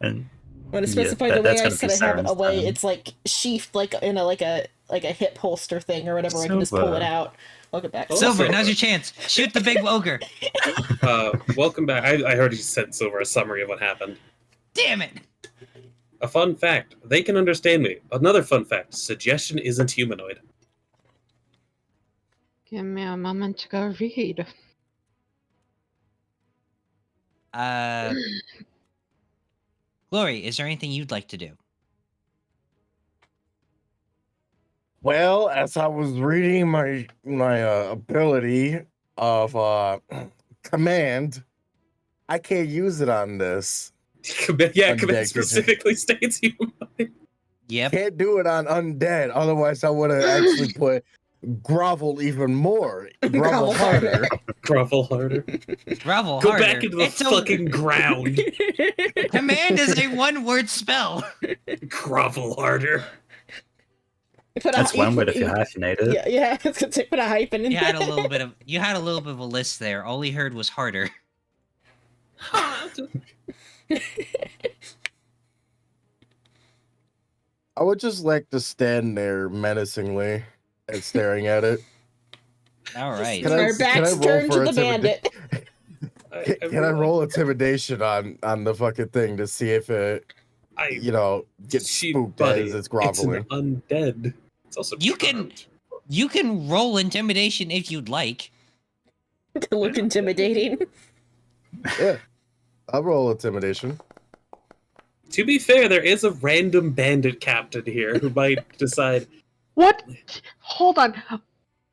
And I'm gonna Yeah, specify that- the way that's I gonna said be I have it Saren's away. turn. It's like sheathed like in a hip holster thing or whatever. I can just pull Silver. it out. Welcome back. Oh, Silver, Silver. now's your chance. Shoot the big ogre. Welcome back. I already sent Silver a summary of what happened. Damn it. A fun fact: they can understand me. Another fun fact: suggestion isn't humanoid. Give me a moment to go read. Glory, is there anything you'd like to do? Well, as I was reading my ability of command, I can't use it on this. Command Undead specifically states humanoid. Yep. Can't do it on undead. Otherwise, I would have actually put grovel even more. Grovel Grovel harder. Grovel harder. Grovel Go harder. back into the It's fucking ground. Command is a one-word spell. Grovel harder. That's one word if you hyphenate it. Yeah. I was gonna say put a hyphen in You had a there. little bit of a list there. All he heard was harder. I would just like to stand there menacingly and staring at it. All right. Can I- Our backs roll turned for to the intimidate? bandit. Can I roll intimidation on the fucking thing to see if it, gets spooked buddy, as it's groveling? It's an undead. It's also You can- charmed. You can roll intimidation if you'd like. To look intimidating. Yeah, I'll roll intimidation. To be fair, there is a random bandit captain here who might decide. What? Hold on.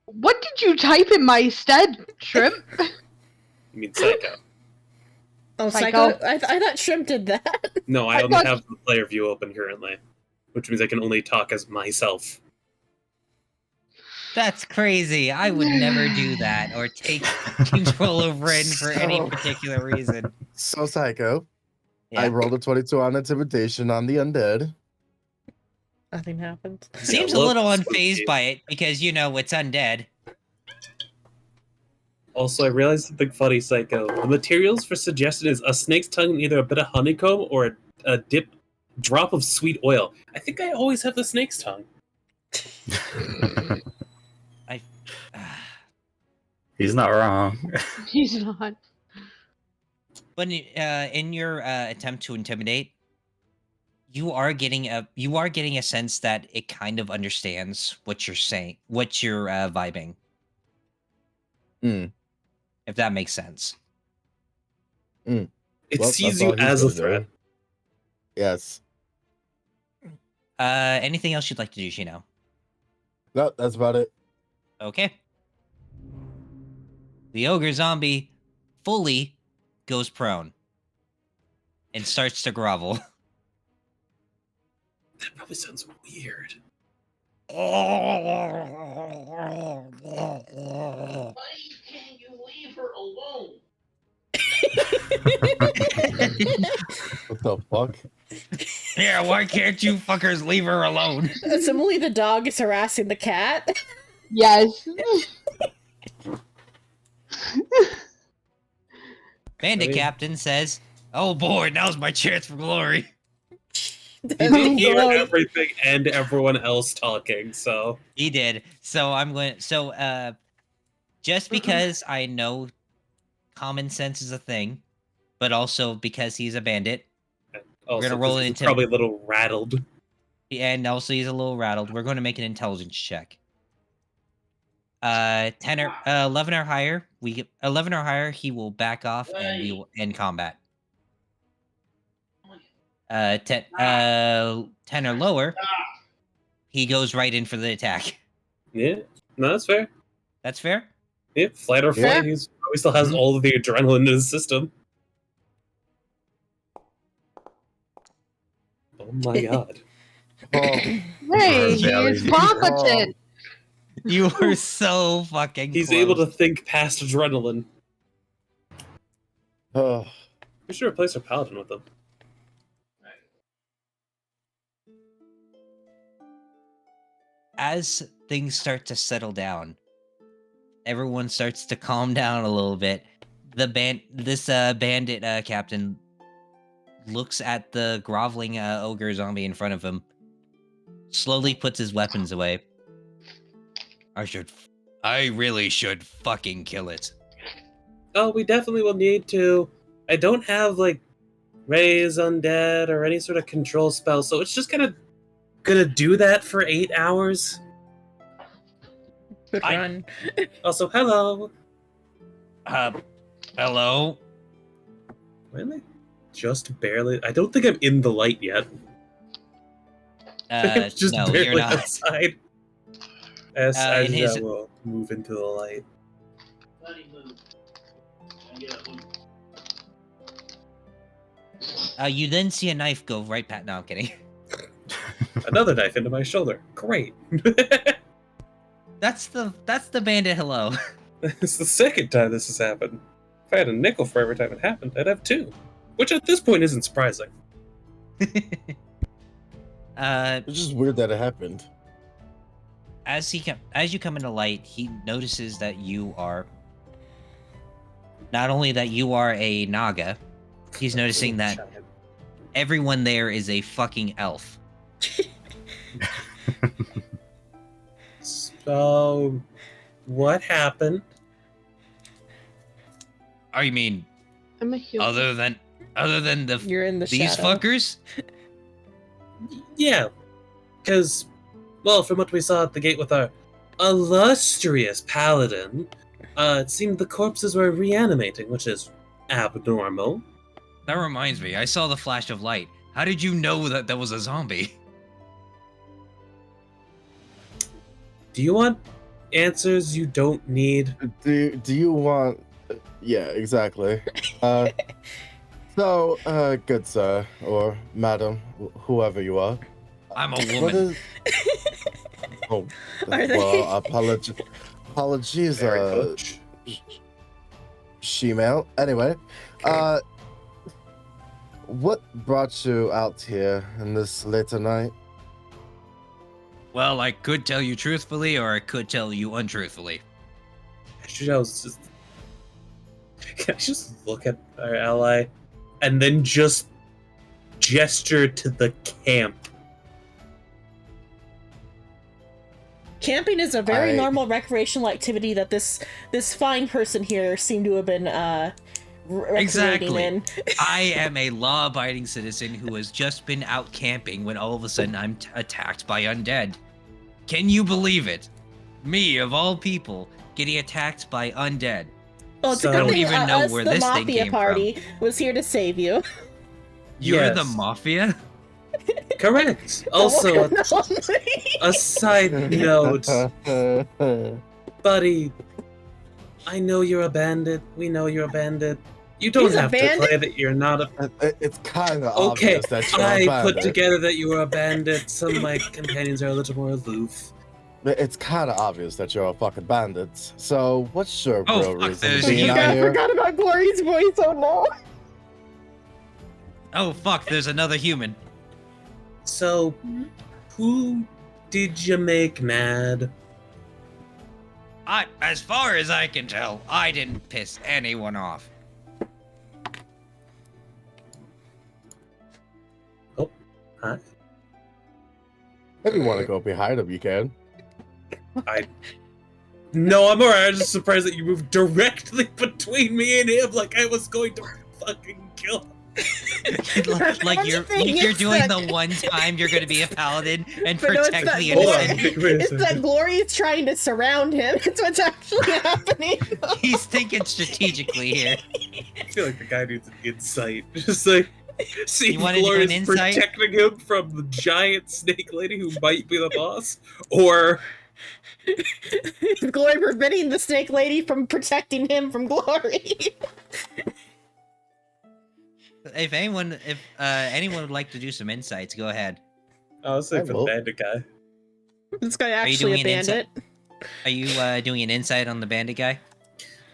What did you type in my stead, Shrimp? You mean psycho? Oh, Psycho. Psycho. I thought Shrimp did that. No, I I only thought- have the player view open currently, which means I can only talk as myself. That's crazy. I would never do that or take control of Ren for any So- particular reason. So psycho. I Yeah. rolled a 22 on intimidation on the undead. Nothing happened. Seems Yeah, a little look, unfazed spooky. by it because, it's undead. Also, I realized something funny, Psycho. The materials for suggestion is a snake's tongue, either a bit of honeycomb or a drop of sweet oil. I think I always have the snake's tongue. He's not wrong. He's not. But in your attempt to intimidate, you are getting a sense that it kind of understands what you're saying, what you're vibing. Hmm. If that makes sense. It Well, sees that's you all he's as a gonna threat. do. Yes. Anything else you'd like to do, Shino? No, that's about it. Okay. The ogre zombie fully goes prone and starts to grovel. That probably sounds weird. Can't you leave her alone? What the fuck? Yeah, why can't you fuckers leave her alone? Similarly, the dog is harassing the cat. Yes. Bandit I mean- Captain says, "Oh boy, now's my chance for glory." He did hear everything and everyone else talking, so He did. So I'm going. So just because I know common sense is a thing, but also because he's a bandit, also gonna roll 'cause it he's into- probably a little rattled. and also he's a little rattled, we're going to make an intelligence check. 11 or higher. 11 or higher. He will back off and we will end combat. 10 or lower. He goes right in for the attack. Yeah, no, that's fair. That's fair. Yeah, flight or Yeah. flight. He probably still has all of the adrenaline in his system. Oh my god. Oh, Hey, he Very is deep. competent. You were so fucking. He's close. able to think past adrenaline. oh. We should replace our paladin with him. as things start to settle down, everyone starts to calm down a little bit. This bandit captain looks at the groveling ogre zombie in front of him, slowly puts his weapons away. I really should fucking kill it. Oh, we definitely will need to. I don't have, like, raise undead or any sort of control spell, so it's just gonna do that for 8 hours. Good run. Also, hello. Hello? Really? Just barely. I don't think I'm in the light yet. I'm just No, barely you're not. outside. As I his- will move into the light. Buddy, move. Yeah, move. You then see a knife go right past. No, I'm kidding. Another knife into my shoulder. Great. That's the bandit. Hello. It's the second time this has happened. If I had a nickel for every time it happened, I'd have 2. Which at this point isn't surprising. It's just weird that it happened. As you come into light, he notices that you are not only that you are a Naga, he's noticing that everyone there is a fucking elf. So, what happened? Oh, you mean I'm a human. other than You're in the these shadow. fuckers? Yeah, because, well, from what we saw at the gate with our illustrious paladin, it seemed the corpses were reanimating, which is abnormal. That reminds me, I saw the flash of light. How did you know that that was a zombie? Do you want answers you don't need? Do you want? Yeah, exactly. So, good sir or madam, whoever you are. I'm a What woman. is? Oh, Are they? well, apologies, Very coach. she-male. Anyway, what brought you out here in this later night? Well, I could tell you truthfully, or I could tell you untruthfully. Can I just look at our ally and then just gesture to the camp? Camping is a very I- normal recreational activity that this fine person here seemed to have been recreating Exactly. in. I am a law-abiding citizen who has just been out camping when all of a sudden I'm attacked by undead. Can you believe it? Me, of all people, getting attacked by undead. Well, it's So- a good I don't thing even know us, where the this thing mafia came party, was here to save you. You're Yes. the mafia? Correct. Also, a side note, buddy, I know you're a bandit. We know you're a bandit. You don't He's a have to bandit? play that you're not a... It's kind of Okay, obvious that you're a I put bandit. together that you were a bandit. Some of my companions are a little more aloof. It's kind of obvious that you're a fucking bandit. So, what's your Oh, real fuck, reason there's for being you. out I here? forgot about Glory's voice. Oh no! Oh fuck, there's another human. So, who did you make mad? As far as I can tell, I didn't piss anyone off. Huh? If you want to go behind him, you can. No, I'm alright. I'm just surprised that you moved directly between me and him like I was going to fucking kill him. like you're doing the one time you're gonna be a paladin and But no, it's protect not the Hold on. innocent. Wait a It's that second. Glory is trying to surround him. It's what's actually happening. He's thinking strategically here. I feel like the guy needs an insight. Just like, see You wanna do an Glorious insight? protecting him from the giant snake lady who might be the boss, or Glory preventing the snake lady from protecting him from Glory. If anyone would like to do some insights, go ahead. I was saying I for the will. bandit guy. This guy you actually a doing an bandit. Are you doing an insight on the bandit guy?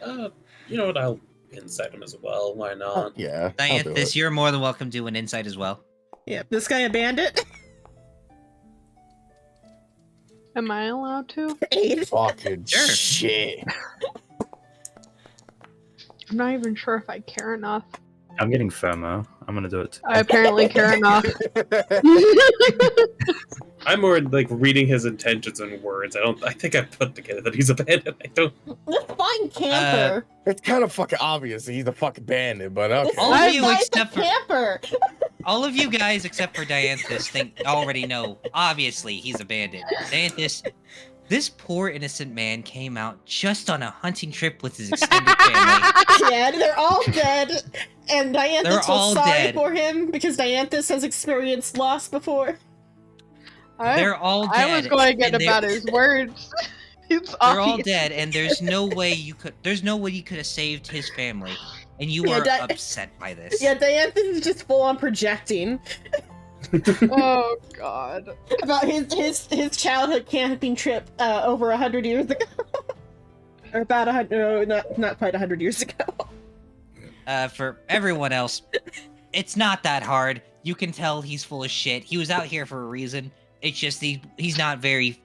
You know what? I'll insight him as well. Why not? Yeah. I'll do Dianthus, it. you're more than welcome to do an insight as well. Yeah, this guy a bandit. Am I allowed to? 8. Fucking Sure. shit. I'm not even sure if I care enough. I'm getting FOMO. I'm gonna do it. I apparently care enough. I'm more like reading his intentions and words. I think I put together that he's a bandit. I don't. Let's find camper. It's kind of fucking obvious he's a fucking bandit, but okay. All of This you guy's except a for camper. all of you guys except for Dianthus already know. Obviously, he's a bandit. Dianthus, this poor innocent man came out just on a hunting trip with his extended family. Yeah, they're all dead. And They're Dianthus all was sorry dead. for him because Dianthus has experienced loss before. They're all dead. I was going to get and about his words. It's They're all obvious. dead, and there's no way you could have saved his family, and you Yeah, are upset by this. Yeah, Dianthus is just full on projecting Oh god. about his childhood camping trip over 100 years ago. Or about 100, no, not quite 100 years ago. For everyone else, it's not that hard. You can tell he's full of shit. He was out here for a reason. It's just he's not being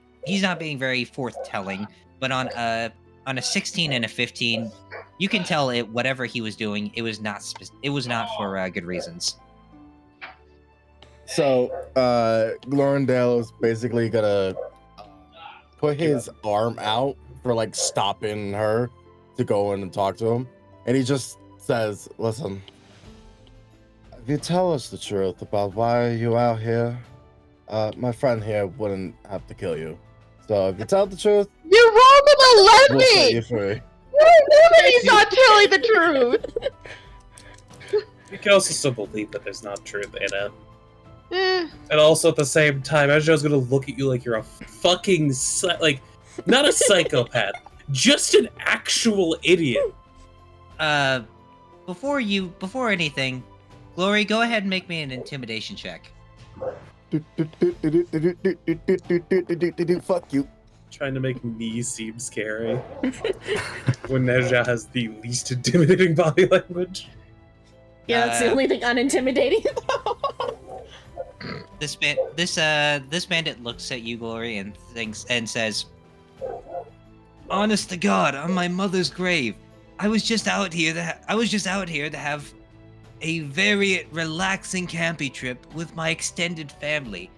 very forthtelling. But on a 16 and a 15, you can tell whatever he was doing, it was not for good reasons. So, Glorindale is basically gonna put his arm out for like stopping her to go in and talk to him, and he just says, "Listen, if you tell us the truth about why you out here, my friend here wouldn't have to kill you. So if you tell the truth, You rolled with a we'll set lesbian! you free." He's not telling the truth! You can also still believe that there's not truth in it. Eh, And also at the same time, I was gonna look at you like you're a fucking not a psychopath, just an actual idiot. Before anything, Glory, go ahead and make me an intimidation check. Fuck you. Trying to make me seem scary when Nezha has the least intimidating body language. Yeah, that's the only thing unintimidating. This bandit looks at you, Glory, and thinks and says, "Honest to God, on my mother's grave, I was just out here to have a very relaxing camping trip with my extended family.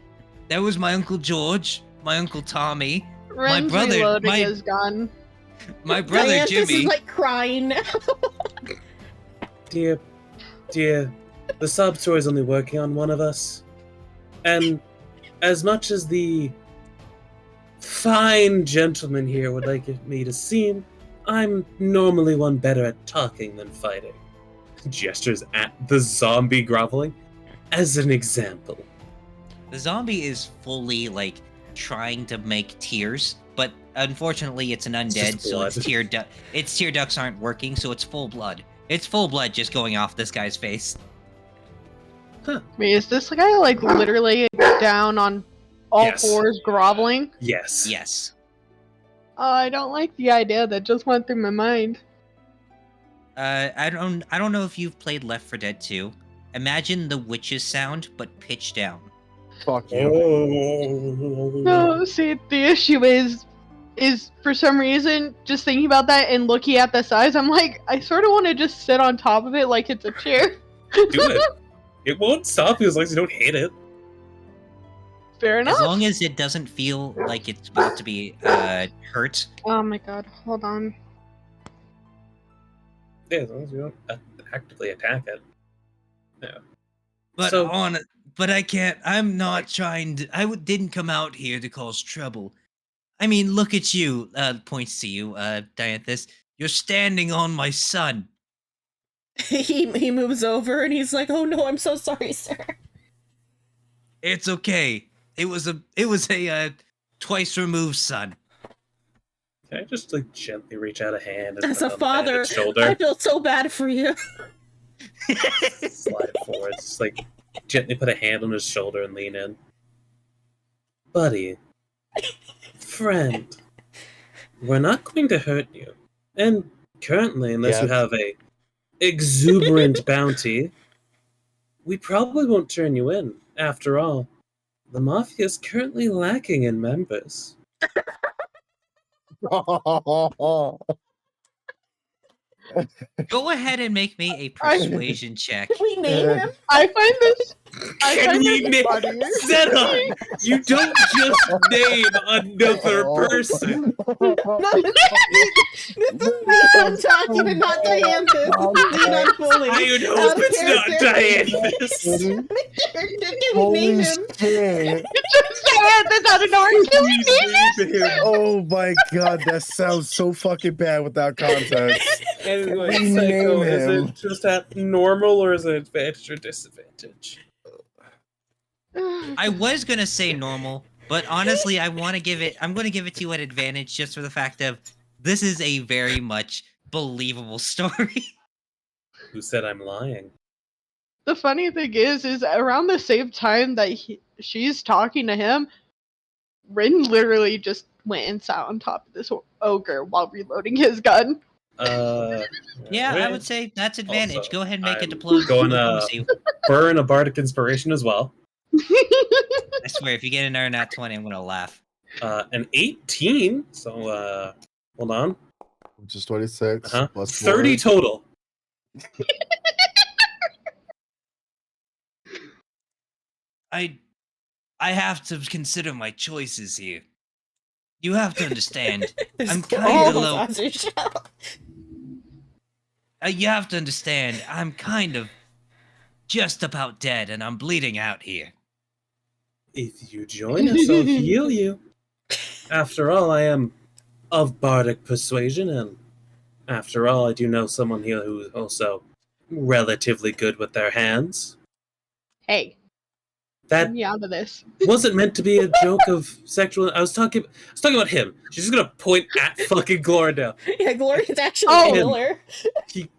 There was my Uncle George, my Uncle Tommy, Ren's brother- reloading my- his gun. my brother Dianthus Jimmy." is like crying. Dear, the sub story is only working on one of us. And as much as the fine gentleman here would like me to seem, I'm normally one better at talking than fighting. Gestures at the zombie groveling as an example. The zombie is fully like trying to make tears, but unfortunately it's an undead, just so blood. its tear ducts aren't working, so it's full blood. It's full blood just going off this guy's face. Wait, is this guy like literally down on all Yes. fours groveling? Yes. Yes. Oh, I don't like the idea that just went through my mind. I don't know if you've played Left 4 Dead 2. Imagine the witch's sound, but pitched down. Fuck you. Oh. No, see, the issue is for some reason, just thinking about that and looking at the size, I'm like, I sort of want to just sit on top of it like it's a chair. Do it. It won't stop you as long as you don't hit it. Fair enough. As long as it doesn't feel like it's about to be hurt. Oh my god, hold on. Yeah, as long as you don't actively attack it. But So- but I can't. I'm not trying to. Didn't come out here to cause trouble. I mean, look at you. Points to you, Dianthus. You're standing on my son. he moves over and he's like, "Oh no, I'm so sorry, sir." It's okay. It was a twice removed son. Can I just like gently reach out a hand and As put a it on the father, bandit's I shoulder? feel so bad for you. Slide forward, just like gently put a hand on his shoulder and lean in. Buddy, friend, we're not going to hurt you. And currently, unless you Yes. have a exuberant bounty, we probably won't turn you in. After all, the Mafia is currently lacking in members. Go ahead and make me a persuasion check. Can we name him? I find this Can we name funny. Zeta? You don't just name another person. No, this is me I'm talking and not Dianthus. This is me not fully. I hope it's not Dianthus. Can we name him? Shit. Dianthus out of nowhere. Can we name him? Oh my god, that sounds so fucking bad without context. Anyway, We Psycho, name is him. it just at normal or is it advantage or disadvantage? I was gonna say normal, but honestly, I'm gonna give it to you at advantage just for the fact of this is a very much believable story. Who said I'm lying? The funny thing is around the same time that she's talking to him, Rin literally just went and sat on top of this ogre while reloading his gun. Yeah, I wait. would say that's advantage. Also, Go ahead and make a I'm diplomacy. going burn a bardic inspiration as well. I swear, if you get another nat 20, I'm gonna laugh. An 18. So hold on. Which is 26 plus 30 4. total. I have to consider my choices here. You have to understand. I'm kind of low. You have to understand. I'm kind of just about dead, and I'm bleeding out here. If you join us, I'll heal you. After all, I am of bardic persuasion, and after all, I do know someone here who's also relatively good with their hands. Hey, That get me out of this. wasn't meant to be a joke of sexual. I was talking about him. She's just gonna point at fucking Glorindale. Yeah, Gloria's actually Oh. a killer.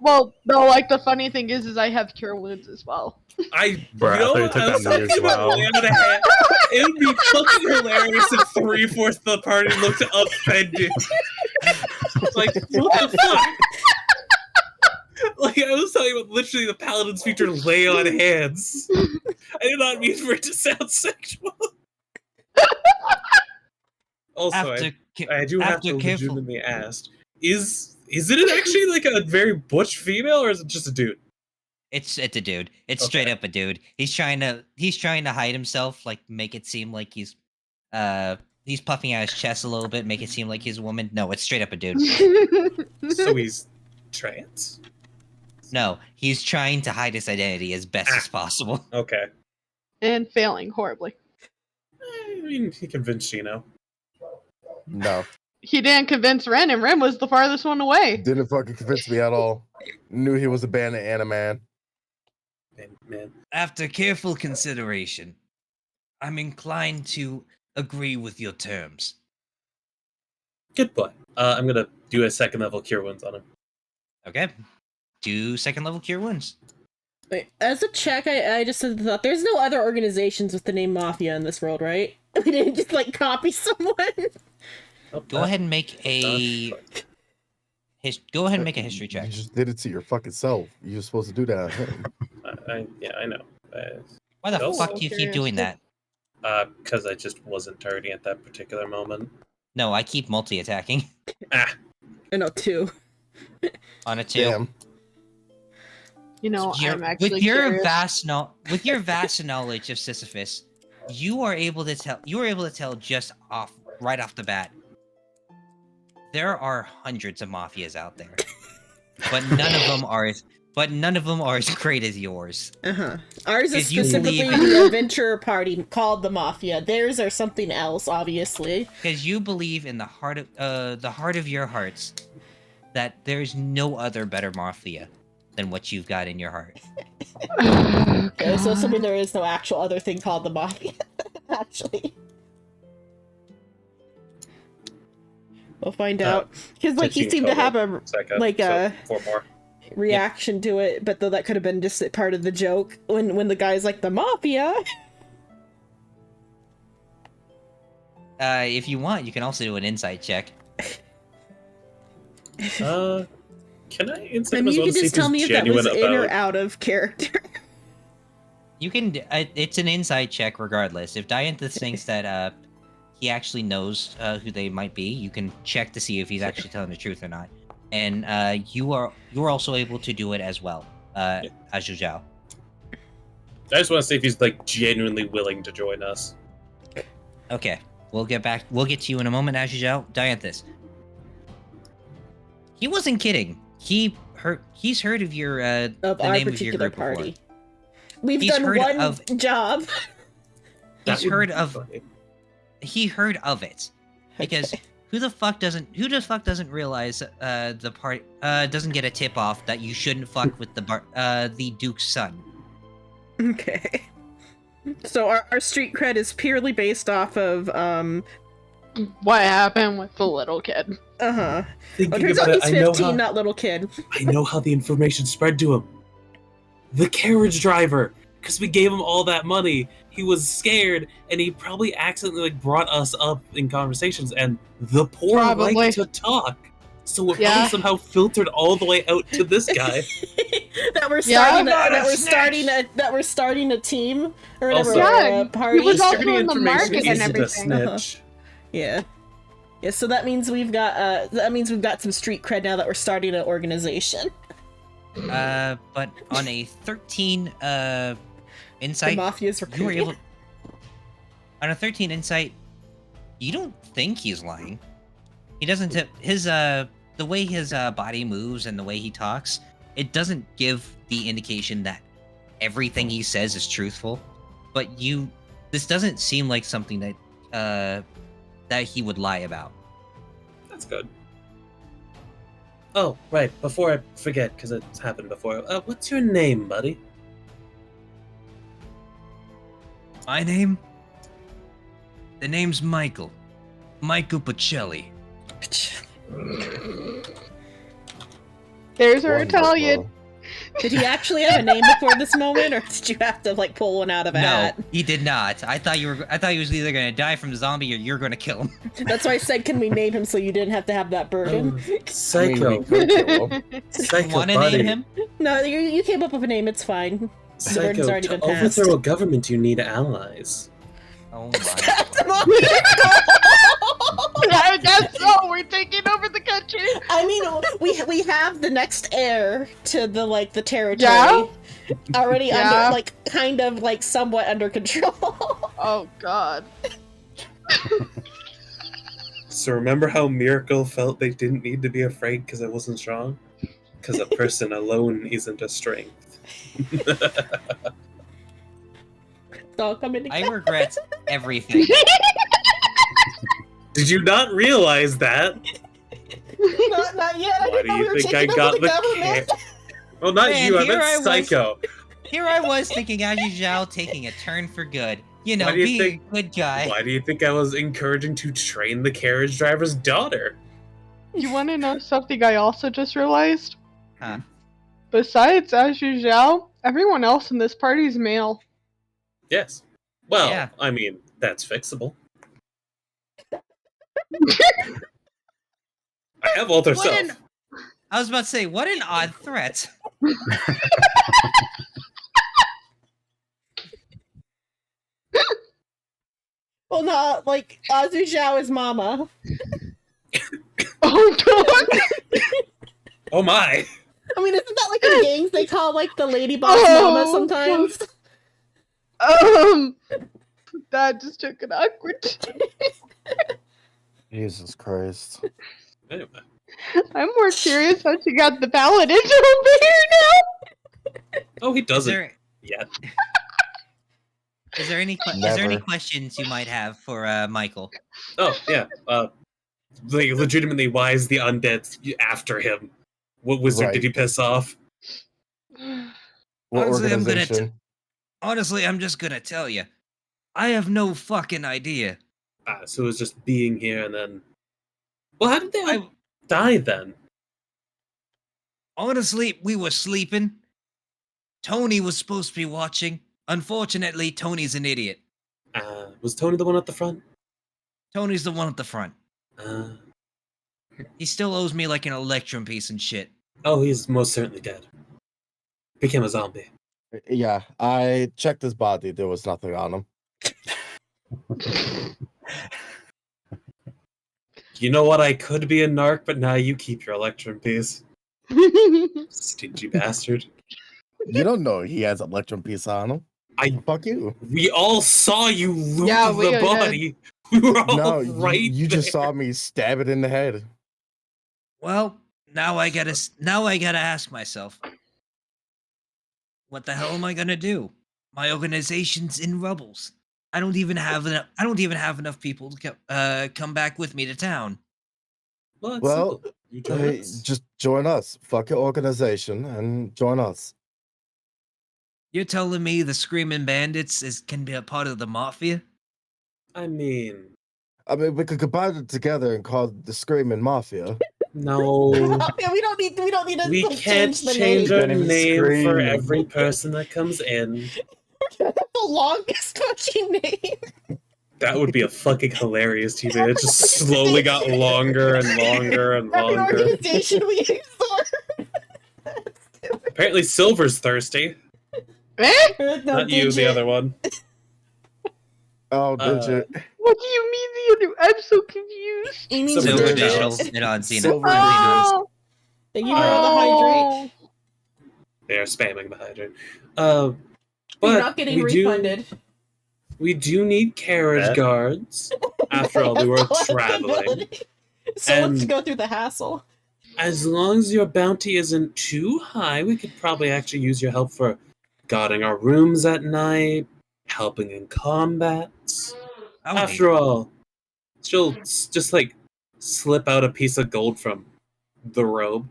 Well, no, like the funny thing is I have cure wounds as well. Bro, I thought you took I was that me as talking about well. land of the hand. It would be fucking hilarious if 3/4 of the party looked offended. Like, what the fuck? Like, I was talking about literally the paladins feature lay on hands. I did not mean for it to sound sexual. Also, I do have to legitimately ask, is it actually like a very butch female, or is it just a dude? It's a dude. It's Okay. straight up a dude. He's trying to hide himself, like make it seem like he's puffing out his chest a little bit, make it seem like he's a woman. No, it's straight up a dude. So he's trans? No, he's trying to hide his identity as best as possible. Okay. And failing horribly. I mean, he convinced Shino. No, He didn't convince Ren, and Ren was the farthest one away. didn't fucking convince me at all. Knew he was a bandit and a man. Man. After careful consideration, I'm inclined to agree with your terms. Good boy. I'm gonna do a second level cure wounds on him. Okay. 2 second level cure wounds. Wait, as a check, I just thought there's no other organizations with the name Mafia in this world, right? We didn't just like copy someone. Oh, Go ahead and make a history check. You just did it to your fucking self. You're supposed to do that. I know. Why the Also- fuck do you keep doing that? Because I just wasn't targeting at that particular moment. No, I keep multi-attacking Ah, I know, 2. on a 2. Damn. You know, I'm actually with your curious. vast knowledge of Sisyphus, you were able to tell just right off the bat. There are hundreds of mafias out there, but none of them are as great as yours. Ours is Did you specifically believe- the adventurer party called the Mafia. Theirs are something else, obviously. Because you believe in the heart of your hearts that there's no other better mafia than what you've got in your heart. Okay, so assuming there is no actual other thing called the Mafia, actually. We'll find out. Because, like, he 15 seemed to total. have a second. Like, so 4 more. reaction to it, but though that could have been just part of the joke when the guy's like, the Mafia. If you want, you can also do an insight check. Can I insight I him mean, as you well could to see just if tell me he's if that was genuine in or about... out of character. You can. It's an insight check regardless. If Dianthus thinks that he actually knows who they might be. You can check to see if he's actually telling the truth or not. And you're also able to do it as well, as Zhao. I just want to see if he's like genuinely willing to join us. Okay, we'll get to you in a moment, as Zhao. Dianthus. He wasn't kidding. He's heard of your Of the our name of your particular group party. before. We've He's done heard one of- job. That He's would heard be of funny. he heard of it because Okay. who the fuck doesn't realize the party doesn't get a tip off that you shouldn't fuck with the Duke's son. Okay. So our street cred is purely based off of What happened with the little kid? Well, Thinking turns about out it, he's 15, not little kid. I know how the information spread to him. The carriage driver, because we gave him all that money. He was scared, and he probably accidentally like brought us up in conversations. And the poor Probably. like to talk, so it Yeah. probably somehow filtered all the way out to this guy. that we're Yeah. starting Not a that we're starting a team or whatever Also- Yeah, party. he was also Distributing in the information market and isn't a everything. snitch. Yeah. Yeah, so that means we've got some street cred now that we're starting an organization. But on a 13 The insight, mafia's you were recruiting. able on a 13 insight, you don't think he's lying. He doesn't his the way his body moves and the way he talks, it doesn't give the indication that everything he says is truthful. But this doesn't seem like something that that he would lie about. That's good. Oh, right. Before I forget, because it's happened before. What's your name, buddy? My name? The name's Michael. Michael Pacelli. There's our Italian. Wonderful. Did he actually have a name before this moment, or did you have to like pull one out of a No, hat? he did not. I thought he was either gonna die from the zombie or you're gonna kill him. That's why I said, can we name him so you didn't have to have that burden? Psycho. we could kill him. Psycho Want to buddy. name him? No, you came up with a name. It's fine. burden's Psycho, already to been passed. overthrow a government, you need allies. Oh my. I guess so. We're taking over the country. I mean, we have the next heir to the territory Yeah? already Yeah. under kind of somewhat under control. Oh God. So remember how Miracle felt they didn't need to be afraid because it wasn't strong? Because a person alone isn't a strength. It's all coming I together. regret everything. Did you not realize that? Not yet. I Why didn't do know we you were think I taking got over the government. Well, not Man, you, I here meant I was. Psycho. Here I was thinking Aji Zhao taking a turn for good. You know, Why do you being think- a good guy. Why do you think I was encouraging to train the carriage driver's daughter? You want to know something I also just realized? Huh? Besides Azhu Zhao, everyone else in this party is male. Yes. Well, Yeah. I mean, that's fixable. I have Walter What self. an- I was about to say, what an odd threat. Well, no, Azu Zhao is mama. Oh God. Oh my! I mean, isn't that in gangs they call the lady boss Oh, mama sometimes? That just took an awkward. Jesus Christ. Anyway. I'm more curious how she got the paladin over here now. Oh, he Is doesn't there, yet. is there any Never. questions you might have for Michael? Oh, yeah. Legitimately, why is the undead after him? What wizard Right. did he piss off? What Honestly, I'm gonna organization? Honestly, I'm just gonna tell you. I have no fucking idea. So it was just being here and then... Well, how did they all I die then? honestly, we were sleeping. Tony was supposed to be watching. Unfortunately, Tony's an idiot. Was Tony the one at the front? Tony's the one at the front. Uh, He still owes me an electrum piece and shit. oh, he's most certainly dead. Became a zombie. Yeah, I checked his body. There was nothing on him. You know what? I could be a narc, but now you keep your electrum piece. Stingy bastard. You don't know he has electrum piece on him. Fuck you. We all saw you loot Yeah, we the did. body. We were all No, right you just saw me stab it in the head. Well, now I gotta ask myself, what the hell am I gonna do? My organization's in rubbles. I don't even have enough people to come back with me to town. Well, it's Well, simple. You join Hey, us. just join us. Fuck your organization and join us. You're telling me the Screaming Bandits can be a part of the mafia? I mean, I mean, we could combine it together and call it the Screaming Mafia. no. Yeah, we don't need to We like, can't change the change name. our Gonna be name for screaming. every person that comes in. The longest fucking name. That would be a fucking hilarious TV. It just slowly got longer and longer and Every longer. organization we explore. Apparently, Silver's thirsty. Eh? No, Not you, the digit. other one. Oh, did you? What do you mean the other? I'm so confused. You mean Silver Silver digit. Digital, Digits. and on Cena. Silver Oh, Thank you for all the hydrate. They are spamming the hydrant. You're But not getting we refunded. we do need carriage That- guards. After all, we were traveling. So let's And- go through the hassle. As long as your bounty isn't too high, we could probably actually use your help for guarding our rooms at night, helping in combats. Howdy. After all, she'll just like slip out a piece of gold from the robe.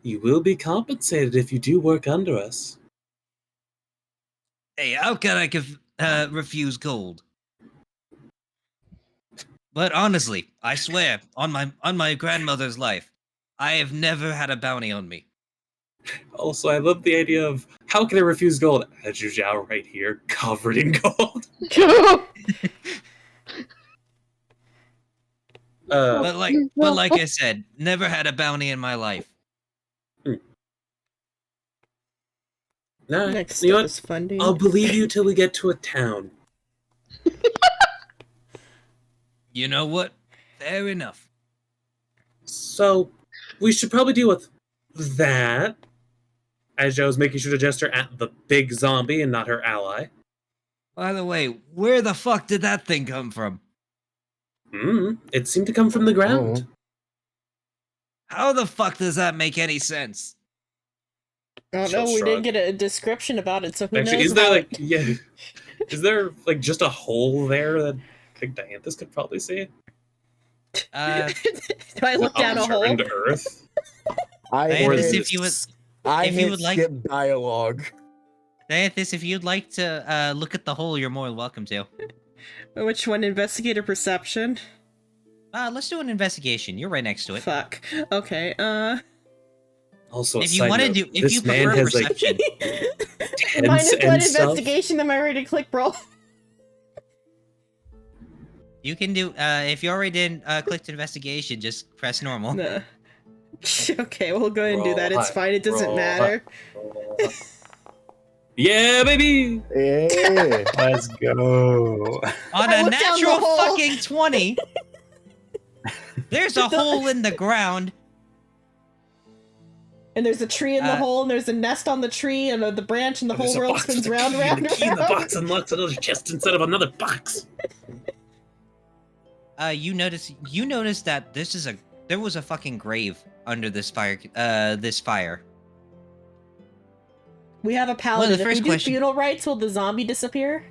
You will be compensated if you do work under us. Hey, how can I refuse gold? But honestly, I swear on my grandmother's life, I have never had a bounty on me. Also, I love the idea of how can I refuse gold? As you Zhao right here, covered in gold. But like I said, never had a bounty in my life. Nah, Next you know step what? is funding. I'll believe you till we get to a town. You know what? Fair enough. So, we should probably deal with that. As Joe's making sure to gesture at the big zombie and not her ally. By the way, where the fuck did that thing come from? It seemed to come from the ground. How the fuck does that make any sense? I don't She'll know. We shrug. didn't get a description about it, so who Actually, knows is there about like is there like just a hole there that like Dianthus could probably see? Do I look down a hole? Into Earth. I Dianthus, hit, if you would, I if you hit would like- skip dialogue. Dianthus, if you'd like to look at the hole, you're more than welcome to. Which one? Investigator perception? Let's do an investigation. You're right next to it. Fuck. Okay. Also, a If you side want to note, do, if this you man prefer has like perception, tents Minus and one stuff. investigation. Am I ready to click roll? you can do. If you already did clicked investigation, just press normal. No. Okay, we'll go ahead and do that. Roll It's high, fine. It doesn't roll matter. Yeah, baby. Yeah. Let's go. On I a looked down the natural hole. fucking 20, there's a hole in the ground. And there's a tree in the hole, and there's a nest on the tree, and the branch, and the There's whole a world box with spins the round, key. round, The key in the round. box unlocks another chest instead of another box. You notice that there was a fucking grave under this fire. This fire. We have a Well, paladin. the If we first do question- funeral rites, will the zombie disappear?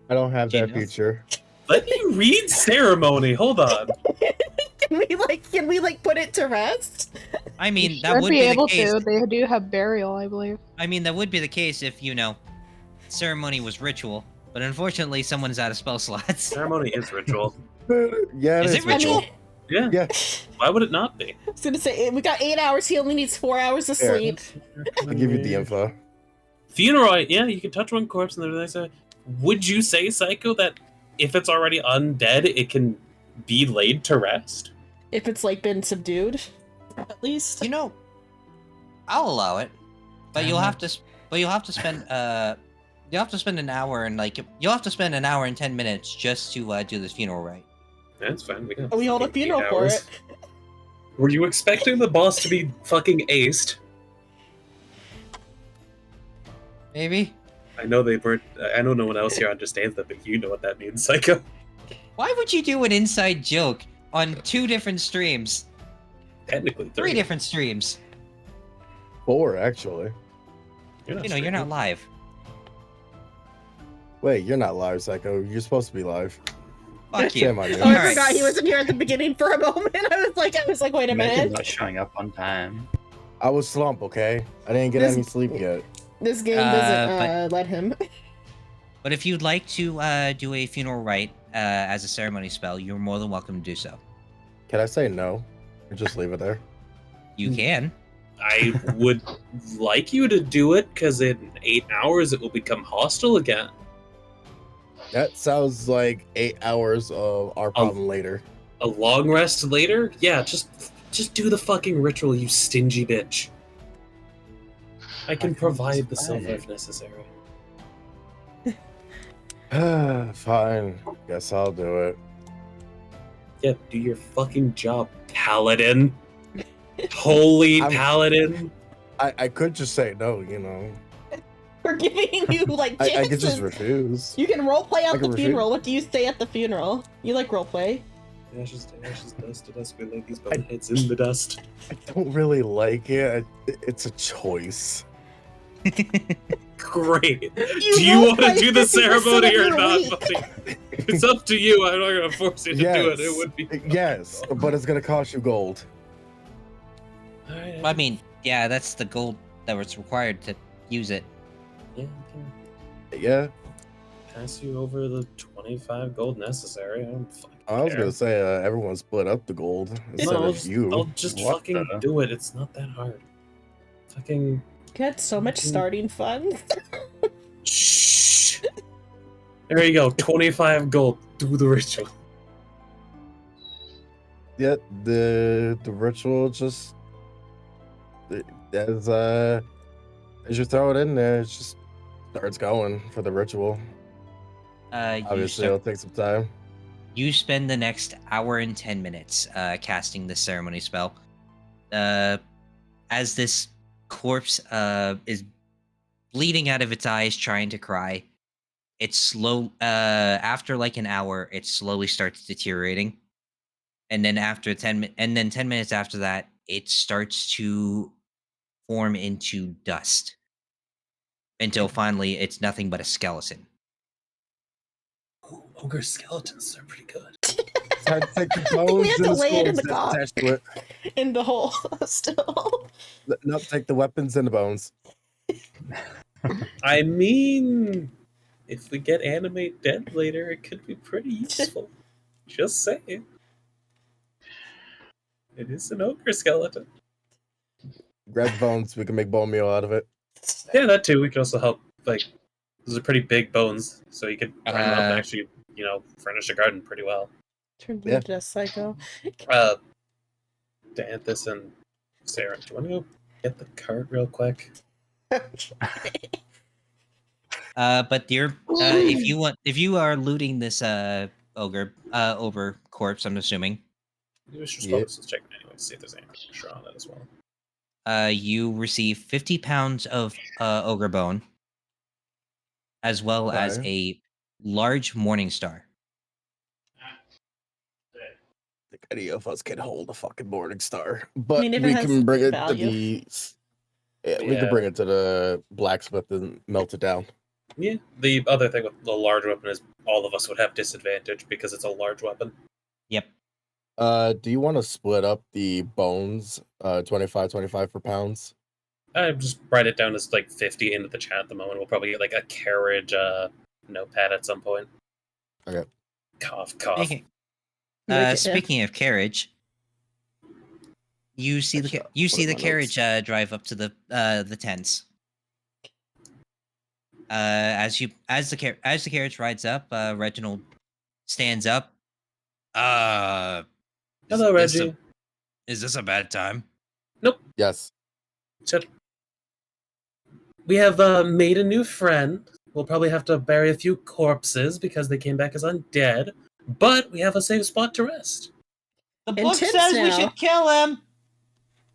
I don't have that Genius. feature. Let me read ceremony. Hold on. Can we put it to rest? I mean, You that should would be be able the case. to. They do have burial, I believe. I mean, that would be the case if ceremony was ritual. But unfortunately, someone's out of spell slots. Ceremony is ritual. Yeah, Is it ritual? I mean, Yeah. Yeah. Why would it not be? I was gonna say we got 8 hours. He only needs 4 hours of Here. sleep. I'll give you the info. Funeral, yeah, you can touch one corpse and everything. So, would you say, Psycho, that if it's already undead, it can be laid to rest? If it's been subdued, at least. I'll allow it, but you'll have to. But you'll have to spend You'll have to spend an hour and you'll have to spend an hour and 10 minutes just to do this funeral rite. That's fine. We got We hold a fucking 8 funeral for hours. it. Were you expecting the boss to be fucking aced? Maybe. I know they weren't. I know no one else here understands that, but you know what that means, Psycho. Why would you do an inside joke on 2 different streams? Technically, 3 different streams. 4, actually. You're not You're not live. Wait, you're not live, Psycho. You're supposed to be live. Fuck you. Shame on you. Oh, I Alright. forgot he wasn't here at the beginning for a moment. I was like, wait a Imagine minute. not showing up on time. I was slumped, okay? I didn't get This- any sleep yet. This game doesn't let him. But if you'd like to do a funeral rite as a ceremony spell, you're more than welcome to do so. Can I say no? Or just leave it there? You can. I would like you to do it, because in 8 hours it will become hostile again. That sounds like 8 hours of our problem later. A long rest later? Yeah, just do the fucking ritual, you stingy bitch. I can provide the silver if necessary. Fine. Guess I'll do it. Yeah, do your fucking job, paladin. Holy paladin. I could just say no, you know. We're giving you like chances. I could just refuse. You can roleplay I out can the refuse. funeral. What do you say at the funeral? You like roleplay? Ashes to ashes, dust to dust, we lay these boneheads in the dust. I don't really like it. It's a choice. Great. Do you want to roleplay do the 50% ceremony of or your not, week. buddy? It's up to you. I'm not gonna force you to do it. It would be Yes, but it's gonna cost you gold. Alright, I mean, yeah, that's the gold that was required to use it. yeah, I Yeah, can pass you over the 25 gold necessary. I don't fucking I was care. gonna say everyone split up the gold instead No, of you. I'll just What fucking the- do it. It's not that hard. Fucking You had so much starting fun. shh. There you go. 25 gold. Do the ritual. Yeah, the ritual just as you throw it in there, it just starts going for the ritual. Obviously, it'll take some time. You spend the next hour and 10 minutes casting this ceremony spell. As this corpse is bleeding out of its eyes, trying to cry, it's slow. After like an hour, it slowly starts deteriorating, and then after 10 minutes after that, it starts to form into dust until finally it's nothing but a skeleton. Ooh, ogre skeletons are pretty good. Time to take the I think we bones have and to the lay it in skulls the that's attached to it. In the hole still. No, take the weapons and the bones. I mean, if we get animate dead later, it could be pretty useful. Just saying. It is an ogre skeleton. Grab the bones. We can make bone meal out of it. Yeah, that too. We could also help. Like, those are pretty big bones, so you could grind them up and actually, furnish a garden pretty well. Turned Yeah. into a psycho. Danthus and Sarah, do you want to go get the cart real quick? But if you are looting this ogre corpse, I'm assuming, Maybe we should Yeah. focus on checking anyway to see if there's any extra on it as well. you receive 50 pounds of ogre bone, as well as Okay. a large morning star. I think any of us can hold a fucking morning star, but mean, if it we has can bring it value. to the. Yeah, we Yeah. can bring it to the blacksmith and melt it down. Yeah. The other thing with the large weapon is all of us would have disadvantage because it's a large weapon. Yep. Do you want to split up the bones? 25 per pounds. I just write it down as like 50 into the chat at the moment. We'll probably get like a carriage notepad at some point. Okay. Cough, cough. Speaking of carriage, you see Actually, the I'll put it in my carriage drive up to the tents. As the carriage rides up, Reginald stands up. Hello, Reggie. Is this a bad time? Yes. Said, we have made a new friend. We'll probably have to bury a few corpses because they came back as undead, but we have a safe spot to rest. The And book Tim's says we now. should kill him.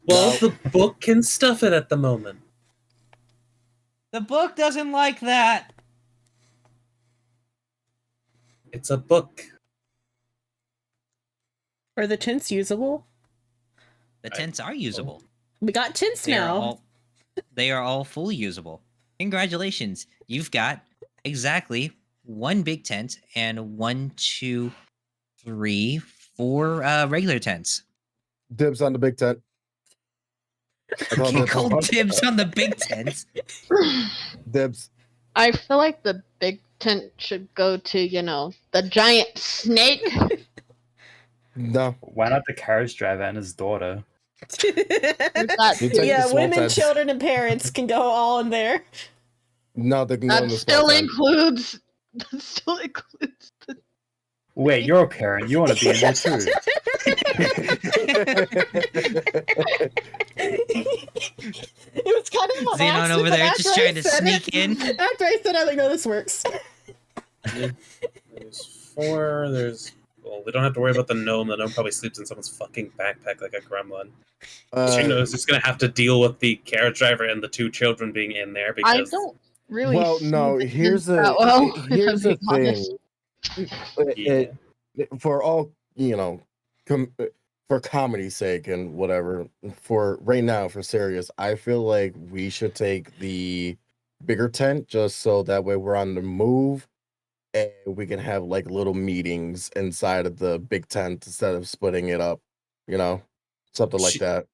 Well, No. the book can stuff it at the moment. The book doesn't like that. It's a book. Are the tints usable? The tents are usable. We got tints They are now. all fully usable. Congratulations. You've got exactly one big tent and 1, 2, 3, 4 regular tents. Dibs on the big tent. I call You dibs on called dibs on the big tent. Dibs. I feel like the big tent should go to, the giant snake. No. Why not the carriage driver and his daughter? That, You take the Yeah, small women, tents. children, and parents can go all in there. No, they can go in that the small still tent. includes. That still includes the. Wait, you're a parent. You want to be in there too. It was kind of an Xenon accident, over but there after just I trying to said sneak it- in. After I said, I like, no, this works. There's 4, well, we don't have to worry about the gnome. The gnome probably sleeps in someone's fucking backpack like a gremlin. She knows he's gonna have to deal with the carriage driver and the 2 children being in there I because don't really. Well, see no, the here's hints a that well, here's if the I'm being honest. thing. For all for comedy's sake and whatever. For right now, for serious, I feel like we should take the bigger tent just so that way we're on the move and we can have like little meetings inside of the big tent instead of splitting it up. Something like that.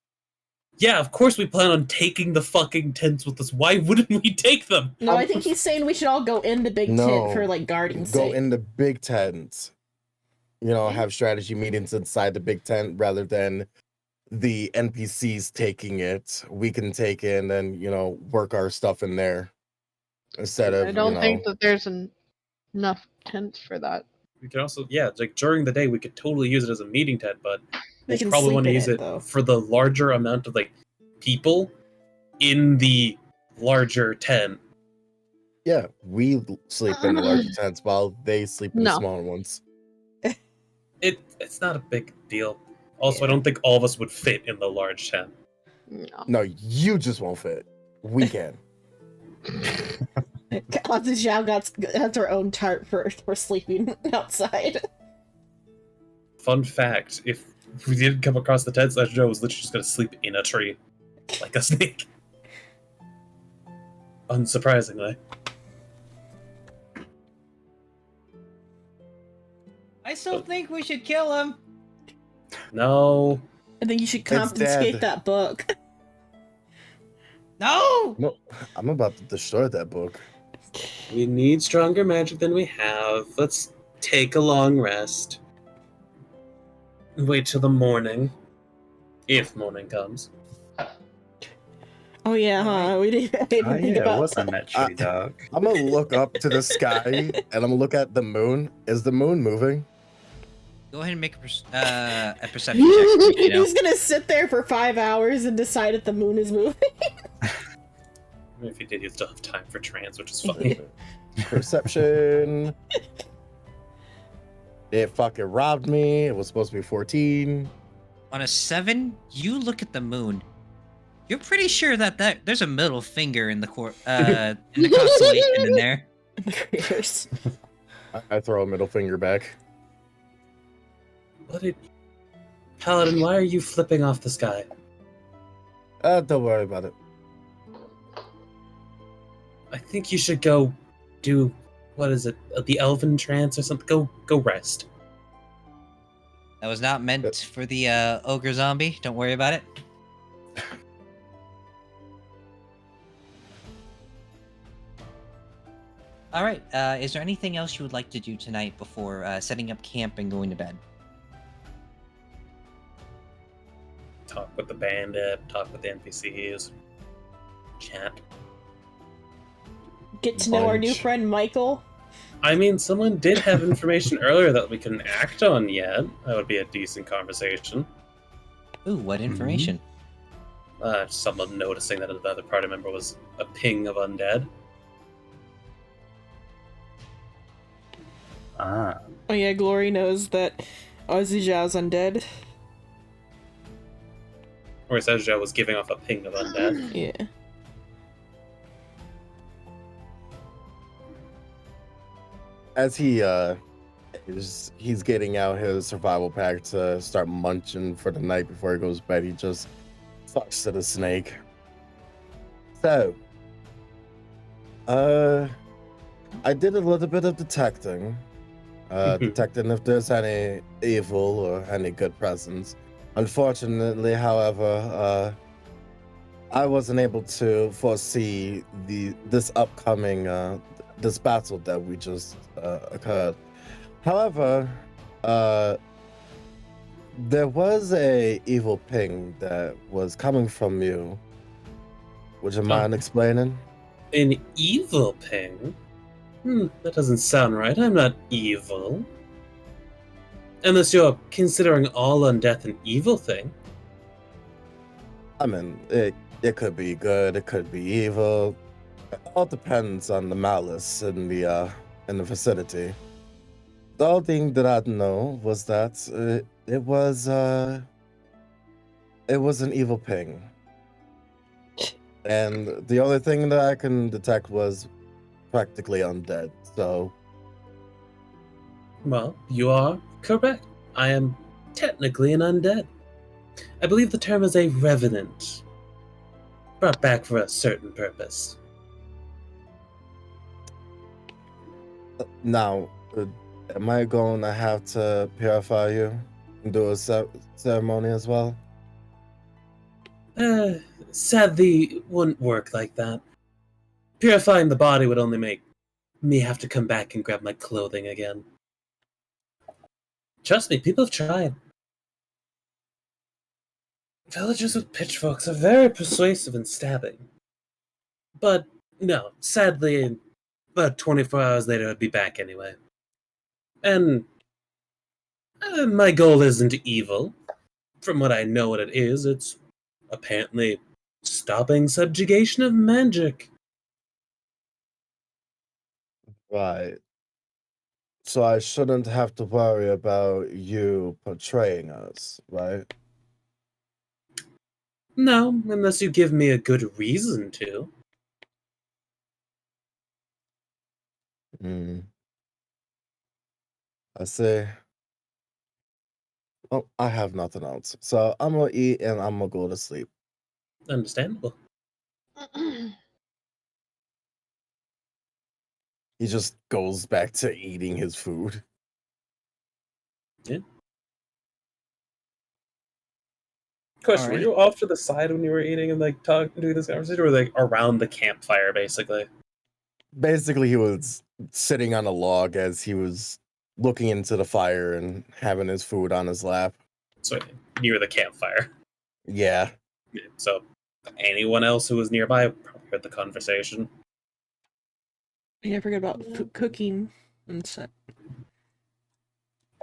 yeah, of course we plan on taking the fucking tents with us. Why wouldn't we take them? No, I think he's saying we should all go in the big No. tent for like guarding Go sake. in the big tent. Have strategy meetings inside the big tent rather than the NPCs taking it. We can take in and work our stuff in there instead of I don't think that there's enough tents for that. We could also, like during the day, we could totally use it as a meeting tent, but They we'll can probably sleep want to in use it, it though. for the larger amount of like people in the larger tent. Yeah, we sleep in the larger tents while they sleep in the No. smaller ones. It's not a big deal. Also, I don't think all of us would fit in the large tent. No. No, you just won't fit. We can. Auntie Zhao has her own chart for sleeping outside. Fun fact: if we didn't come across the tents, that Joe was literally just gonna sleep in a tree, like a snake. Unsurprisingly. I still think we should kill him. No. I think you should dead. confiscate that book. No. No, I'm about to destroy that book. We need stronger magic than we have. Let's take a long rest. Wait till the morning. If morning comes. Oh yeah, huh? We didn't think Oh yeah, it about wasn't that tree dark. I'm gonna look up to the sky and I'm gonna look at the moon. Is the moon moving? Go ahead and make a perception check. He's gonna sit there for 5 hours and decide if the moon is moving. If you did, you'd still have time for trance, which is funny. Perception. It fucking robbed me. It was supposed to be 14. On a 7, you look at the moon. You're pretty sure that there's a middle finger in the in the constellation in there. Creators. I throw a middle finger back. Paladin, why are you flipping off the sky? Don't worry about it. I think you should go do, what is it, the elven trance or something? Go rest. That was not meant for the ogre zombie. Don't worry about it. All right. Is there anything else you would like to do tonight before setting up camp and going to bed? Talk with the bandit, talk with the NPCs, chat. Get to know our new Bunch. friend Michael. I mean, someone did have information earlier that we couldn't act on yet. That would be a decent conversation. Ooh, what information? Someone noticing that another party member was a ping of undead. Ah. Oh yeah, Glory knows that Ozzy Zhao's undead. Or Sezja was giving off a ping of undead. Yeah. As he's getting out his survival pack to start munching for the night before he goes to bed, he just talks to the snake. So, I did a little bit of detecting, detecting if there's any evil or any good presence. Unfortunately, however, I wasn't able to foresee this upcoming this battle that we just occurred. However, there was a evil ping that was coming from you. Would you mind explaining? An evil ping? That doesn't sound right. I'm not evil. Unless you're considering all undeath an evil thing. I mean, it could be good, it could be evil. It all depends on the malice in the vicinity. The only thing that I know was that it was an evil ping, and the only thing that I can detect was practically undead. So, Well, you are correct. I am technically an undead. I believe the term is a revenant. Brought back for a certain purpose. now, am I going to have to purify you and do a ceremony as well? Sadly, it wouldn't work like that. Purifying the body would only make me have to come back and grab my clothing again. Trust me, people have tried. Villagers with pitchforks are very persuasive in stabbing. But no, sadly, about 24 hours later I'd be back anyway. And my goal isn't evil. From what I know what it is, it's apparently stopping subjugation of magic. Right. So I shouldn't have to worry about you portraying us, right? No, unless you give me a good reason to. I see. Well, I have nothing else. So I'm gonna eat and I'm gonna go to sleep. Understandable. He just goes back to eating his food. Question: Were Alright. you off to the side when you were eating and like doing this conversation, or like around the campfire, basically? Basically, he was sitting on a log as he was looking into the fire and having his food on his lap. So near the campfire. Yeah. Yeah, so anyone else who was nearby probably heard the conversation. Yeah, I forget about cooking and stuff.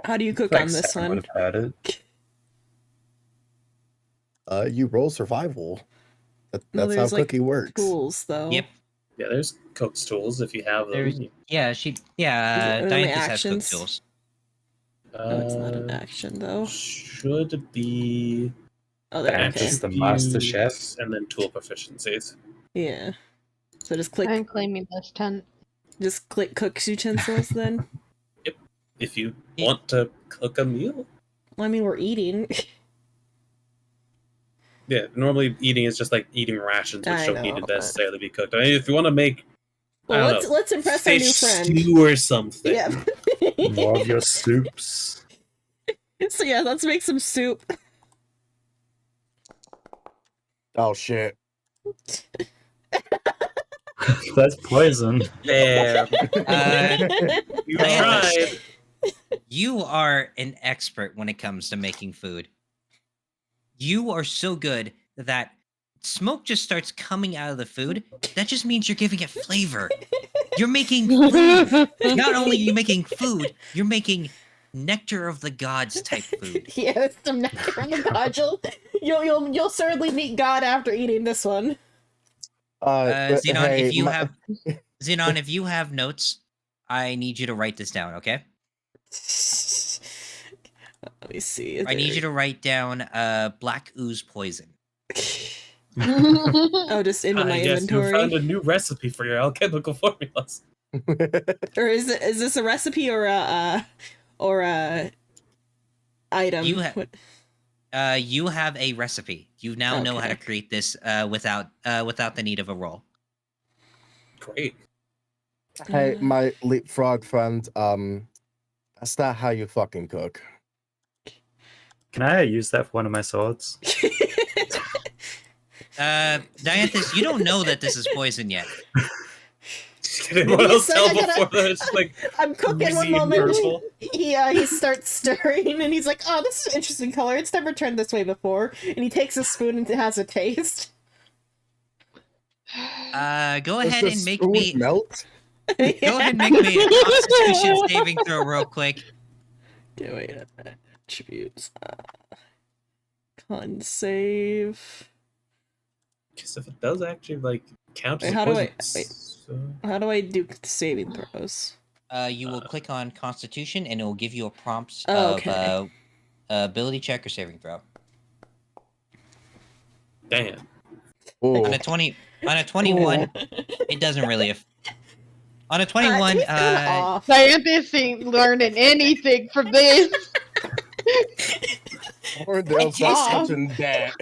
How do you cook Like on this Sam one? would have heard it. You roll survival. No, That's how there's, like, cooking works. Tools though. Yep. Yeah, there's cook's tools if you have them. There's yeah, Are they Dianthus has cook actions? tools. No, it's not an action though. Should be Oh, there. Okay. Dianthus the master chef. and then tool proficiencies. Yeah. So just click. I'm claiming this tent. Just click cook utensils then. If you want to cook a meal. Well, I mean, we're eating. Yeah, normally eating is just like eating rations, which I don't need know, to but- necessarily be cooked. I mean, if you want to make Well, I don't let's know, impress our new fish friend. stew or something. Yeah. More of your soups. So yeah, let's make some soup. Oh shit. That's poison. Damn, Uh, you Dianthus. tried. You are an expert when it comes to making food. You are so good that smoke just starts coming out of the food. That just means you're giving it flavor. You're making food. Not only are you making food, you're making nectar of the gods type food. Yeah, that's some nectar from the god. You'll certainly meet God after eating this one. Xenon, hey, if you have Xenon, if you have notes, I need you to write this down, okay? Let me see. I need you to write down black ooze poison. Oh, just into my Yes, you inventory. found a new recipe for your alchemical formulas. Or is this a recipe or a item? You have a recipe. You now know how to create this without the need of a roll. Great. Hey, my leapfrog friend, that's not how you fucking cook. Can I use that for one of my swords? Dianthus, you don't know that this is poison yet. Did anyone else tell before that it's like I'm cooking one oozy and moment. purple? He starts stirring and he's like, "Oh, this is an interesting color. It's never turned this way before." And he takes a spoon and it has a taste. Go ahead and make me melt. Go ahead and make me a Constitution saving throw real quick. Okay, wait. Attributes. Con save. Because if it does actually like count as Wait, a how do I do saving throws? You will click on Constitution, and it will give you a prompt okay. of ability check or saving throw. Damn. Ooh. On a 21, it doesn't really. On a 21, Dianthus ain't learning anything from this. Horndale's not touching that.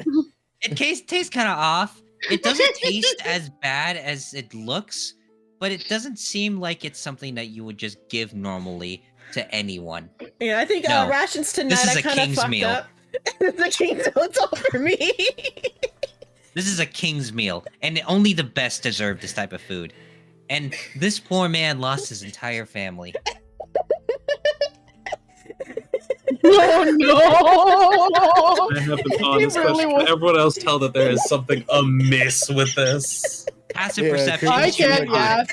It tastes kind of off. It doesn't taste as bad as it looks, but it doesn't seem like it's something that you would just give normally to anyone. Yeah, I think No. Rations tonight This is I a kind of king's fucked meal. up. The king's meal, it's all for me. This is a king's meal, and only the best deserve this type of food. And this poor man lost his entire family. Oh no! I have an honest question. Can everyone else tell that there is something amiss with this? Passive perceptions. I can, yeah.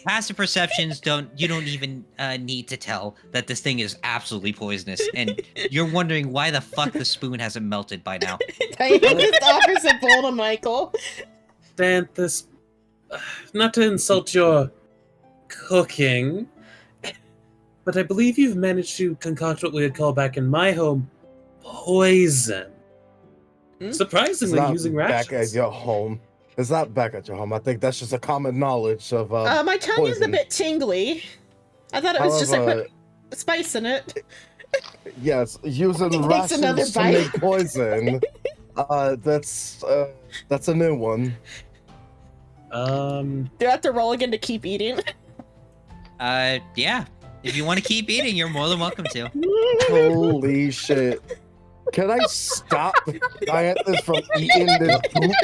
Passive perceptions you don't even need to tell that this thing is absolutely poisonous, and you're wondering why the fuck the spoon hasn't melted by now. Diana just offers a bowl to Michael. Danthus, not to insult your cooking, but I believe you've managed to concoct what we would call back in my home poison. Surprisingly, using rations. Back at your home. It's not back at your home. I think that's just a common knowledge of. My tongue is a bit tingly. I thought it was just I put spice in it. Yes, using Takes another rations to bite. make poison. That's a new one. Do I have to roll again to keep eating? Yeah. If you want to keep eating, you're more than welcome to. Holy shit. Can I stop Dianthus from eating this poop?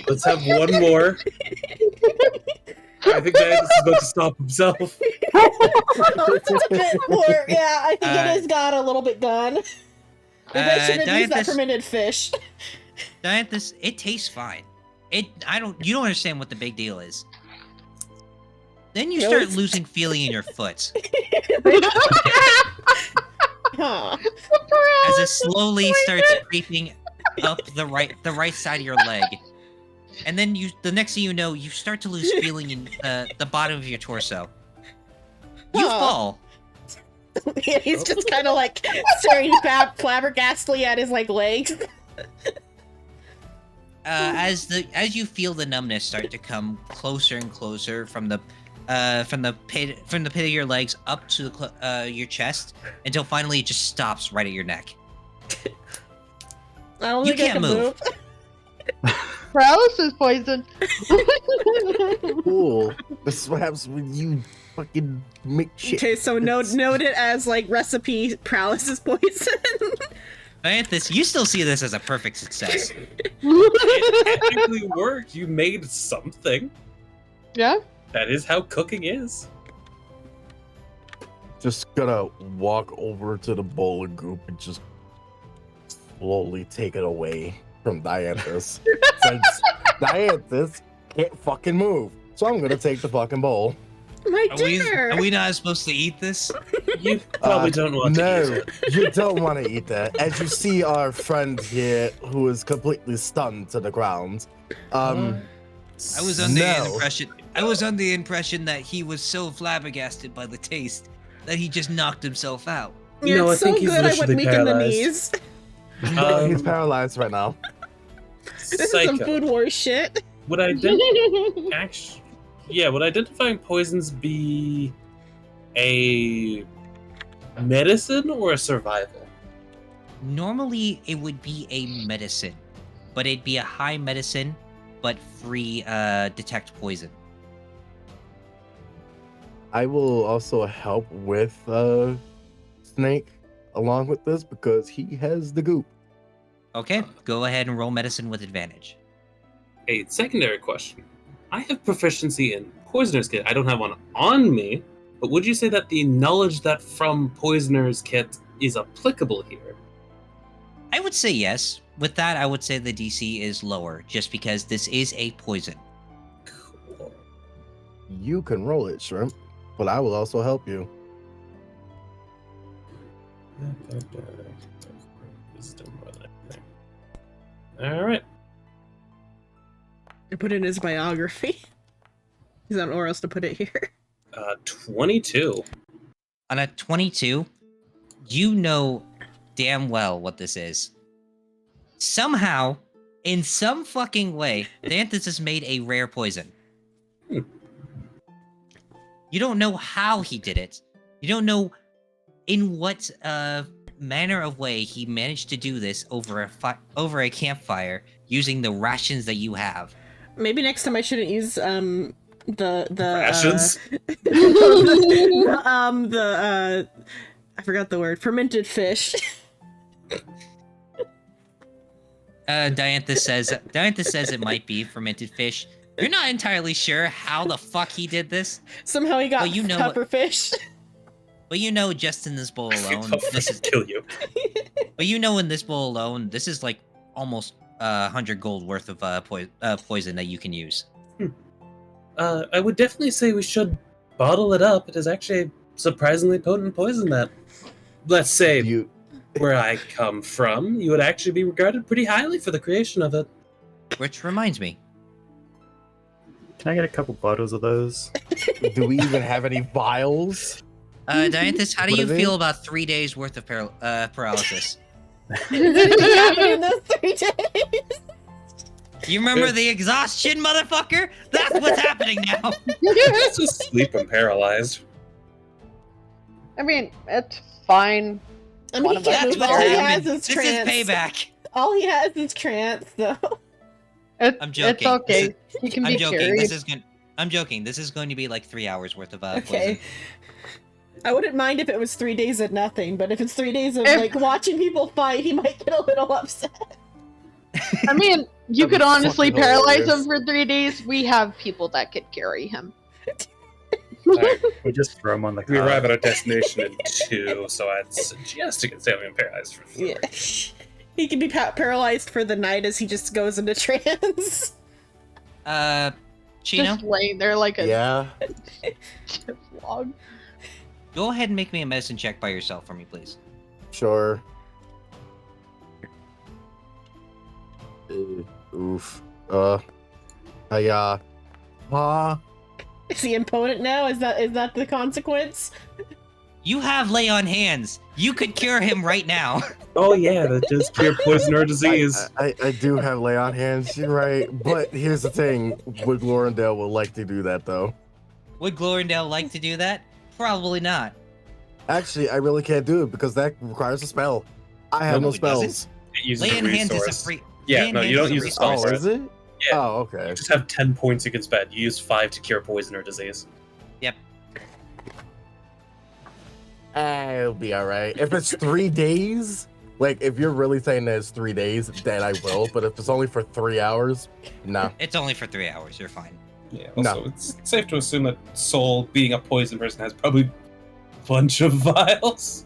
Let's have one more. I think Dianthus is about to stop himself. It's a bit more. Yeah, I think it has got a little bit gone. Maybe I should have used that fermented fish. Dianthus, it tastes fine. You don't understand what the big deal is. Then you start losing feeling in your foot. Huh. As it slowly starts creeping up the right side of your leg. And then the next thing you know, you start to lose feeling in the bottom of your torso. You fall. Yeah, he's just kind of like staring flabbergastly at his legs. As you feel the numbness start to come closer and closer from the pit of your legs up to your chest until finally it just stops right at your neck. I don't You think I can't can move. Paralysis poison. Cool. This is what happens when you fucking make shit. Okay, so note it as recipe paralysis poison. Dianthus, you still see this as a perfect success. It technically worked. You made something. Yeah? That is how cooking is. Just gonna walk over to the bowl of goop and just slowly take it away from Dianthus. Since Dianthus can't fucking move. So I'm gonna take the fucking bowl. My Are dinner! we not supposed to eat this? You probably don't want to eat it. No, you don't want to eat that. As you see our friend here, who is completely stunned to the ground. I was under no. the impression that he was so flabbergasted by the taste that he just knocked himself out. You're No, I so think he's good I went literally weak in the paralyzed. knees. He's paralyzed right now. This is some Psycho. Food Wars shit. Would would identifying poisons be a medicine or a survival? Normally, it would be a medicine, but it'd be a high medicine, but free detect poison. I will also help with Snake along with this because he has the goop. Okay, go ahead and roll medicine with advantage. A secondary question. I have proficiency in Poisoner's Kit. I don't have one on me, but would you say that the knowledge that from Poisoner's Kit is applicable here? I would say yes. With that, I would say the DC is lower, just because this is a poison. Cool. You can roll it, Shrimp, but I will also help you. Alright. I put it in his biography. He's not nowhere else to put it here. 22. On a 22, you know damn well what this is. Somehow, in some fucking way, Danthus has made a rare poison. You don't know how he did it. You don't know in what manner of way he managed to do this over a campfire using the rations that you have. Maybe next time I shouldn't use the Rations? I forgot the word. Fermented fish. Diantha says it might be fermented fish. You're not entirely sure how the fuck he did this. Somehow he got Well, you know pepper fish. But you know, just in this bowl alone, this is. Kill you. But you know, in this bowl alone, this is like almost 100 gold worth of poison that you can use. I would definitely say we should bottle it up. It is actually a surprisingly potent poison that, let's say, where I come from, you would actually be regarded pretty highly for the creation of it. Which reminds me. Can I get a couple bottles of those? Do we even have any vials? Dianthus, how do What you are they? feel about 3 days worth of paralysis? In those 3 days. You remember the exhaustion, motherfucker? That's what's happening now. Let's just sleep and paralyzed. I mean, it's fine. I mean, One he of us can't That's move. what's All he happening. has is This trance. is payback. All he has is trance, though. I'm joking. It's okay. He can I'm be joking. carried. I'm joking. This is going to be like 3 hours worth of Okay. poison. I wouldn't mind if it was 3 days of nothing, but if it's 3 days of If- like watching people fight, he might get a little upset. I mean, you That'd could be honestly fucking paralyze hilarious. him for 3 days. We have people that could carry him. We just throw them on the We car. arrive at our destination in 2, so I'd suggest you can stay home and paralyzed for 3. Yeah. He can be paralyzed for the night as he just goes into trance. Chino, Just laying there like a Yeah. log. go ahead and make me a medicine check by yourself for me, please. Sure. Oof. Is he impotent now? Is that the consequence? You have lay on hands. You could cure him right now. Oh yeah, that does cure poison or disease. I do have lay on hands, you're right. But here's the thing, would Glorindale would like to do that though. Would Glorindale like to do that? Probably not. Actually, I really can't do it because that requires a spell. I have No, no it doesn't. spells. It uses Lay a on hands is resource. a free. Yeah, lay on no, hands you is don't use a resource. spell. Oh, is it? Yeah. Oh, okay. You just have 10 points you can spend. You use 5 to cure poison or disease. Yep. It'll be alright. If it's 3 days, like if you're really saying that it's 3 days, then I will. But if it's only for 3 hours, nah. It's only for 3 hours. You're fine. Yeah. No. Also, it's safe to assume that Soul, being a poison person, has probably a bunch of vials.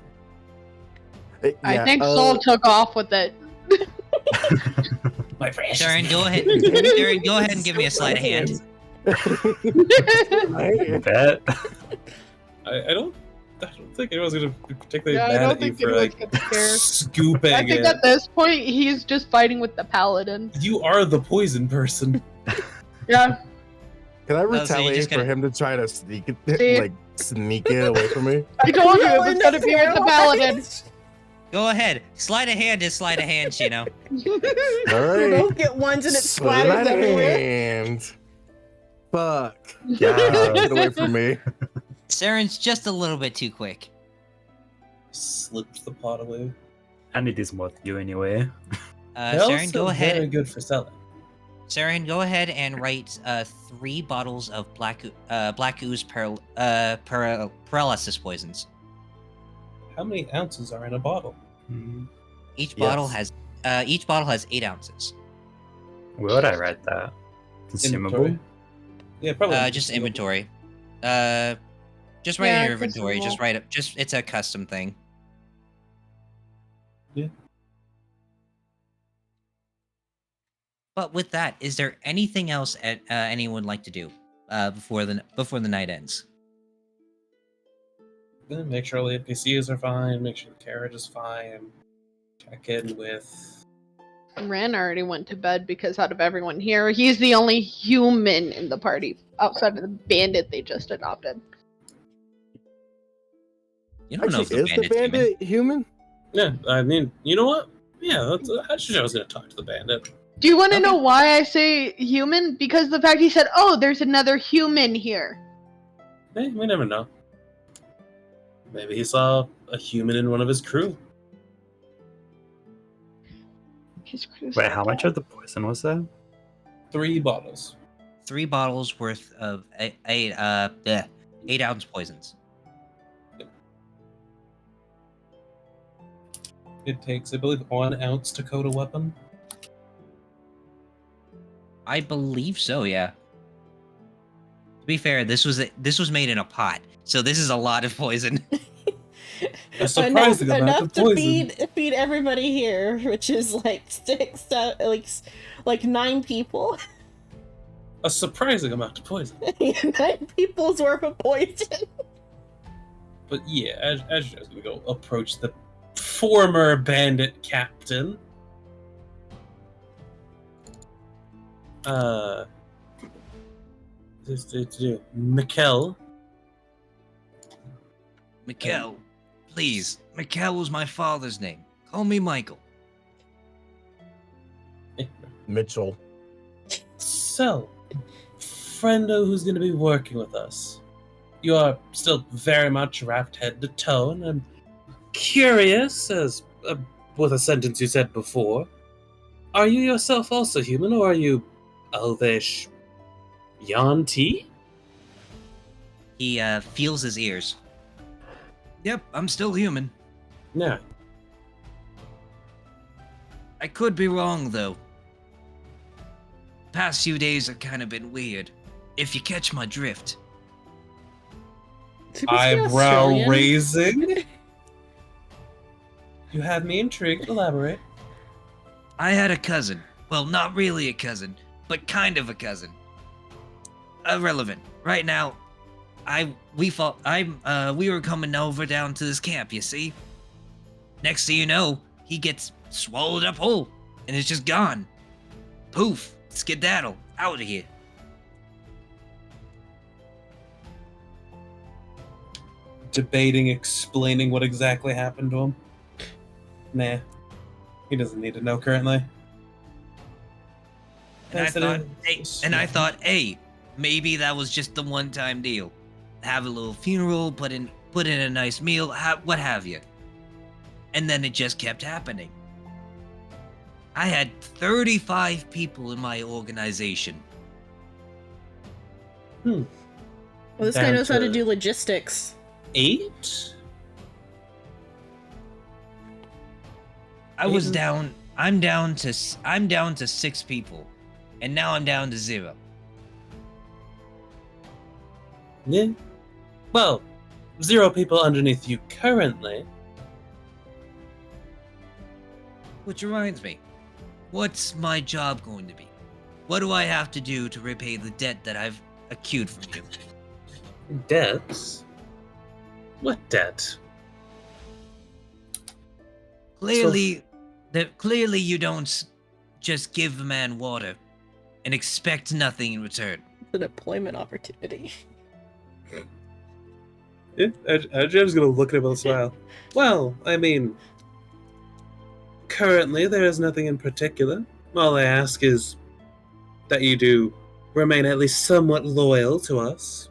I think Soul took off with it. My precious. Darren, go ahead. Darren, go ahead and give me a sleight of hand. Bet. I don't think anyone's gonna be particularly Yeah, I mad don't at you think for anyone's like gonna care. scooping I think it. at this point he's just fighting with the paladin. You are the poison person. Yeah. Can I so you're retaliate just for gonna- him to try to sneak See? like sneak it away from me? I told you No, it was gonna be with the paladin. Go ahead. Sleight of hand is sleight of hand, you know. All We right. both get ones and it splatters Sleight of everywhere. hand. Fuck. Yeah. Get away from me. Saren's just a little bit too quick. Slips the pot away. And it is more than you anyway. They're Saren, also go ahead. very good for selling. Saren, go ahead and write 3 bottles of black ooze paralysis poisons. How many ounces are in a bottle? Each bottle Yes. has 8 ounces. Where would I write that? Consumable? Inventory? Yeah, probably. Just inventory. Just write Yeah, in your inventory. Just consumable. write it. Just it's a custom thing. Yeah. But with that, is there anything else anyone would like to do before the night ends? Then make sure all the NPCs are fine. Make sure the carriage is fine. Check in with. Ren already went to bed because out of everyone here, he's the only human in the party outside of the bandit they just adopted. You don't know if Actually, is the bandit human? Yeah, I mean, you know what? Yeah, that's, I was going to talk to the bandit. Do you want to Okay. know why I say human? Because the fact he said, "Oh, there's another human here." Hey, we never know. Maybe he saw a human in one of his crew. His crew's Wait, how much of the poison was there? 3 bottles. 3 bottles worth of 8-ounce poisons. It takes, I believe, 1 ounce to coat a weapon. I believe so. Yeah. To be fair, this was made in a pot, so this is a lot of poison. A surprising amount enough of to poison. feed everybody here, which is like 9 people. A surprising amount of poison. 9 people's worth of poison. But yeah, as we go approach the former bandit captain. Mikkel. Mikkel, please. Mikkel was my father's name. Call me Michael. Mitchell. So, friendo who's going to be working with us. You are still very much wrapped head to toe, and I'm curious, as with a sentence you said before, are you yourself also human, or are you elvish Yanti? He feels his ears. Yep, I'm still human. No. I could be wrong, though. Past few days have kind of been weird, if you catch my drift. Eyebrow raising? You have me intrigued. Elaborate. I had a cousin. Well, not really a cousin, but kind of a cousin. Irrelevant. Right now, we were coming over down to this camp, you see? Next thing you know, he gets swallowed up whole, and it's just gone. Poof, skedaddle, out of here. Debating, explaining what exactly happened to him. Nah. He doesn't need to know currently. And I thought, hey, maybe that was just the one-time deal. Have a little funeral, put in a nice meal, what have you. And then it just kept happening. I had 35 people in my organization. Well, this guy Down knows how to to- do logistics. 8? I'm down to 6 people. And now I'm down to 0. Yeah. Well, 0 people underneath you currently. Which reminds me, what's my job going to be? What do I have to do to repay the debt that I've accrued from you? Debts? What debt? Clearly you don't just give a man water and expect nothing in return. It's an employment opportunity. Yeah, Jim's gonna look at him with a smile. Well, I mean, currently there is nothing in particular. All I ask is that you do remain at least somewhat loyal to us.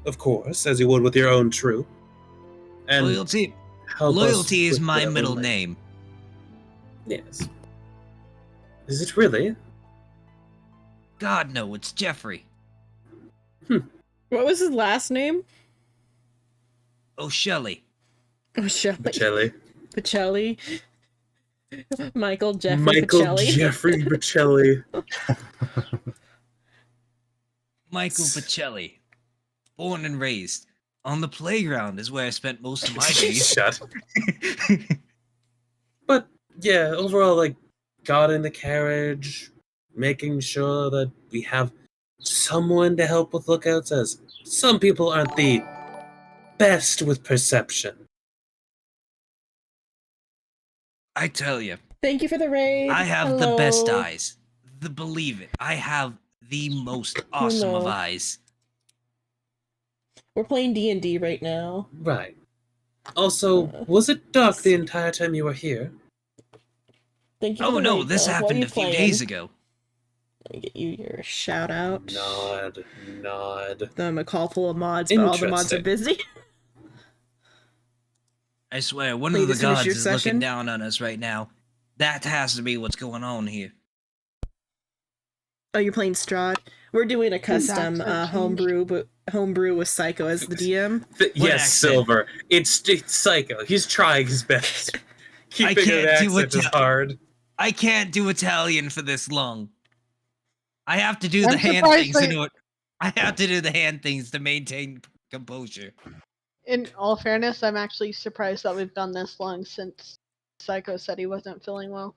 Of course, as you would with your own troop. And Loyalty. help us Loyalty is with my whatever middle might- name. Yes. Is it really? God no, it's Jeffrey. What was his last name? Oh, Shelley. Oh, Shelley. Bocelli. Pacelli. Michael Jeffrey Michael Pacelli. Jeffrey Bocelli. Michael Pacelli. Born and raised. On the playground is where I spent most of my days. Shut. But yeah, overall, like, got in the carriage, making sure that we have someone to help with lookouts, as some people aren't the best with perception. I tell you, Thank you for the raid. I have the best Hello. eyes. Believe it, I have the most awesome of Hello. eyes. We're playing D&D right now. Right. Also, was it dark the entire time you were here? Thank you for Oh the no, raid, this though. What are happened you a few playing? days ago. Let me get you your shout out. Nod. I'm a call full of mods, but all the mods are Interesting. busy. I swear, one Wait, of the this finished gods your is session? looking down on us right now. That has to be what's going on here. Oh, you're playing Strahd. We're doing a His custom accent homebrew with Psycho as the DM. Yes, accent? Silver. It's Psycho. He's trying his best. Keeping an can't do accent is it. hard. I can't do Italian for this long. I have to do I'm the hand surprised things they- I have to do the hand things to maintain composure. In all fairness, I'm actually surprised that we've done this long since Psycho said he wasn't feeling well.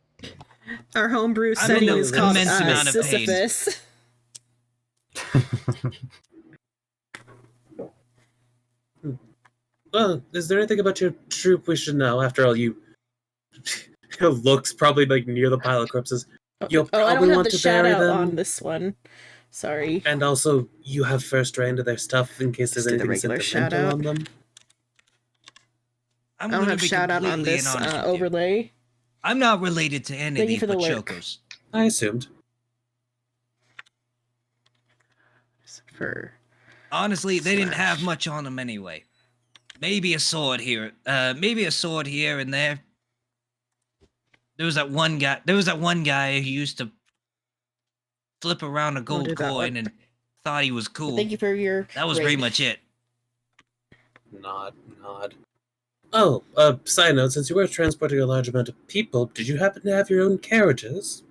Our homebrew I'm setting in is an called immense amount of pain. Sisyphus. Well, is there anything about your troop we should know? After all, you looks probably like near the pile of corpses. You'll Oh, I probably don't have want the to shout bury out them. on this one. Sorry. And also, you have first reign to their stuff in case Just there's do the anything regular sentimental shout-out. on them. I'm I don't gonna have be shout out on completely this honest with you. overlay. I'm not related to any Thank of you these for the lurk. Bachokos. I assumed. For Honestly, they didn't have Slash. much on them anyway. Maybe a sword here. Maybe a sword here and there. There was that one guy who used to flip around a do gold that coin one. and thought he was cool. Thank you for your That was raid. pretty much it. Nod. Oh, side note, since you were transporting a large amount of people, did you happen to have your own carriages?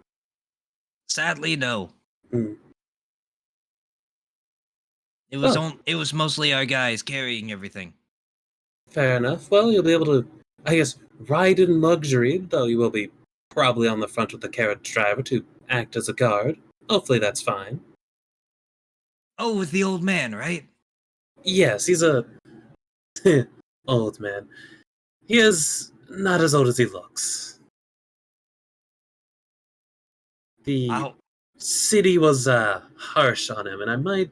Sadly, no. Hmm. It was mostly our guys carrying everything. Fair enough. Well, you'll be able to, I guess, ride in luxury, though you will be probably on the front with the carriage driver to act as a guard. Hopefully that's fine. Oh, with the old man, right? Yes, he's a old man. He is not as old as he looks. The I'll, city was harsh on him, and I might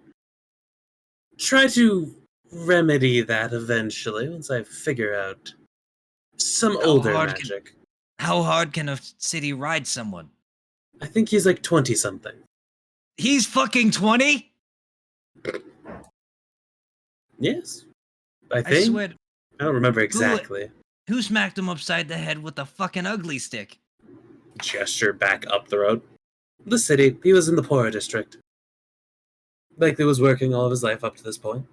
try to remedy that eventually once I figure out some How older hard can- magic. how hard can a city ride someone? I think he's like 20 something. He's fucking 20? Yes. I I think. swear, I don't remember exactly. who smacked him upside the head with a fucking ugly stick? Gesture back up the road. The city. He was in the poorer district. Likely was working all of his life up to this point.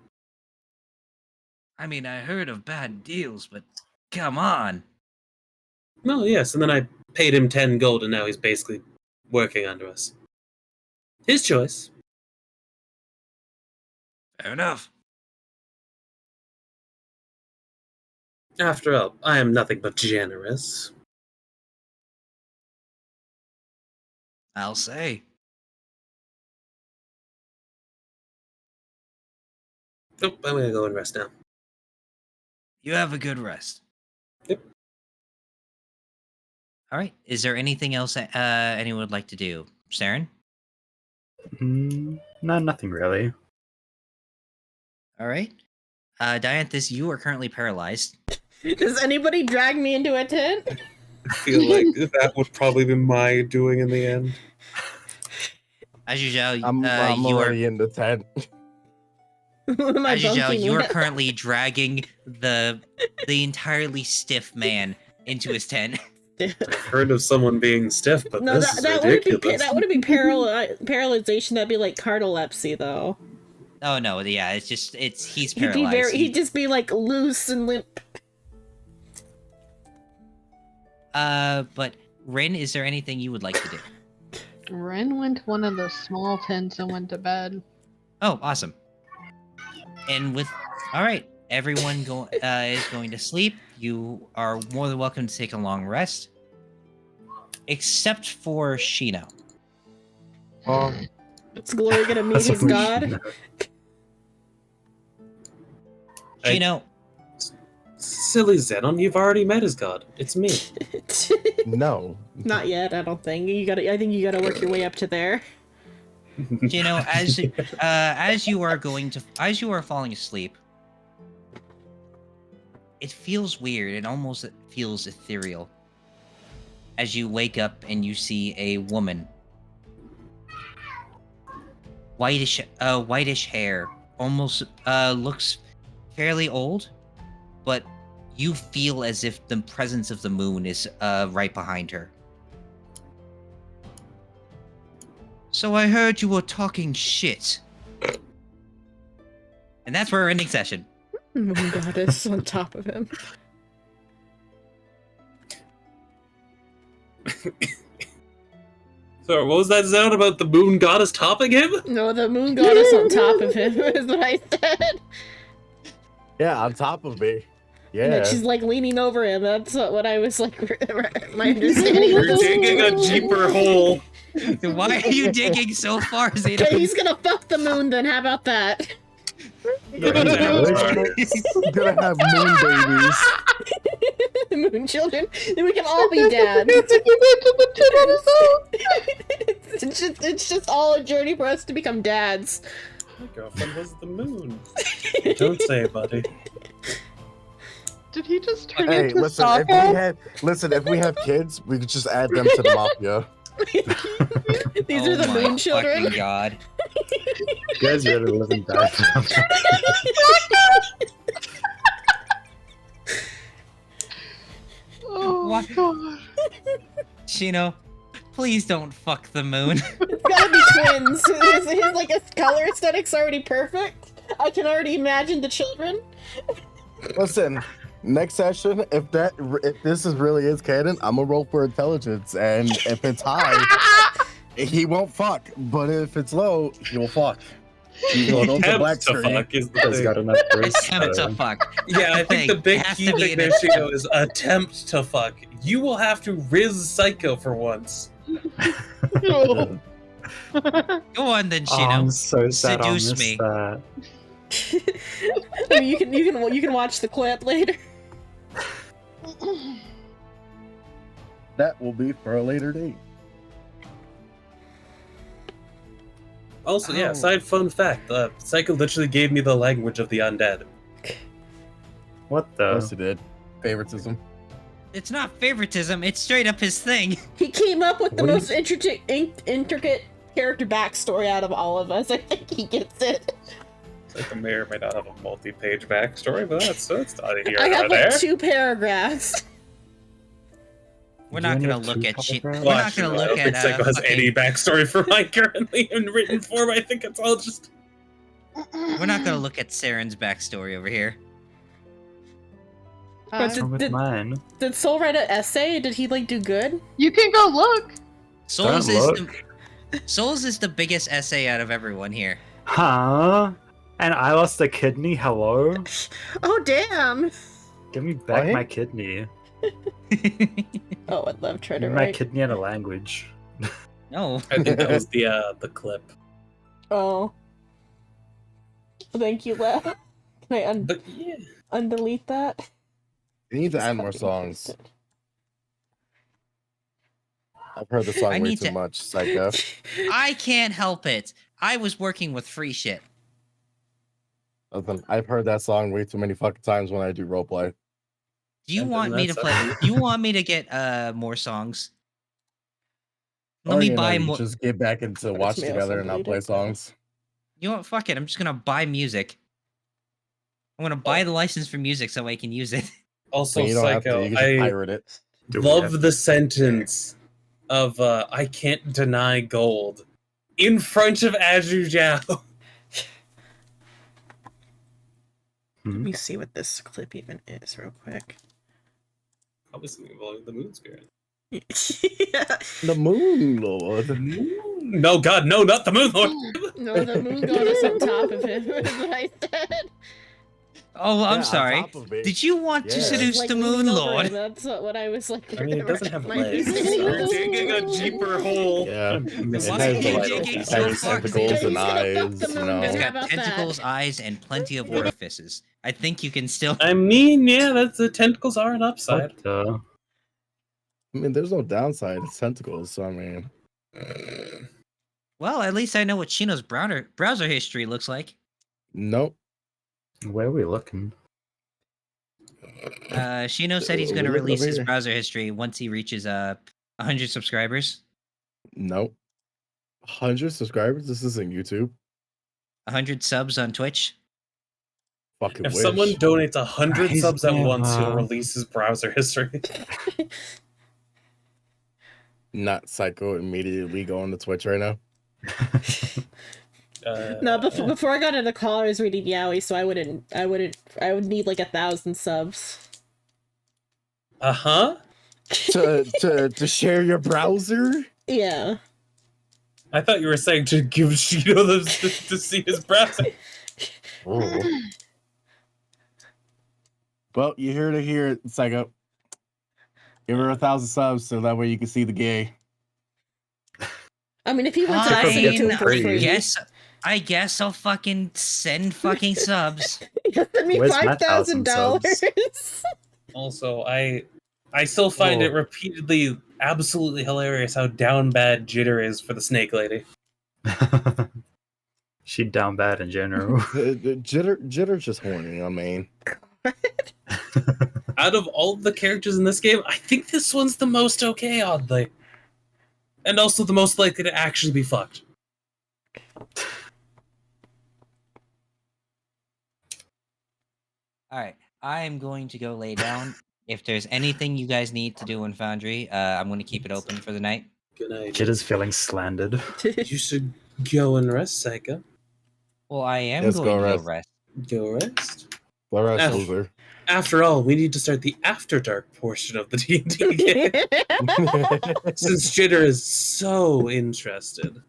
I mean, I heard of bad deals, but come on. No, yes, and then I paid him 10 gold, and now he's basically working under us. His choice. Fair enough. After all, I am nothing but generous. I'll say. Nope, I'm gonna go and rest now. You have a good rest. Yep. All right. Is there anything else anyone would like to do? Saren? No, nothing really. All right. Dianthus, you are currently paralyzed. Does anybody drag me into a tent? I feel like that would probably be my doing in the end. As usual, I'm you are already in the tent. My as usual, bunking you are it. currently dragging the entirely stiff man into his tent. I've heard of someone being stiff, but No, this is that wouldn't be ridiculous. that wouldn't be paralyzation. That'd be like cardilepsy, though. Oh no, yeah, he's He'd paralyzed. be he'd just be like loose and limp. But Rin, is there anything you would like to do? Ren went to one of the small tents and went to bed. Oh, awesome. And all right, everyone is going to sleep. You are more than welcome to take a long rest, except for Shino. Is Glory gonna meet his god? Shino, Silly Zenon, you've already met his god. It's me. No. Not yet. I don't think I think you gotta work your way up to there. Shino, as you are falling asleep, it feels weird. It almost feels ethereal. As you wake up and you see a woman, whitish hair, almost looks fairly old, but you feel as if the presence of the moon is right behind her. So I heard you were talking shit. And that's where we're ending session. Moon goddess on top of him. So what was that sound about the moon goddess topping him? No, the moon goddess on top of him is what I said. Yeah, on top of me. And Yeah. that she's like leaning over him. That's what I was like. My understanding You're was digging a deeper hole. Why are you digging so far, Zeta? Okay, he's gonna fuck the moon. Then how about that? Gonna have moon babies. Moon children. Then we can all be dads. It's just all a journey for us to become dads. My girlfriend was the moon. Don't say it, buddy. Did he just turn Hey, into listen, Sokka? if we have kids, we could just add them to the mafia. These are the my moon children. fucking God. You guys really live and die. Oh What? god. Shino, please don't fuck the moon. It's gotta be twins. His like a color aesthetic's already perfect. I can already imagine the children. Listen, next session, if this really is canon, I'm gonna roll for intelligence, and if it's high, he won't fuck. But if it's low, he'll fuck. He will go to black Attempt to screen. fuck is the He's thing. got enough Attempt to fuck. Yeah, I think the big It has key to be thing an there, Shino, is attempt to fuck. You will have to riz Psycho for once. Go on then, Oh, Shino. I'm so sad I Seduce missed me. that. I mean, you can watch the clip later. That will be for a later date. Also, yeah, Oh. side fun fact, Psycho literally gave me the language of the undead. What Of the? course he did. Favoritism. It's not favoritism, it's straight up his thing. He came up with the What do most intricate character backstory out of all of us. I think he gets it. Psycho may or may not have a multi-page backstory, but that's neither here I nor have there. like 2 paragraphs. We're Do not you gonna only have look 2 at shit. paragraphs? We're Well, not actually, gonna I look don't think at Psycho has fucking- any backstory for mine currently in written form. I think it's all just. We're not gonna look at Saren's backstory over here. What's Uh, it- What's with did- mine? Did Soul write an essay? Did he like do good? you can go look. Souls Don't Souls is the biggest essay out of everyone here. Huh? And I lost a kidney? Hello? Oh damn! Give me back What? my kidney. Oh, I'd love try to Give me my write. kidney and a language. No. I think that was the clip. Oh, thank you, Lev. Can I But yeah. undelete that? You need to add more songs. I've heard the song I way need too to- much, Psycho. I can't help it. I was working with free shit. Listen, I've heard that song way too many fucking times when I do roleplay. Do you And want me to that's play? up Do you want me to get more songs? Let Or me you know, buy you more. just get back into But watch it's male together and not play deleted. songs. You know what? Fuck it. I'm just gonna buy music. I'm gonna buy the license for music so I can use it. I Also, mean, you don't have to. Psycho, You can just I pirate it. Do we have love the sentence of I can't deny gold in front of Azure Zhao. Let me see what this clip even is real quick. Obviously involving the moon spirit. Yeah. The Moon Lord. No, God, no, not the moon lord. No, the moon goddess on top of him. Is what I said. Oh, I'm Yeah, on sorry. top of it. Did you want to Yeah. seduce Like the leaning Moon over Lord? him, that's what I was like. I mean, it doesn't have legs. recognizing. It's digging a deeper hole. Yeah. Why It are has you like digging so tiny far? tentacles and He's gonna fuck eyes. the You moon, know. man. It's How got about that? tentacles, eyes, and plenty of orifices. I think you can still. I mean, yeah, that's the tentacles are an upside. What? I mean, there's no downside. It's tentacles. So I mean, Well, at least I know what Shino's browser history looks like. nope. Where are we looking? Shino said he's We going to look release over his here. browser history once he reaches 100 subscribers. Nope. 100 subscribers. This isn't YouTube. 100 subs on Twitch. Fucking If wish. someone donates 100 He's subs at once, he'll never- release his browser history. Not Psycho immediately going to Twitch right now. No, before I got into call, I was reading Yaoi, so I would need like 1,000 subs. Uh-huh. To share your browser. Yeah. I thought you were saying to give Shino to see his browser. Oh. Well, you hear to hear it, Psycho. Give her 1,000 subs so that way you can see the gay. I mean, if he wants to send it to him for free. I guess I'll fucking send fucking subs. Send me Where's my $5,000. Also, I still find it repeatedly absolutely hilarious how down bad Jitter is for the snake lady. She down bad in general. Jitter's just horny, I mean. Out of all of the characters in this game, I think this one's the most okay, oddly. And also the most likely to actually be fucked. Alright, I am going to go lay down. If there's anything you guys need to do in Foundry, I'm going to keep it open for the night. Good night. Jitter's feeling slandered. You should go and rest, Psycho. Well, I am Let's going go to rest. go rest. Go rest. The rest F. loser. After all, we need to start the After Dark portion of the D&D game. Since Jitter is so interested.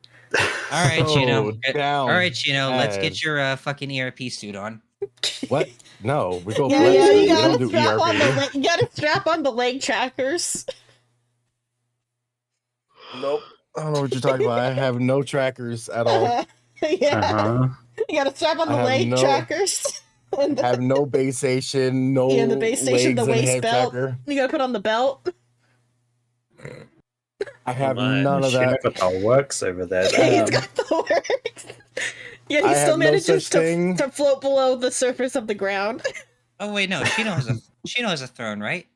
Alright, Chino. Down. Alright, Chino, let's bad. get your fucking ERP suit on. What? No, we go Yeah, play. yeah, We you don't gotta do strap on the ERP. you gotta strap on the leg trackers. Nope. I don't know what you're talking about. I have no trackers at all. Yeah, Uh-huh. you gotta strap on the I have leg no- trackers. And I have no base station, no yeah, the base station, the legs and waist head belt. tracker. You gotta put on the belt. I have my. none of She that. never got works over there. He's Damn. got the works. Yeah, I he have still no manages such thing. to float below the surface of the ground. Oh wait, no, Chino has a throne, right?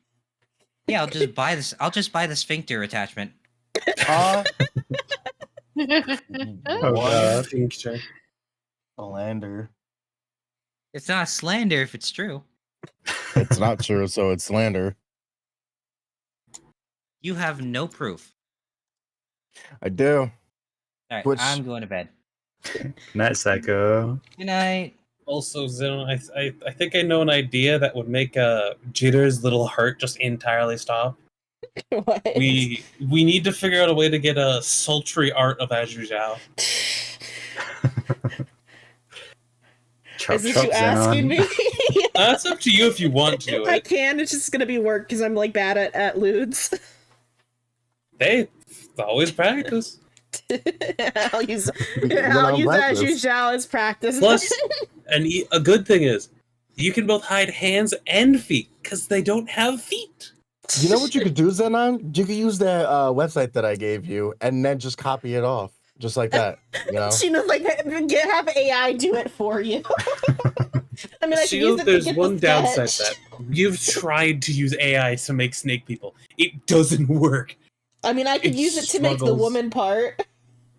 Yeah, I'll just buy this. I'll just buy the sphincter attachment. Oh, God. Sphincter. Lander. It's not slander if it's true. It's not true, so it's slander. You have no proof. I do. All right, Which- I'm going to bed. Night Psycho. Good night. Also, Zeno, I think I know an idea that would make Jitter's little heart just entirely stop. What? We need to figure out a way to get a sultry art of Azure Zhao. Chop, Is this chop, you asking Xenon. me? That's up to you if you want to do I it. can. It's just gonna be work because I'm like bad at lewds. Hey, always practice. I'll use Then I'll I'll use practice. Azure Zhao as practice. Plus, a good thing is, you can both hide hands and feet because they don't have feet. You know what you could do, Zenon? You could use that website that I gave you and then just copy it off. Just like that. You know? She knows, like, have AI do it for you. I mean, I can use it to there's get one the downside to sketch. that. You've tried to use AI to make snake people. It doesn't work. I mean, I could use it to make the struggles. woman part.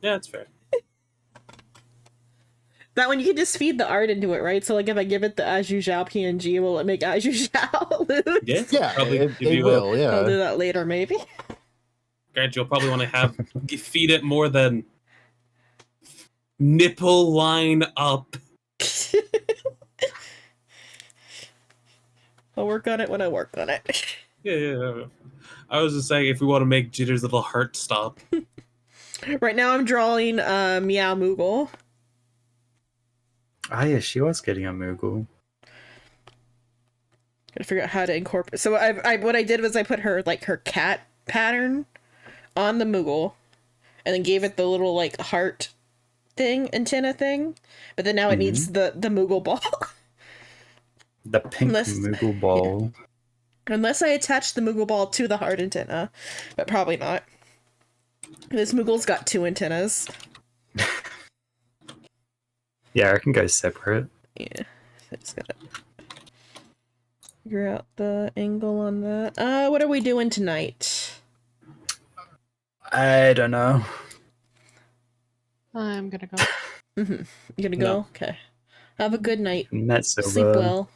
Yeah, that's fair. That one you can just feed the art into it, right? So like if I give it the As You Zhao PNG, will it make As You Zhao lose? Yeah, Yeah, probably it give you will. I'll do Yeah. that later, maybe. Granted, you'll probably want to feed it more than nipple line up. I'll work on it when I work on it. Yeah. I was just saying, if we want to make Jitter's little heart stop. Right now I'm drawing Meow Moogle. Ah, yeah, she was getting a Moogle. Gotta figure out how to incorporate. So what I did was I put her cat pattern on the Moogle, and then gave it the little like heart thing, antenna thing. But then now it needs the Moogle ball. The pink Moogle ball. Unless I attach the Moogle ball to the heart antenna, but probably not. This Moogle's got 2 antennas. Yeah, I can go separate. Yeah, I just gotta figure out the angle on that. What are we doing tonight? I don't know. I'm gonna go. You gonna go? No. Okay. Have a good night. Not so Sleep bad. well.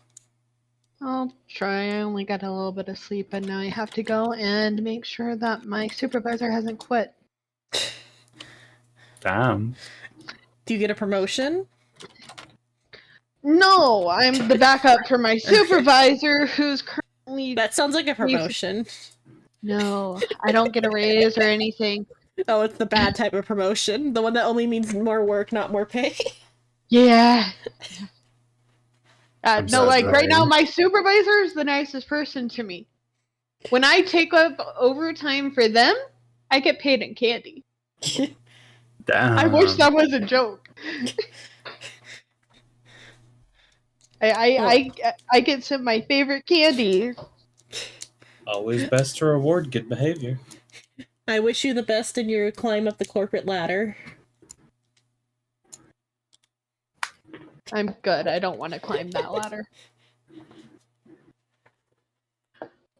I'll try. I only got a little bit of sleep, and now I have to go and make sure that my supervisor hasn't quit. Damn. Do you get a promotion? No, I'm the backup for my supervisor, who's currently. That sounds like a promotion. No, I don't get a raise or anything. Oh, it's the bad type of promotion. The one that only means more work, not more pay. Yeah. I'm No, so like right now, sorry. my supervisor is the nicest person to me. When I take up overtime for them, I get paid in candy. Damn. I wish that was a joke. I get some of my favorite candy. Always best to reward good behavior. I wish you the best in your climb up the corporate ladder. I'm good. I don't want to climb that ladder.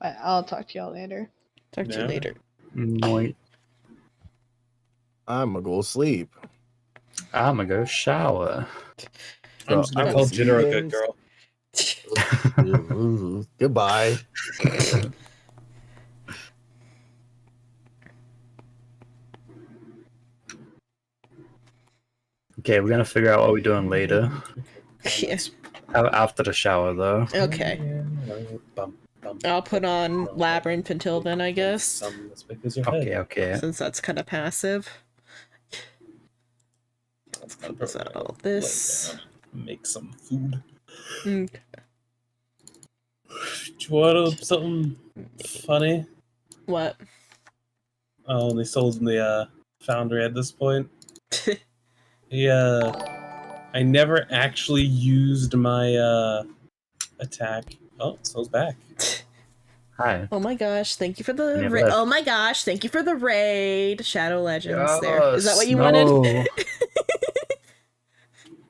But I'll talk to y'all later. Talk to you Yeah. later. Night. I'm gonna go sleep. I'm gonna go shower. I'm just gonna call Jitter a good girl. Ooh, goodbye. Okay, we're gonna figure out what we're doing later. Yeah. After the shower, though. Okay. I'll put on Labyrinth until then, I guess. Okay. Since that's kind of passive. Let's close out all this. Make some food. Mm. Do you want something funny? What? Only sold in the foundry at this point. Yeah. I never actually used my attack. Oh, Soul's back. Hi. Oh my gosh, thank you for the Never raid. left. Oh my gosh, thank you for the raid. Shadow Legends there. Is that what you Yes, wanted? no.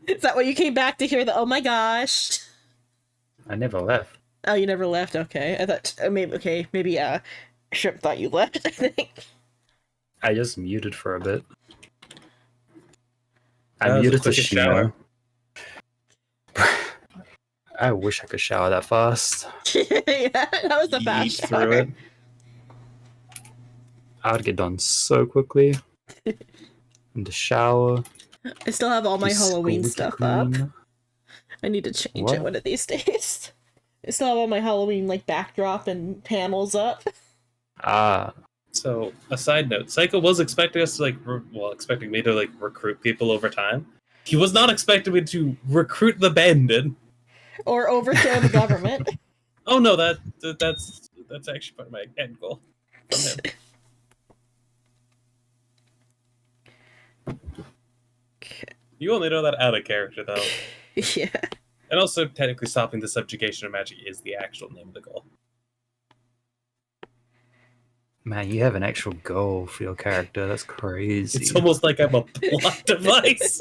Is that what you came back to hear the oh my gosh? I never left. Oh, you never left. Okay. I thought maybe Shrimp thought you left, I think. I just muted for a bit. That I was muted the quickest shower. I wish I could shower that fast. Yeah, that was a fast Yeet through shower. it. I would get done so quickly. In the shower. I still have all my be Halloween squeaky stuff up. clean. I need to change it What? one of these days. I still have all my Halloween backdrop and panels up. Ah, So, a side note, Psycho was expecting us to expecting me to recruit people over time. He was not expecting me to recruit the bandit. Or overthrow the government. Oh no, that's actually part of my end goal. From him. You only know that out of character though. Yeah. And also, technically, stopping the subjugation of magic is the actual name of the goal. man, you have an actual goal for your character. That's crazy. It's almost like I'm a plot device.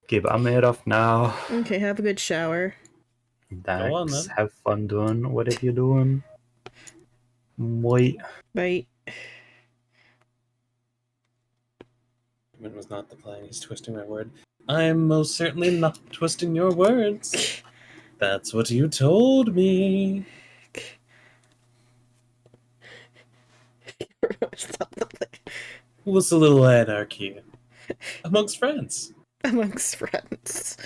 Okay, but I'm head off now. Okay, have a good shower. Go on, Dax, then. have fun doing whatever you're doing. Wait. Bye. It was not the plan. He's twisting my word. I'm most certainly not twisting your words. That's what you told me. What's a little anarchy amongst friends? Amongst friends.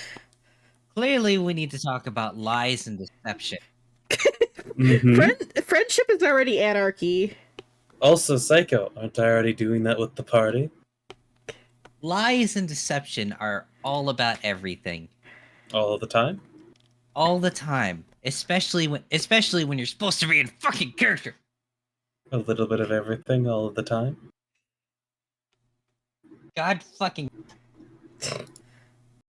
Clearly, we need to talk about lies and deception. Friendship is already anarchy. Also, Psycho, aren't I already doing that with the party? Lies and deception are all about everything. All of the time? All the time. Especially when you're supposed to be in fucking character. A little bit of everything all of the time? God fucking